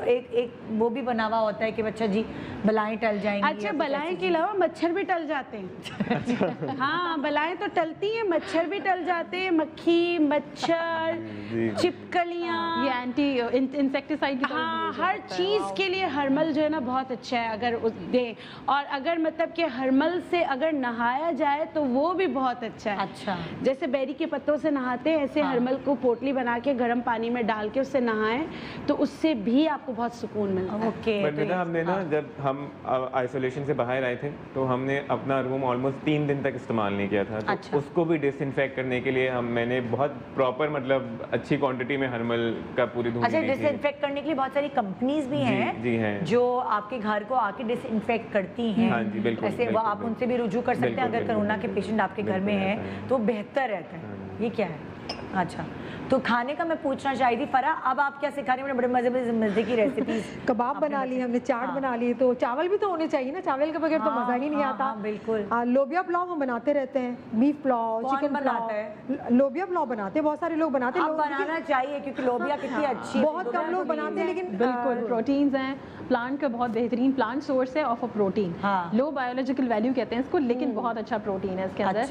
एक वो भी बना हुआ होता है कि बच्चा जी बलाएं टल जाएंगी। अच्छा, बलाएं के अलावा मच्छर भी टल जाते हैं। हाँ, बलाएं तो टलती हैं, मच्छर भी टल जाते हैं, मक्खी, मच्छर, छिपकलियाँ, ये एंटी इंसेक्टिसाइड की हाँ, हर चीज़ के लिए हर्मल जो है ना बहुत अच्छा है अगर दें। और अगर मतलब कि हर्मल से अगर नहाया जाए तो वो भी बहुत अच्छा है। अच्छा, जैसे बेरी के पत्तों से नहाते हैं, ऐसे हर्मल को पोटली बना के गर्म पानी में डाल के उससे नहाएं तो उससे भी आपको बहुत सुकून मिलता है। ओके, बट बेटा हमने ना जब हम आइसोलेशन से बाहर आए थे तो हमने अपना रूम ऑलमोस्ट 3 दिन तक इस्तेमाल नहीं किया था, तो अच्छा, उसको भी डिसइंफेक्ट करने के लिए मैंने बहुत प्रॉपर मतलब अच्छी क्वांटिटी में हर्मल का पूरी धुनी अच्छा, ली थी। डिसइंफेक्ट करने के लिए बहुत सारी कंपनीज भी हैं जी हैं, जो आपके घर को आके डिसइंफेक्ट करती हैं। हाँ जी, बिल्कुल, ऐसे बिल्कुल, आप उनसे भी रुजू कर सकते हैं अगर कोरोना के पेशेंट आपके घर में हैं तो बेहतर रहता है। ये क्या है? अच्छा, तो खाने का मैं पूछना चाहती थी फरा, अब आप क्या सिखा रही हैं? बड़े मजे की रेसिपी कबाब बना ली हमने, चाट बना ली, तो चावल भी तो होने चाहिए ना, चावल के बगैर तो मजा ही नहीं आता। बिल्कुल। लोबिया पुलाव हम बनाते रहते हैं, बीफ पुलाव, चिकन बनाता पुलाव, लोबिया पुलाव बनाते हैं, बहुत सारे लोग बनाते हैं। अब बनाना चाहिए क्योंकि लोबिया कितनी अच्छी, बहुत कम लोग बनाते हैं, लेकिन बिल्कुल प्रोटीन्स हैं, प्लांट का बहुत बेहतरीन प्लांट सोर्स है of a protein. Low biological value कहते हैं इसको, लेकिन बहुत अच्छा प्रोटीन है इसके अंदर।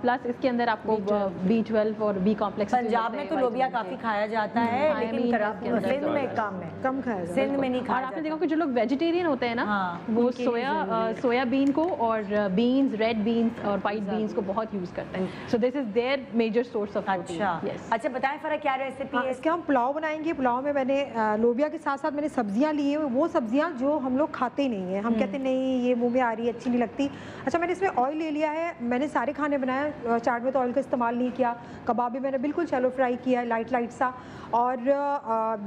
प्लस इसके अंदर आपको B12 और B कॉम्प्लेक्स। पंजाब में तो लोबिया काफी खाया जाता है, लेकिन सिंध में कम खाया जाता है, सिंध में नहीं खाया। और आपने देखा कि जो लोग वेजिटेरियन होते हैं ना, वो सोयाबीन को और बीन्स, रेड बीन्स और वाइट बीन्स को बहुत यूज करते हैं। So this is their major source of protein. अच्छा बताएं फरा क्या रेसिपी है इसके? हम पुलाव बनाएंगे। पुलाव में मैंने लोबिया के साथ साथ मैंने सब्जियां ली है, वो सब्जियां जो हम लोग खाते ही नहीं है, हम कहते नहीं ये मुंह में आ रही है, अच्छी नहीं लगती। अच्छा, मैंने इसमें ऑयल ले लिया है। मैंने सारे खाने बनाए, चाट में तो ऑयल का इस्तेमाल नहीं किया। कबाब भी मैंने बिल्कुल शैलो फ्राई किया है, लाइट सा। और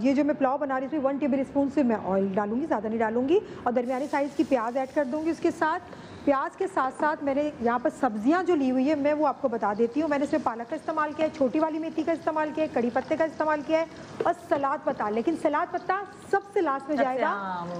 ये जो मैं पुलाव बना रही हूँ 1 टेबल स्पून से मैं ऑयल डालूंगी, ज़्यादा नहीं डालूंगी। और दरमियानी साइज़ की प्याज ऐड कर दूंगी उसके साथ। प्याज के साथ साथ मैंने यहाँ पर सब्जियाँ जो ली हुई है मैं वो आपको बता देती हूँ। मैंने इसमें पालक का इस्तेमाल किया है, छोटी वाली मेथी का इस्तेमाल किया है, कड़ी पत्ते का इस्तेमाल किया है और सलाद पत्ता। लेकिन सलाद पत्ता सबसे लास्ट में जाएगा,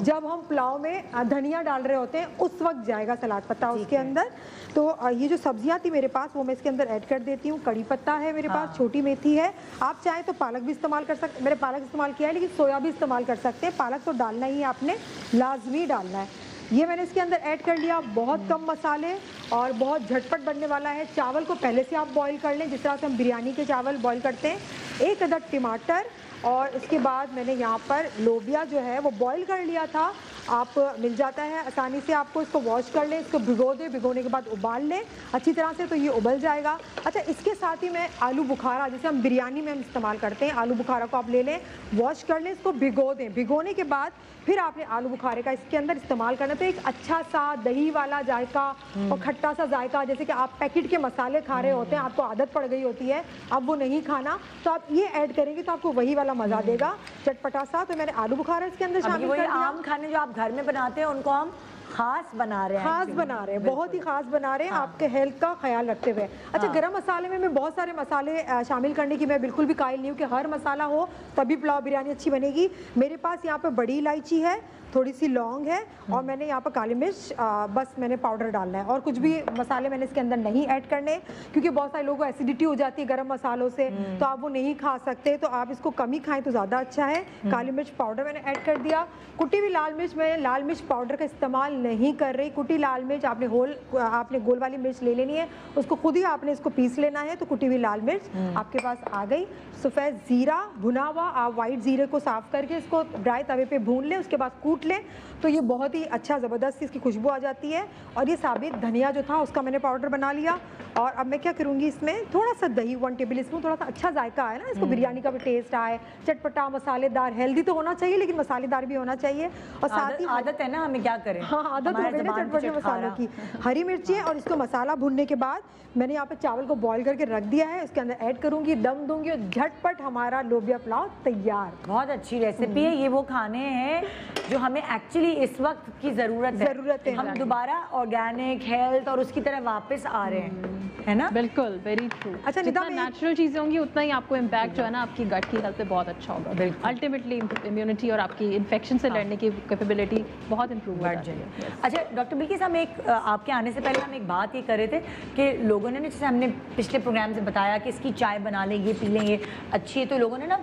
जब हम पुलाव में धनिया डाल रहे होते हैं उस वक्त जाएगा सलाद पत्ता उसके अंदर। तो ये जो सब्जियाँ थी मेरे पास वो मैं इसके अंदर ऐड कर देती हूँ। कड़ी पत्ता है मेरे पास, छोटी मेथी है, आप चाहें तो पालक भी इस्तेमाल कर सकते। मैंने पालक इस्तेमाल किया है, लेकिन सोया भी इस्तेमाल कर सकते हैं। पालक तो डालना ही है, आपने लाजमी डालना है। ये मैंने इसके अंदर ऐड कर लिया। बहुत कम मसाले और बहुत झटपट बनने वाला है। चावल को पहले से आप बॉईल कर लें, जिस तरह से हम बिरयानी के चावल बॉईल करते हैं। 1 अदद टमाटर और उसके बाद मैंने यहाँ पर लोबिया जो है वो बॉईल कर लिया था। आप मिल जाता है आसानी से, आपको इसको वॉश कर लें, इसको भिगो दें, भिगोने के बाद उबाल लें अच्छी तरह से, तो ये उबल जाएगा। अच्छा, इसके साथ ही मैं आलू बुखारा, जैसे हम बिरयानी में हम इस्तेमाल करते हैं, आलू बुखारा को आप ले लें, वॉश कर लें, इसको भिगो दें। भिगोने के बाद फिर आपने आलू बुखारे का इसके अंदर इस्तेमाल करना। तो एक अच्छा सा दही वाला जायका और खट्टा सा जायका, जैसे कि आप पैकेट के मसाले खा रहे होते हैं, आपको आदत पड़ गई होती है अब वो नहीं खाना, तो आप ये ऐड करेंगे तो आपको वही वाला मज़ा देगा, चटपटा सा। तो मैंने आलू बुखारा इसके अंदर शामिल कर दिया। आम खाने जो आप घर में बनाते हैं उनको हम खास बना रहे हैं, बहुत ही खास बना रहे हैं, आपके हेल्थ का ख्याल रखते हुए। अच्छा, गरम मसाले में मैं बहुत सारे मसाले शामिल करने की मैं बिल्कुल भी कायल नहीं हूँ कि हर मसाला हो तभी पुलाव बिरयानी अच्छी बनेगी। मेरे पास यहाँ पे बड़ी इलायची है, थोड़ी सी लौंग है और मैंने यहाँ पर काली मिर्च, बस मैंने पाउडर डालना है। और कुछ भी मसाले मैंने इसके अंदर नहीं ऐड करने, क्योंकि बहुत सारे लोगों को एसिडिटी हो जाती है गरम मसालों से, तो आप वो नहीं खा सकते, तो आप इसको कम ही खाएं तो ज़्यादा अच्छा है। काली मिर्च पाउडर मैंने ऐड कर दिया। कुटी हुई लाल मिर्च, मैं लाल मिर्च पाउडर का इस्तेमाल नहीं कर रही। कुटी लाल मिर्च आपने गोल वाली मिर्च ले लेनी है, उसको खुद ही आपने इसको पीस लेना है। तो कुटी हुई लाल मिर्च आपके पास आ गई। सफ़ेद ज़ीरा भुना हुआ, आप वाइट ज़ीरे को साफ़ करके इसको ड्राई तवे पे भून लें, उसके बाद कूट लें, तो ये बहुत ही अच्छा ज़बरदस्त इसकी खुशबू आ जाती है। और ये साबित धनिया जो था उसका मैंने पाउडर बना लिया। और अब मैं क्या करूँगी, इसमें थोड़ा सा दही 1 टेबल स्पून, थोड़ा सा अच्छा जायका आए ना, इसको बिरयानी का भी टेस्ट आए, चटपटा मसालेदार, हेल्दी तो होना चाहिए लेकिन मसालेदार भी होना चाहिए। और साथ ही आदत है ना, हमें क्या करें, हाँ आदत हो गई ना चटपटे मसालों की। हरी मिर्ची और इसको मसाला भूनने के बाद मैंने यहाँ पे चावल को बॉईल करके रख दिया है, उसके अंदर ऐड करूँगी, दम दूंगी और झटपट हमारा लोबिया पुलाव तैयार। बहुत अच्छी रेसिपी है। ये वो खाने हैं जो हमें एक्चुअली इस वक्त की ज़रूरत है। हम दोबारा ऑर्गेनिक हेल्थ और उसकी तरह वापस आ रहे हैं, है ना? बिल्कुल, वेरी ट्रू। अच्छा, जितना नेचुरल चीज़ें होंगी उतना ही आपको इम्पैक्ट जो है ना आपकी गट की हेल्थ पे बहुत अच्छा होगा। अल्टीमेटली इम्यूनिटी और आपकी इन्फेक्शन से लड़ने की कैपेबिलिटी बहुत इंप्रूव हो जाती है। अच्छा डॉक्टर बिल्किस, हम एक आपके आने से पहले हम एक बात ये कर रहे थे कि लोगों ने, जैसे हमने पिछले प्रोग्राम से बताया कि इसकी चाय बना लें, ये पी लें, ये अच्छी है, तो लोगों ने ना,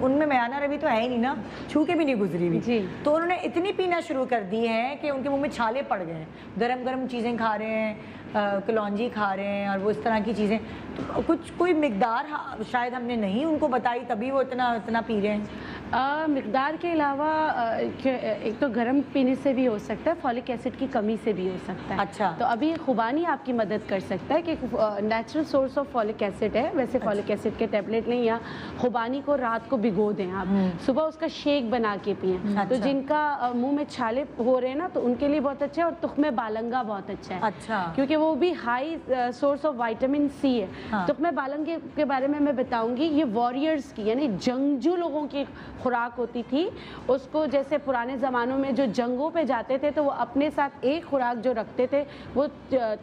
उनमें मयाना रवि तो है ही नहीं ना, छू के भी नहीं गुजरी हुई जी, तो उन्होंने इतनी पीना शुरू कर दी है कि उनके मुंह में छाले पड़ गए हैं। गरम गरम चीज़ें खा रहे हैं, कलौंजी खा रहे हैं और वो इस तरह की चीज़ें, तो कुछ कोई मिकदार शायद हमने नहीं उनको बताई तभी वो इतना पी रहे हैं। मिकदार के अलावा एक तो गर्म पीने से भी हो सकता है, फॉलिक एसिड की कमी से भी हो सकता है। अच्छा, तो अभी खुबानी आपकी मदद कर सकता है कि natural source of folic acid है। वैसे फॉलिक एसिड के टैबलेट लें या खुबानी को रात को भिगो दें आप, सुबह उसका शेक बना के पिएं। अच्छा। तो जिनका मुंह में छाले हो रहे हैं ना, तो उनके लिए बहुत अच्छा है। और तुख्मे बालंगा बहुत अच्छा है। अच्छा, क्योंकि वो भी high source of vitamin C है। हाँ। तुख्मे बालंगे के बारे में मैं बताऊंगी, ये वॉरियर्स की यानी जंगजू लोगों की खुराक होती थी। उसको जैसे पुराने ज़मानों में जो जंगों पे जाते थे तो वो अपने साथ एक खुराक जो रखते थे वो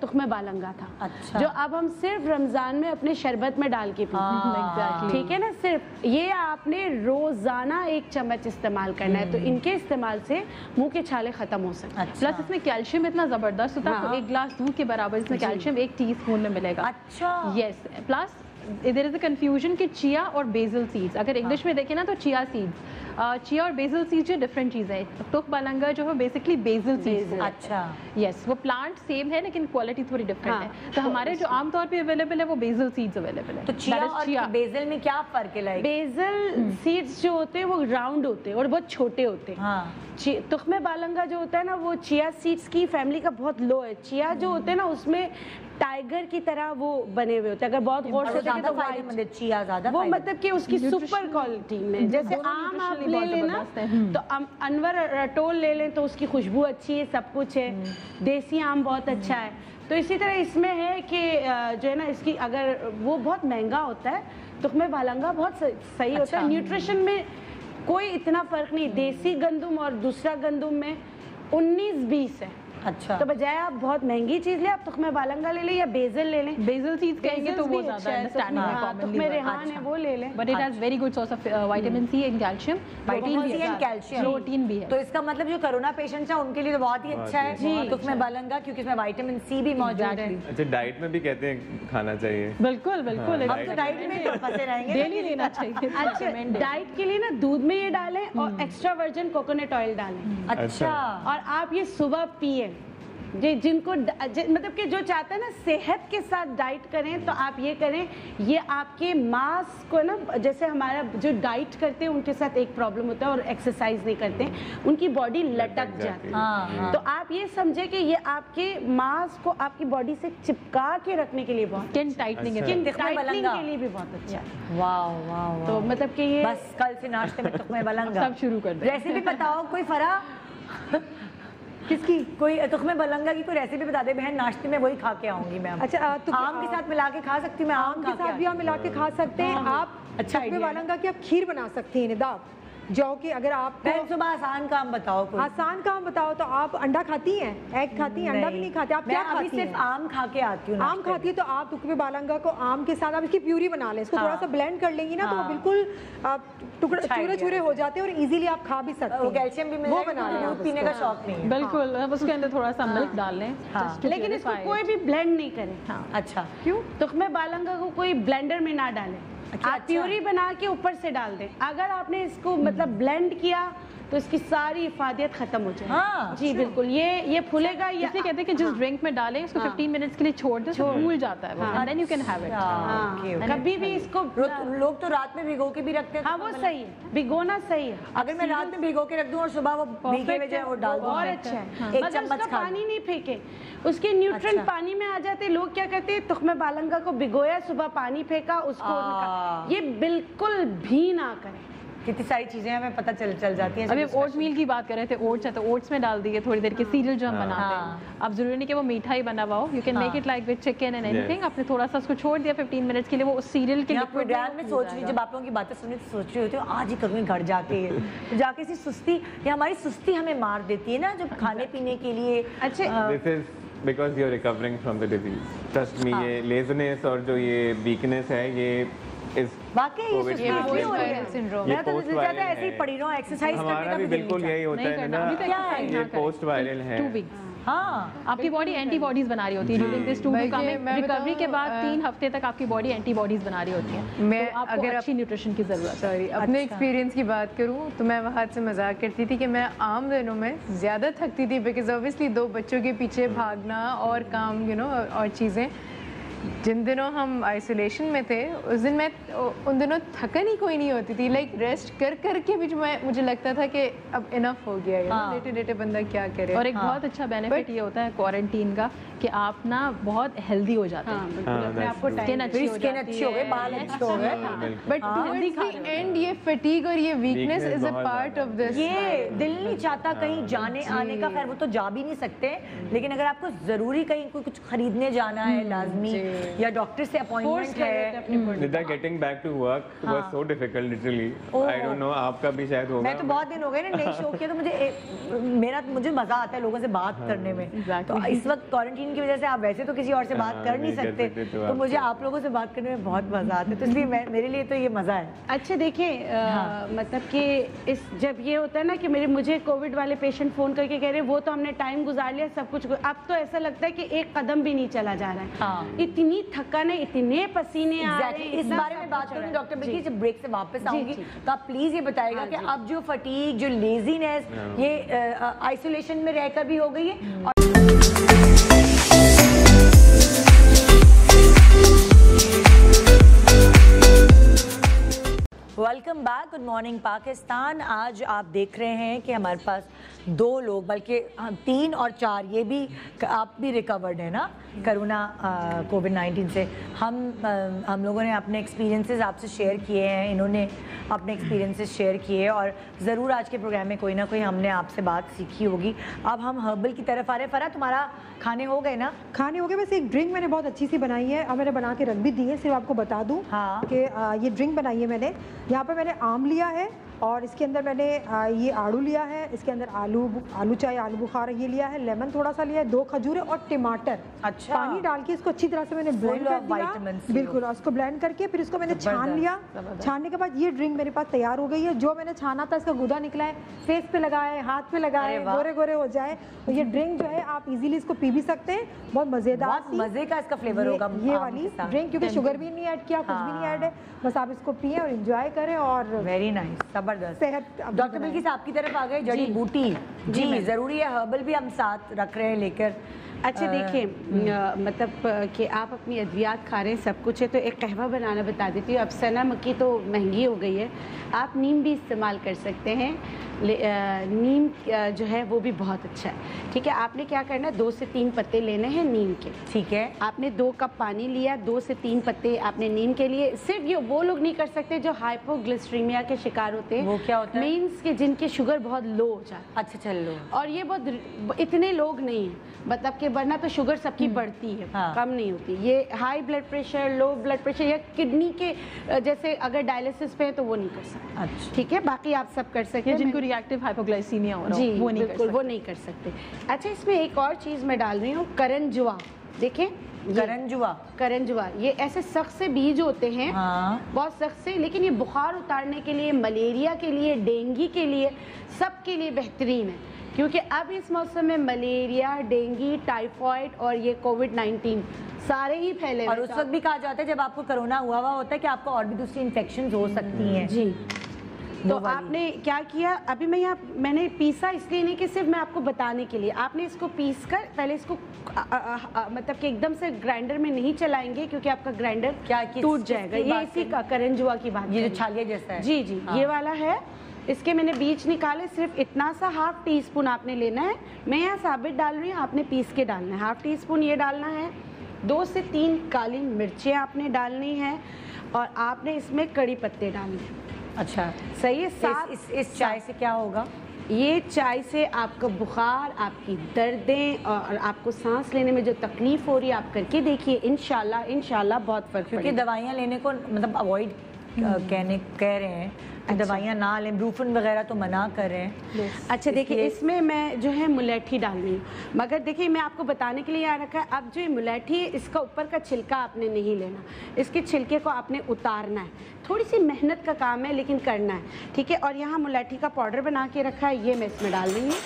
तुख्मे बालंगा था। अच्छा। जो अब हम सिर्फ रमज़ान में अपने शरबत में डाल के पीते, ठीक है ना, सिर्फ ये आपने रोज़ाना 1 चम्मच इस्तेमाल करना है। तो इनके इस्तेमाल से मुंह के छाले ख़त्म हो सकते हैं। अच्छा। प्लस इसमें कैल्शियम इतना ज़बरदस्त होता है, 1 गिलास दूध के बराबर इसमें कैल्शियम 1 टीस्पून में मिलेगा। अच्छा, yes, plus there is a confusion कि चिया और बेसल सीड्स, अगर इंग्लिश में देखें ना तो चिया सीड्स, चिया और बेसल सीड्स ये डिफरेंट चीज़ें हैं। तुख बालंगा जो है बेसिकली बेसल सीड्स। अच्छा यस, वो प्लांट सेम है लेकिन क्वालिटी थोड़ी डिफरेंट है। तो हमारे जो आमतौर पे अवेलेबल है वो बेसल सीड्स अवेलेबल है। तो चिया और बेसल में क्या फर्क है? लाइक बेसल सीड्स जो होते हैं वो राउंड होते हैं और बहुत छोटे होते हैं। हाँ। तुख्मे बालंगा जो होता है ना वो चिया सीड्स की फैमिली का बहुत लो है। चिया जो होते हैं ना उसमें टाइगर की तरह वो बने हुए होते हैं। अगर बहुत गौर से देखें तो फायदेमंद चिया ज्यादा वो मतलब कि उसकी सुपर क्वालिटी में, जैसे आम आप ले लेना तो अनवर रटोल ले लें तो उसकी खुशबू अच्छी है, सब कुछ है, देसी आम बहुत अच्छा है। तो इसी तरह इसमें है कि जो है ना इसकी अगर वो बहुत महंगा होता है, तुख्मे बालंगा बहुत सही होता है। न्यूट्रिशन में कोई इतना फर्क नहीं, देसी गंदुम और दूसरा गंदुम में 19-20 है। अच्छा, तो बजाय आप बहुत महंगी चीज ले, आप तुख्मे बालंगा ले लें या बेसल ले लें। बेसल सीड्स कहेंगे तो वो ज्यादा अंडरस्टैंडिंग है, कॉमनली तुख्मे रेहान है वो ले लें। But it has very good source of vitamin C and calcium, protein भी है, कैल्शियम, प्रोटीन भी है। तो इसका मतलब जो कोरोना पेशेंट्स हैं उनके लिए तो बहुत ही अच्छा है जी, तुख्मे बालंगा, क्योंकि इसमें विटामिन सी भी मौजूद है। अच्छा, डाइट में भी कहते हैं खाना चाहिए। बिल्कुल बिल्कुल, हम तो डाइट में तो फंसे रहेंगे, डेली लेना चाहिए। अच्छा, डाइट के लिए ना दूध में ये डालें और एक्स्ट्रा वर्जिन कोकोनट ऑयल डालें। अच्छा, और आप ये सुबह पिए। जिनको मतलब कि जो चाहते हैं ना सेहत के साथ डाइट करें तो आप ये करें, ये आपके मांस को ना, जैसे हमारा जो डाइट करते हैं उनके साथ एक प्रॉब्लम होता है और एक्सरसाइज नहीं करते हैं, उनकी बॉडी लटक जाती है। हाँ। तो आप ये समझे कि ये आपके मांस को आपकी बॉडी से चिपका के रखने के लिए बहुत, स्किन टाइटनिंग है, स्किन तुख्मे टाइटनिंग बालंगा के लिए भी बहुत अच्छा है। वाह वाह, तो मतलब कि ये बस कल से नाश्ते में तुख्मे बालंगा सब शुरू कर दें। रेसिपी बताओ कोई फरा किसकी, कोई तुख्मे बालंगा की कोई रेसिपी बता दे बहन, नाश्ते में वही खा के आऊंगी मैं। अच्छा, तो आम के साथ मिला के खा सकती हूँ मैं? आम के साथ भी आप मिला के खा सकते हैं। आप अच्छा तुख्मे idea है। बालंगा की आप खीर बना सकती हैं निदा, जो कि अगर आप बहन सुबह आसान काम बताओ कोई। आसान काम बताओ तो आप अंडा खाती हैं, एग खाती हैं? अंडा भी नहीं खाते आप, क्या मैं अभी खाती सिर्फ हैं? आम खा के आती हूँ। आम खाती है तो आप तुख्मे बालंगा को आम के साथ आप इसकी प्यूरी बना लें, इसको हाँ। थोड़ा सा ब्लेंड कर लेंगी ना तो वो हाँ। बिल्कुल टुकड़े अच्छा चूरे idea चूरे हो जाते हैं और इजीली आप खा भी सकते वो हैं। कैल्शियम भी मिल वो जाएगा, बना लें आप दूध पीने का उसको। शौक नहीं है। बिल्कुल, अब उसके अंदर थोड़ा सा मिल्क डाल लें, हाँ। just to लेकिन इसको purify कोई it। भी ब्लेंड नहीं करें। हाँ। अच्छा, क्यों? तुख्मे बालंगा को कोई ब्लेंडर में ना डालें। अच्छा, आप प्यूरी बना के ऊपर से डाल दें। अगर आपने इसको मतलब ब्लेंड किया तो इसकी सारी इफादियत खत्म हो जाएगी। हाँ, जी बिल्कुल, ये फूलेगा। ये इसलिए कहते हैं कि जिस ड्रिंक में डालें उसको 15 मिनट्स के लिए छोड़ दें, तो फूल जाता है वो, and then you can have it. हाँ, okay, okay। कभी भी इसको लोग तो रात में भिगो के भी रखते हैं। हाँ वो सही है, भिगोना सही है। अगर मैं रात में भिगो के रख दूं और सुबह वो भीगे हुए जाए और डाल दूं, और अच्छा है। एक मतलब चम्मच उसका खा पानी नहीं फेंके, उसके न्यूट्रिएंट अच्छा। पानी में आ जाते हैं। लोग क्या करते हैं, तुख्मे बालंगा को भिगोया, सुबह पानी फेंका, उसको ये बिल्कुल भी ना करें। कितनी सारी चीजें हमें पता चल जाती हैं। अभी ओट मील की बात कर रहे थे, ओट्स है तो ओट्स में डाल दिए थोड़ी देर के सीरियल जो हम बनाते हैं। अब जरूरी नहीं कि वो मीठा ही बना हुआ हो, you can make it like with chicken and anything. आपने थोड़ा सा उसको छोड़ दिया 15 मिनट्स के लिए, वो उस सीरियल के आपको ड्राम में सोच रही, जब आप लोगों की बातें सुनी तो सोच रही होती हूँ आज ही करूँगी घर जाके, तो जाके ऐसी सुस्ती, या हमारी सुस्ती हमें मार देती है ना जब खाने पीने के लिए। अच्छा, this is because you are recovering from the disease. Trust me, ये लेजीनेस और जो ये वीकनेस है ये इस वाकई ये सुस्ती ये इसलिए हो रही है। syndrome। मैं तो post दिल चाहता है viral ऐसे ही है। पड़ी रहूं, एक्सरसाइज करने हमारा का भी भी दिल बिल्कुल नहीं यही होता नहीं है करना, ना, अभी तो exercise ये ना करें। पोस्ट वायरल है। 2 वीक्स हाँ, आपकी बॉडी एंटीबॉडीज बना रही होती है ड्यूरिंग दिस 2 वीक में। रिकवरी के बाद 3 हफ्ते तक आपकी बॉडी एंटीबॉडीज बना रही होती है। मैं तो आपको अगर अच्छी न्यूट्रिशन की जरूरत है। सॉरी, अपने एक्सपीरियंस की बात करूं तो मैं वहाँ से मजाक करती थी कि मैं आम दिनों में ज़्यादा थकती थी, बिकॉज ऑब्वियसली 2 बच्चों के पीछे भागना और काम और चीज़ें। जिन दिनों हम आइसोलेशन में थे उस दिन मैं उन दिनों थकन ही कोई नहीं होती थी, लाइक रेस्ट कर कर के भी मुझे लगता था कि अब इनफ हो गया है, लेटे लेटे बंदा क्या करे। और एक बहुत अच्छा बेनिफिट ये होता है क्वारंटीन का कि आप ना बहुत हेल्दी हो जाते हैं, अपने आप को स्किन अच्छी हो स्किन जाती अच्छी हो गई, है, बाल अच्छे हो गए। बट टुवर्ड्स द एंड ये फटीग और ये weakness is a part of this. ये दिल नहीं चाहता कहीं जाने आने का, खैर वो तो जा भी नहीं सकते, लेकिन अगर आपको जरूरी कहीं कोई कुछ खरीदने जाना है लाजमी, या डॉक्टर से अपॉइंटमेंट है। Nida getting back to work was so difficult literally. I don't know आपका भी शायद होगा। मैं तो बहुत दिन हो गए ना नई शो किया, तो मुझे मजा आता है लोगों से बात करने में। तो इस वक्त क्वारंटीन की वजह से आप वैसे तो किसी और से बात कर नहीं सकते, तो मुझे आप लोगों से बात करने में बहुत मजा आता है, तो इसलिए मेरे लिए तो ये मजा है। अच्छा देखिए, मतलब कि जब ये होता है ना कि मुझे कोविड वाले पेशेंट फोन करके कह रहे हैं वो तो हमने टाइम गुजार लिया सब कुछ, अब तो ऐसा लगता है कि एक कदम भी नहीं चला जा रहा है। इतनी थकन है, इतने पसीने आ रहे हैं। इस इतना बारे सब में बात कुछ हो करूंगी रहा है। डॉक्टर बिल्की, जब ब्रेक से वापस आऊंगी जी। तो आप प्लीज ये बताइएगा कि अब जो फटीग, जो लेजीनेस, ये आइसोलेशन में रहकर भी हो गई है। Welcome back, good morning Pakistan. आज आप देख रहे हैं कि हमारे पास 2 लोग, बल्कि 3 और 4, ये भी आप भी रिकवर्ड है ना कोरोना कोविड-19 से। हम लोगों ने अपने एक्सपीरियंसेस आपसे शेयर किए हैं, इन्होंने अपने एक्सपीरियंसेस शेयर किए, और ज़रूर आज के प्रोग्राम में कोई ना कोई हमने आपसे बात सीखी होगी। अब हम हर्बल की तरफ आ रहे हैं। फरा, तुम्हारा खाने हो गए ना? खाने हो गए, वैसे एक ड्रिंक मैंने बहुत अच्छी सी बनाई है, अब मैंने बना के रख भी दी है। सिर्फ आपको बता दूं हाँ। कि ये ड्रिंक बनाई है मैंने। यहाँ पे मैंने आम लिया है और इसके अंदर मैंने ये आड़ू लिया है, इसके अंदर आलू चाय, आलू बुखारा ये लिया है, लेमन थोड़ा सा लिया है, 2 खजूर और टमाटर। अच्छा। पानी डाल के इसको अच्छी तरह से मैंने ब्लेंड कर दिया, vitamins से बिल्कुल। और उसको ब्लेंड करके फिर इसको मैंने छान लिया। छानने के बाद ये ड्रिंक मेरे पास तैयार हो गई है। जो मैंने छाना था इसका गुदा निकला है, फेस पे लगाए, हाथ पे लगाए, गोरे गोरे हो जाए। तो ये ड्रिंक जो है आप इजीली इसको पी भी सकते हैं, बहुत मजेदार, बहुत मजे का इसका फ्लेवर होगा ये वाली ड्रिंक, क्योंकि शुगर भी नहीं ऐड किया, कुछ भी नहीं ऐड है, बस आप इसको पिए और एंजॉय करें। और वेरी नाइस, जबरदस्त। सेहत डॉक्टर बिल्किस आपकी तरफ आ गए, जड़ी बूटी जी जरूरी है, हर्बल भी हम साथ रख रहे हैं लेकर। अच्छा देखिए, मतलब कि आप अपनी अद्वियात खा रहे हैं, सब कुछ है, तो एक कहवा बनाना बता देती हूँ। अब सना मक्की तो महंगी हो गई है, आप नीम भी इस्तेमाल कर सकते हैं। नीम जो है वो भी बहुत अच्छा है। ठीक है, आपने क्या करना है, 2 से 3 पत्ते लेने हैं नीम के। ठीक है, आपने 2 कप पानी लिया, 2 से 3 पत्ते आपने नीम के लिए। सिर्फ ये वो लोग नहीं कर सकते जो हाइपोग्लिसरीमिया के शिकार होते हैं। वो क्या होता है? मीन्स के जिनके शुगर बहुत लो हो जाए। अच्छा चल लो। और ये बहुत इतने लोग नहीं हैं, मतलब कि वरना तो शुगर सबकी बढ़ती है, हाँ। कम नहीं होती। ये high blood pressure, low blood pressure या किडनी के जैसे अगर डायलिसिस पे है तो वो नहीं कर सकते। अच्छा, ठीक है, बाकी आप सब कर सकते हैं। जिनको रिएक्टिव हाइपोग्लाइसीमिया हो रहा जी हो वो नहीं कर बिल्कुल, सकते। वो नहीं कर सकते। अच्छा, इसमें एक और चीज़ मैं डाल रही हूँ, करंजुआ। देखें, करंजुआ ये ऐसे सख्त से बीज होते हैं, हाँ। बहुत सख्त से, लेकिन ये बुखार उतारने के लिए, मलेरिया के लिए, डेंगू के लिए, सबके लिए बेहतरीन है। क्योंकि अब इस मौसम में मलेरिया, डेंगू, टाइफाइड और ये कोविड-19 सारे ही फैले और उस वक्त भी कहा जाता है जब आपको कोरोना हुआ होता है कि आपको और भी दूसरी इन्फेक्शन हो सकती हैं। जी। तो आपने क्या किया, अभी मैंने पीसा इसलिए नहीं कि सिर्फ मैं आपको बताने के लिए, आपने इसको पीस कर पहले इसको मतलब कि एकदम से ग्राइंडर में नहीं चलाएंगे, क्योंकि आपका ग्राइंडर क्या टूट जाएगा। ये इसी का करंजुआ की बात, ये जो छालिया जैसा है। जी जी, ये वाला है। इसके मैंने बीज निकाले, सिर्फ इतना सा 1/2 टीस्पून आपने लेना है। मैं यहाँ साबित डाल रही हूँ, आपने पीस के डालना है। 1/2 टीस्पून ये डालना है। 2 से 3 काली मिर्चें आपने डालनी है, और आपने इसमें कड़ी पत्ते डालने हैं। अच्छा, सही है। इस चाय से क्या होगा? ये चाय से आपका बुखार, आपकी दर्दें और आपको सांस लेने में जो तकलीफ हो रही है, आप करके देखिए, इंशाल्लाह बहुत फर्क क्योंकि पड़ेगा। दवाइयाँ लेने को मतलब अवॉइड कह रहे हैं, दवाइयाँ ना लें, ब्रूफन वगैरह तो मना कर रहे हैं। अच्छा देखिए, इसमें मैं जो है मुलेठी डाल रही हूँ, मगर देखिए मैं आपको बताने के लिए यहाँ रखा है। अब जो ये मुलेठी है, इसका ऊपर का छिलका आपने नहीं लेना, इसके छिलके को आपने उतारना है। थोड़ी सी मेहनत का काम है, लेकिन करना है। ठीक है, और यहाँ मुलेठी का पाउडर बना के रखा है, ये मैं इसमें डाल रही हूँ।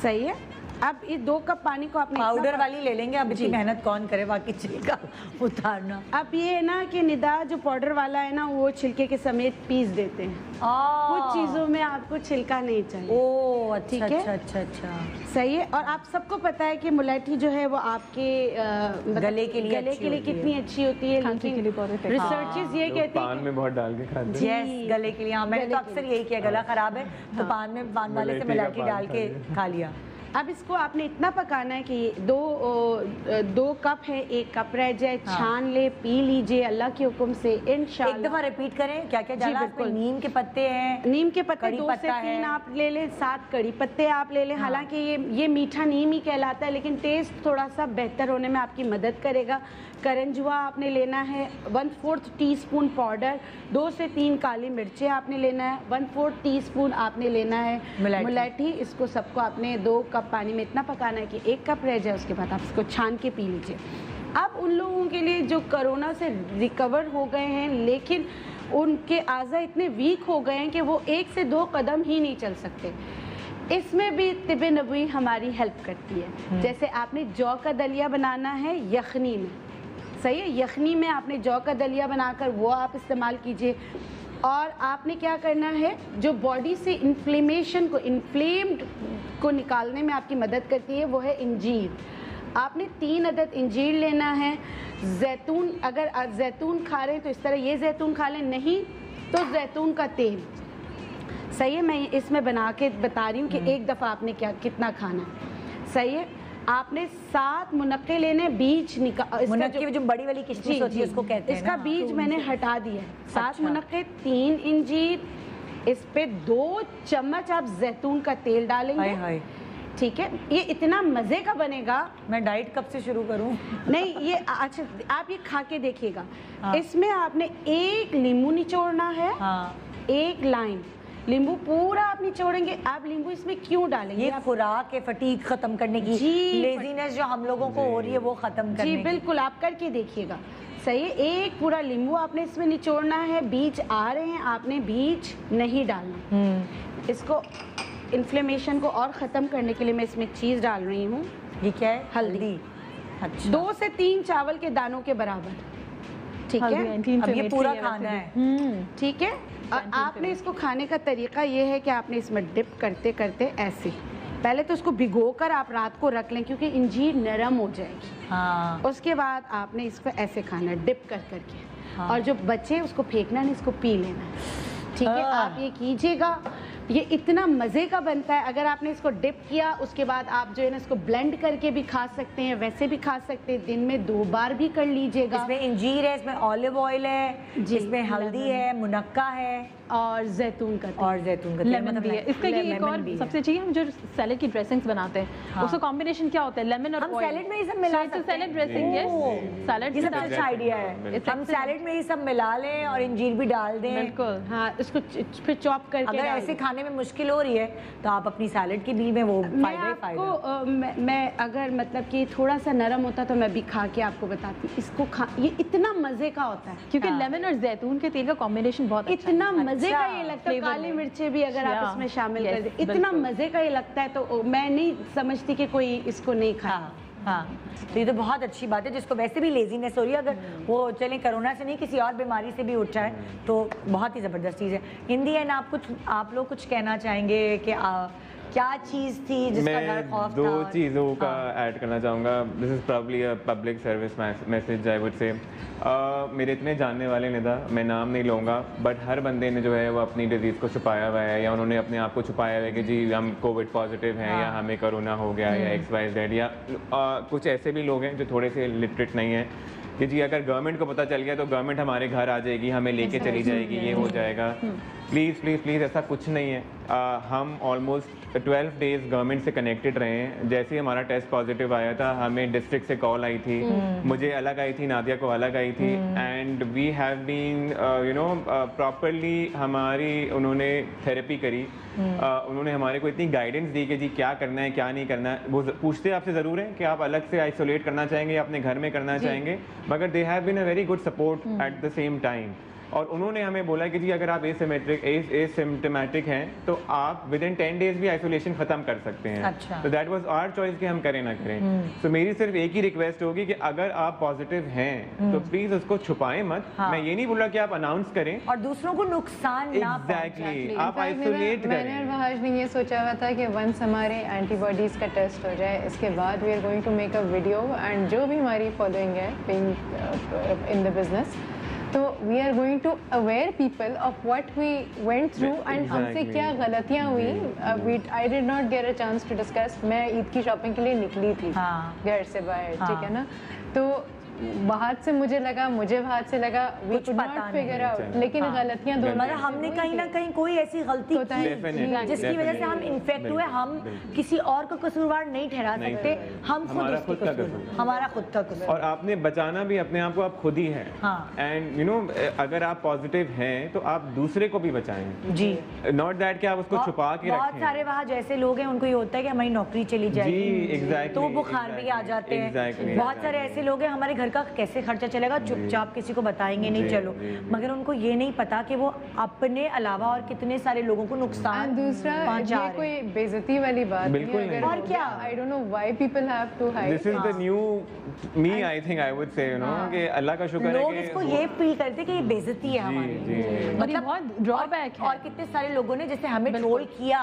सही है। अब इस 2 कप पानी को आपने पाउडर वाली ले लेंगे, अब इतनी मेहनत कौन करे बाकी छिलका उतारना। अब ये है ना कि निदा जो पाउडर वाला है ना, वो छिलके के समेत पीस देते हैं। कुछ चीज़ों में आपको छिलका नहीं चाहिए। ओह अच्छा, ठीक है? अच्छा सही है। और आप सबको पता है कि मुलेठी जो है वो आपके गले के लिए कितनी अच्छी होती है, खांसी के लिए बहुत effective। रिसर्चेस ये कहते हैं पान में बहुत डाल के खाते हैं। यस, गले के लिए। हाँ, मैंने तो अक्सर यही किया, गला खराब है तो पान वाले से मिलाटी डाल के खा लिया। अब इसको आपने इतना पकाना है कि 2 कप है, 1 कप रह जाए, छान ले, पी लीजिए अल्लाह के हुक्म से, इंशाल्लाह। एक दफा रिपीट करें, क्या क्या डाला? बिल्कुल। नीम के पत्ते हैं, नीम के पत्ते कड़ी 2 से पत्ता 3 है। आप ले लें, 7 कड़ी पत्ते आप ले लें। हालांकि ये मीठा नीम ही कहलाता है, लेकिन टेस्ट थोड़ा सा बेहतर होने में आपकी मदद करेगा। करंजुआ आपने लेना है, 1/4 टीस्पून पाउडर, 2 से 3 काली मिर्चें आपने लेना है, 1/4 टीस्पून आपने लेना है मुलेठी। इसको सबको आपने 2 कप पानी में इतना पकाना है कि 1 कप रह जाए, उसके बाद आप इसको छान के पी लीजिए। अब उन लोगों के लिए जो कोरोना से रिकवर हो गए हैं, लेकिन उनके आज़ा इतने वीक हो गए हैं कि वो 1 से 2 कदम ही नहीं चल सकते, इसमें भी तिब्बे नबवी हमारी हेल्प करती है। जैसे आपने जौ का दलिया बनाना है यखनी में, सही है। यखनी में आपने जौ का दलिया बनाकर वो आप इस्तेमाल कीजिए। और आपने क्या करना है, जो बॉडी से इन्फ्लेमेशन को, इन्फ्लेम्ड को निकालने में आपकी मदद करती है, वो है इंजीर। आपने 3 अदद इंजीर लेना है। जैतून, अगर आप जैतून खा रहे हैं तो इस तरह ये जैतून खा लें, नहीं तो जैतून का तेल। सही है, मैं इसमें बना के बता रही हूँ कि एक दफ़ा आपने कितना खाना है। सही है। आपने 7 मुनक्के लेने, बीज निकाल, मुनक्के जो बड़ी वाली किशमिश होती है उसको कहते हैं इसका ना? बीज मैंने हटा दिया है। 7 अच्छा। मुनक्के, 3 इंजीर, इस पे 2 चम्मच आप जैतून का तेल डालेंगे। हाय हाय, ठीक है, ये इतना मजे का बनेगा। मैं डाइट कब से शुरू करूं? नहीं, ये अच्छा आप ये खा के देखिएगा। हाँ। इसमें आपने 1 नींबू निचोड़ना है। हाँ, 1 लाइम नींबू पूरा आप निचोड़ेंगे। आप नींबू इसमें क्यों डालेंगे? ये आप खुराक है, फटीग खत्म करने की, जी, लेजीनेस जो हम लोगों को हो रही है वो खत्म करने जी की। बिल्कुल, आप करके देखिएगा। सही है, 1 पूरा नींबू आपने इसमें निचोड़ना है। बीज आ रहे हैं, आपने बीज नहीं डालना। इसको इन्फ्लेमेशन को और ख़त्म करने के लिए मैं इसमें एक चीज़ डाल रही हूँ। ये क्या है? हल्दी। अच्छा, 2 से 3 चावल के दानों के बराबर। ठीक है, अब ये पूरा खाना है। ठीक है। और आपने इसको खाने का तरीका ये है कि आपने इसमें डिप करते करते ऐसे, पहले तो उसको भिगोकर आप रात को रख लें क्योंकि इंजीर नरम हो जाएगी। हाँ, उसके बाद आपने इसको ऐसे खाना है, डिप कर करके। हाँ। और जो बचे उसको फेंकना नहीं, इसको पी लेना। ठीक है, आप ये कीजिएगा। ये इतना मज़े का बनता है। अगर आपने इसको डिप किया, उसके बाद आप जो है ना इसको ब्लेंड करके भी खा सकते हैं, वैसे भी खा सकते हैं। दिन में 2 बार भी कर लीजिएगा। इसमें इंजीर है, इसमें ऑलिव ऑयल है, जी, इसमें हल्दी है, मुनक्का है और जैतून का तेल। और जैतून का तेल, लेमन भी है। इसका ये एक लेमन और भी है। सबसे चाहिए, हम जो सैलेड की ड्रेसिंग्स बनाते हैं हाँ। उसका कॉम्बिनेशन क्या होता है? लेमन और हम oil। सैलेड में ये सब मिला So, it's a सकते हैं। salad dressing, yes। ओह, सैलेड ये के सबसे साथ अच्छा आइडिया है। It's हम excellent। सैलेड में ये सब मिला लें और इंजीर भी डाल दें। बिल्कुल। हाँ, इसको फिर चॉप करके अगर डाल ऐसे दें। खाने में मुश्किल हो रही है तो आप अपनी सैलेड की बिल में वो मैं फायदा ही आपको फायदा। मैं अगर मतलब कि थोड़ा सा नरम होता तो मैं भी खा के आपको बताती। इसको खा, ये इतना मज़े का होता है, क्योंकि हाँ। लेमन और जैतून के तेल का कॉम्बिनेशन बहुत अच्छा इतना मज़े का अच्छा, ये लगता है। flavor काली में। मिर्चें भी अगर आप Yeah, इसमें शामिल कर yes, दें, इतना बिल्कुल। मज़े का ये लगता है। तो मैं नहीं समझती कि कोई इसको नहीं खाए। हाँ, हाँ, तो ये तो बहुत अच्छी बात है। जिसको वैसे भी लेजीनेस हो रही है, अगर वो चलें कोरोना से नहीं किसी और बीमारी से भी उठ जाए तो बहुत ही ज़बरदस्त चीज़ है। इन दी एंड आप लोग कुछ कहना चाहेंगे कि क्या चीज़ थी जिसका डर मैं खौफ था? 2 चीज़ों का हाँ। ऐड करना चाहूँगा। This is probably a public service message I would say. मेरे इतने जानने वाले नहीं था, मैं नाम नहीं लूँगा, बट हर बंदे ने जो है वो अपनी डिजीज़ को छुपाया हुआ है, या उन्होंने अपने आप को छुपाया हुआ है कि जी हम कोविड पॉजिटिव हैं, या हमें कोरोना हो गया, या XYZ, या कुछ ऐसे भी लोग हैं जो थोड़े से लिटरेट नहीं हैं कि जी अगर गवर्नमेंट को पता चल गया तो गवर्नमेंट हमारे घर आ जाएगी, हमें लेके चली जाएगी, ये हो जाएगा। प्लीज़ प्लीज़ प्लीज़, ऐसा कुछ नहीं है। हम ऑलमोस्ट 12 डेज़ गवर्नमेंट से कनेक्टेड रहे हैं। जैसे ही हमारा टेस्ट पॉजिटिव आया था, हमें डिस्ट्रिक्ट से कॉल आई थी, मुझे अलग आई थी, नादिया को अलग आई थी, and we have been you know properly हमारी उन्होंने थेरेपी करी। उन्होंने हमारे को इतनी गाइडेंस दी कि जी क्या करना है, क्या नहीं करना है। वो पूछते आपसे ज़रूर है कि आप अलग से आइसोलेट करना चाहेंगे या अपने घर में करना चाहेंगे, मगर they have been a very good support at the same time. और उन्होंने हमें बोला कि जी अगर आप एसिम्प्टोमेटिक हैं तो आप विद इन 10 डेज भी आइसोलेशन खत्म कर सकते हैं। अच्छा। तो दैट वाज आवर चॉइस कि हम करें ना करें। तो मेरी सिर्फ एक ही रिक्वेस्ट होगी कि अगर आप पॉजिटिव हैं तो प्लीज उसको छुपाएं मत। हाँ। मैं ये नहीं बोल रहा कि आप अनाउंस करें, और दूसरों को नुकसान ना एग्जैक्टली आप In fact, आइसोलेट मैंने और करें। वहाज ने ये सोचा हुआ था कि वंस हमारे एंटीबॉडीज़ का टेस्ट हो जाए, इसके बाद we are going to make a video, and जो भी हमारी फॉलोइंग है इन द बिजनेस, तो we are going to aware people of what we went through and हमसे Exactly. क्या गलतियाँ हुई। I did not get a chance to discuss. मैं ईद की शॉपिंग के लिए निकली थी हाँ। घर से बाहर, हाँ। ठीक है ना, तो बाहर से मुझे लगा, मुझे बाहर से लगा, वी कुछ कुड पता नॉट नहीं फिगर आउट, चला। लेकिन हाँ। गलतियाँ दोनों मतलब हमने कहीं ना कहीं कोई ऐसी गलती होता है। की Definitely, जिसकी वजह से हम definitely. इन्फेक्ट हुए। हम बिल्कुल। किसी और को कसूरवार नहीं ठहरा नहीं सकते, ठहरा हम खुद हमारा उसकी खुद का कसूर, कसूर। हमारा खुद का कसूर। और आपने बचाना भी अपने आप को आप खुद ही है। हाँ। एंड यू नो अगर आप पॉजिटिव हैं तो आप दूसरे को भी बचाएं, जी, नॉट दैट कि आप उसको छुपा के बहुत रखें। सारे वहाँ जैसे लोग हैं उनको ये होता है कि हमारी नौकरी चली जाएगी, exactly, तो वो बुखार भी आ exactly, जाते हैं। exactly, बहुत सारे exactly. ऐसे लोग हैं हमारे घर का कैसे खर्चा चलेगा, चुपचाप किसी को बताएंगे नहीं, चलो। मगर उनको ये नहीं पता कि वो अपने अलावा और कितने सारे लोगों को नुकसान दूसरा पहुंचा ये रहे कोई बेइज्जती वाली बात बिल्कुल नहीं है, नहीं। अगर और हो क्या? गया, I don't know why people have to hide. This is the new me, I think I would say, you know, कि अल्लाह का शुक्र है लोग कि इसको ये फील करते कि ये बेइज्जती है हमारी। और ये बहुत ड्रॉबैक है। और कितने सारे लोगों ने जैसे हमें ट्रोल किया,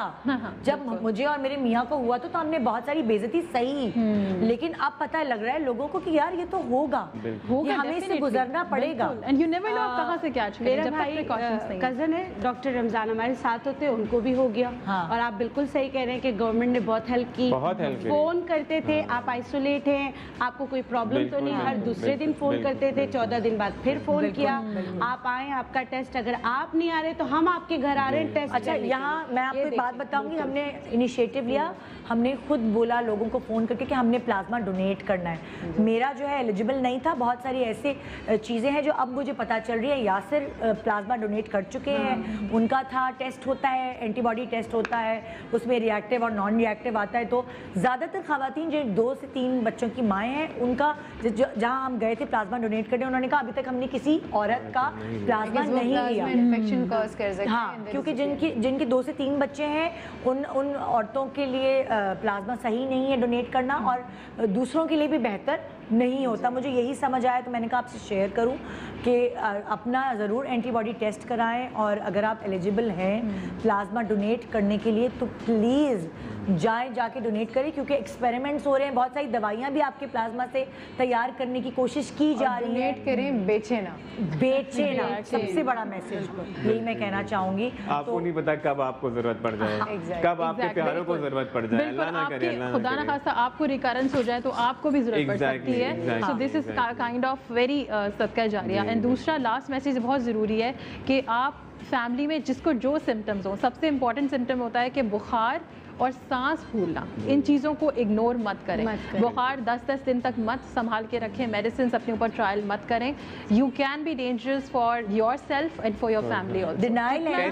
जब मुझे और मेरे मियाँ को हुआ तो हमने बहुत सारी बेइज्जती सही, लेकिन अब पता लग रहा है लोगों को कि यार ये तो होगा, ये हमें इससे गुजरना पड़ेगा। एंड यू नेवर नो कहां से कैच करें, मेरा जब तक भाई प्रिकॉशंस नहीं। कजन है डॉक्टर रमजान, हमारे साथ होते हैं, उनको भी हो गया। हाँ। और आप बिल्कुल सही कह रहे हैं कि गवर्नमेंट ने बहुत हेल्प की, बहुत help की। फोन करते थे, आप आइसोलेट हैं, आपको कोई प्रॉब्लम तो नहीं, हर दूसरे दिन फोन करते थे, 14 दिन बाद फिर फोन किया, आप आए, आपका टेस्ट, अगर आप नहीं आ रहे तो हम आपके घर आ रहे हैं टेस्ट। अच्छा, यहाँ मैं आपको एक बात बताऊंगी, हमने इनिशिएटिव लिया, हमने खुद बोला लोगों को फ़ोन करके कि हमने प्लाज्मा डोनेट करना है। मेरा जो है एलिजिबल नहीं था, बहुत सारी ऐसे चीज़ें हैं जो अब मुझे पता चल रही है। यासिर प्लाज्मा डोनेट कर चुके हैं, उनका था, टेस्ट होता है, एंटीबॉडी टेस्ट होता है, उसमें रिएक्टिव और नॉन रिएक्टिव आता है। तो ज़्यादातर खवातीन जो 2 से 3 बच्चों की माएँ हैं, उनका जहाँ हम गए थे प्लाज्मा डोनेट करने, उन्होंने कहा अभी तक हमने किसी औरत का प्लाज्मा नहीं लिया। इन्फेक्शन कॉज कर सकते हैं। हाँ, क्योंकि जिनके 2 से 3 बच्चे हैं, उन औरतों के लिए प्लाज्मा सही नहीं है डोनेट करना, और दूसरों के लिए भी बेहतर नहीं होता। मुझे यही समझ आया, तो मैंने कहा आपसे शेयर करूं कि अपना ज़रूर एंटीबॉडी टेस्ट कराएं, और अगर आप एलिजिबल हैं प्लाज्मा डोनेट करने के लिए तो प्लीज़ जाके डोनेट करें, क्योंकि एक्सपेरिमेंट्स हो रहे हैं, बहुत सारी दवाइयाँ भी आपके प्लाज्मा से तैयार करने की कोशिश की जा रही है। डोनेट करें, बेचे ना। बेचे ना, सबसे बड़ा मैसेज यही मैं कहना चाहूँगी। आपको नहीं पता कब आपको जरूरत पड़ जाए, कब आपके प्यारों को जरूरत पड़ जाए, अल्लाह ना करे, अल्लाह ना खुदा ना करे। खास्ता आपको रिकरेंस हो जाए तो आपको भी जरूरत पड़ सकती है। Exactly, so this is kind of very सदका जारिया। एंड दूसरा लास्ट मैसेज बहुत ज़रूरी है कि आप फैमिली में जिसको जो सिम्टम्स हो, सबसे इंपॉर्टेंट सिम्टम होता है कि बुखार और सांस फूलना, इन चीज़ों को इग्नोर मत करें। बुखार 10-10 दिन तक मत संभाल के रखें, मेडिसिन अपने ऊपर ट्रायल मत करें। You can be dangerous for your self and for your family also. Denial है,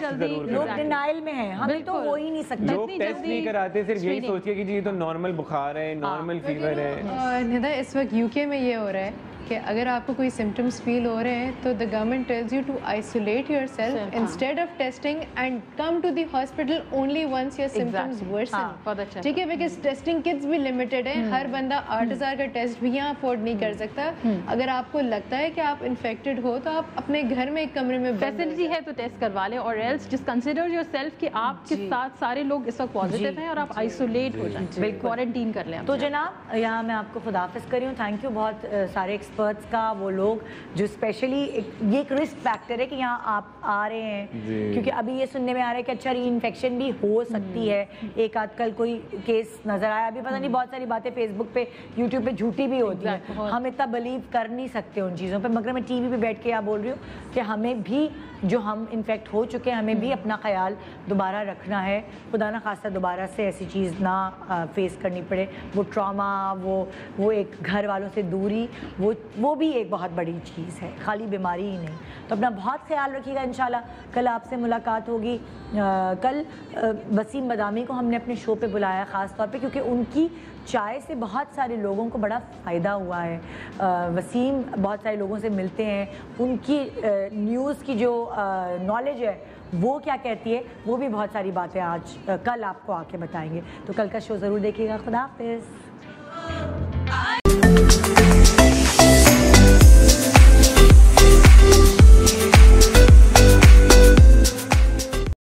लोग डिनाइल में हैं, हमें तो हो ही नहीं सकता। लोग टेस्ट नहीं कराते, सिर्फ यही सोच के कि जी ये तो नॉर्मल बुखार है, नॉर्मल फीवर है। निदा, इस वक्त यूके में ये हो रहा है कि अगर आपको कोई सिम्टम्स फील हो रहे हैं तो the government tells you to isolate yourself instead of testing and come to the hospital only once your symptoms worsen. ठीक है, बिकॉज टेस्टिंग किट्स भी लिमिटेड है, हर बंदा 8000 का टेस्ट भी यहाँ अफोर्ड नहीं कर सकता। अगर आपको लगता है कि आप इन्फेक्टेड हो तो आप अपने घर में एक कमरे में फैसिलिटी है तो टेस्ट करवा लें, और एल्स जस्ट कंसीडर योरसेल्फ कि आपके साथ सारे लोग इस वक्त पॉजिटिव हैं और आप आइसोलेट हो जाएं, क्वारंटीन कर लें। तो जनाब, यहाँ मैं आपको खुदाफिज कर रही हूँ। थैंक यू बहुत सारे एक्सपर्ट्स का, वो लोग जो स्पेशली ये एक रिस्क फैक्टर है कि यहाँ आप आ रहे हैं, क्योंकि अभी ये सुनने में आ रहा है कि अच्छा री इन्फेक्शन भी हो सकती है, एक आध कल कोई केस नजर आया, अभी पता नहीं, बहुत सारी बातें फेसबुक पे यूट्यूब पे झूठी भी होती है, हम इतना बिलीव कर नहीं सकते उन चीज़ों पे। मगर मैं टीवी पे बैठ के यहाँ बोल रही हूँ कि हमें भी, जो हम इन्फेक्ट हो चुके हैं, हमें भी अपना ख्याल दोबारा रखना है, खुदा ना खास्ता दोबारा से ऐसी चीज़ ना फेस करनी पड़े। वो ट्रॉमा, वो एक घर वालों से दूरी, वो भी एक बहुत बड़ी चीज़ है, खाली बीमारी ही नहीं। तो अपना बहुत ख्याल रखिएगा। इंशाल्लाह कल आपसे मुलाकात होगी। कल वसीम बदामी को हमने अपने शो पे बुलाया ख़ास तौर पे, क्योंकि उनकी चाय से बहुत सारे लोगों को बड़ा फ़ायदा हुआ है। वसीम बहुत सारे लोगों से मिलते हैं, उनकी न्यूज़ की जो नॉलेज है वो क्या कहती है, वो भी बहुत सारी बातें आज कल आपको आके बताएंगे। तो कल का शो ज़रूर देखिएगा। खुदा हाफिज़।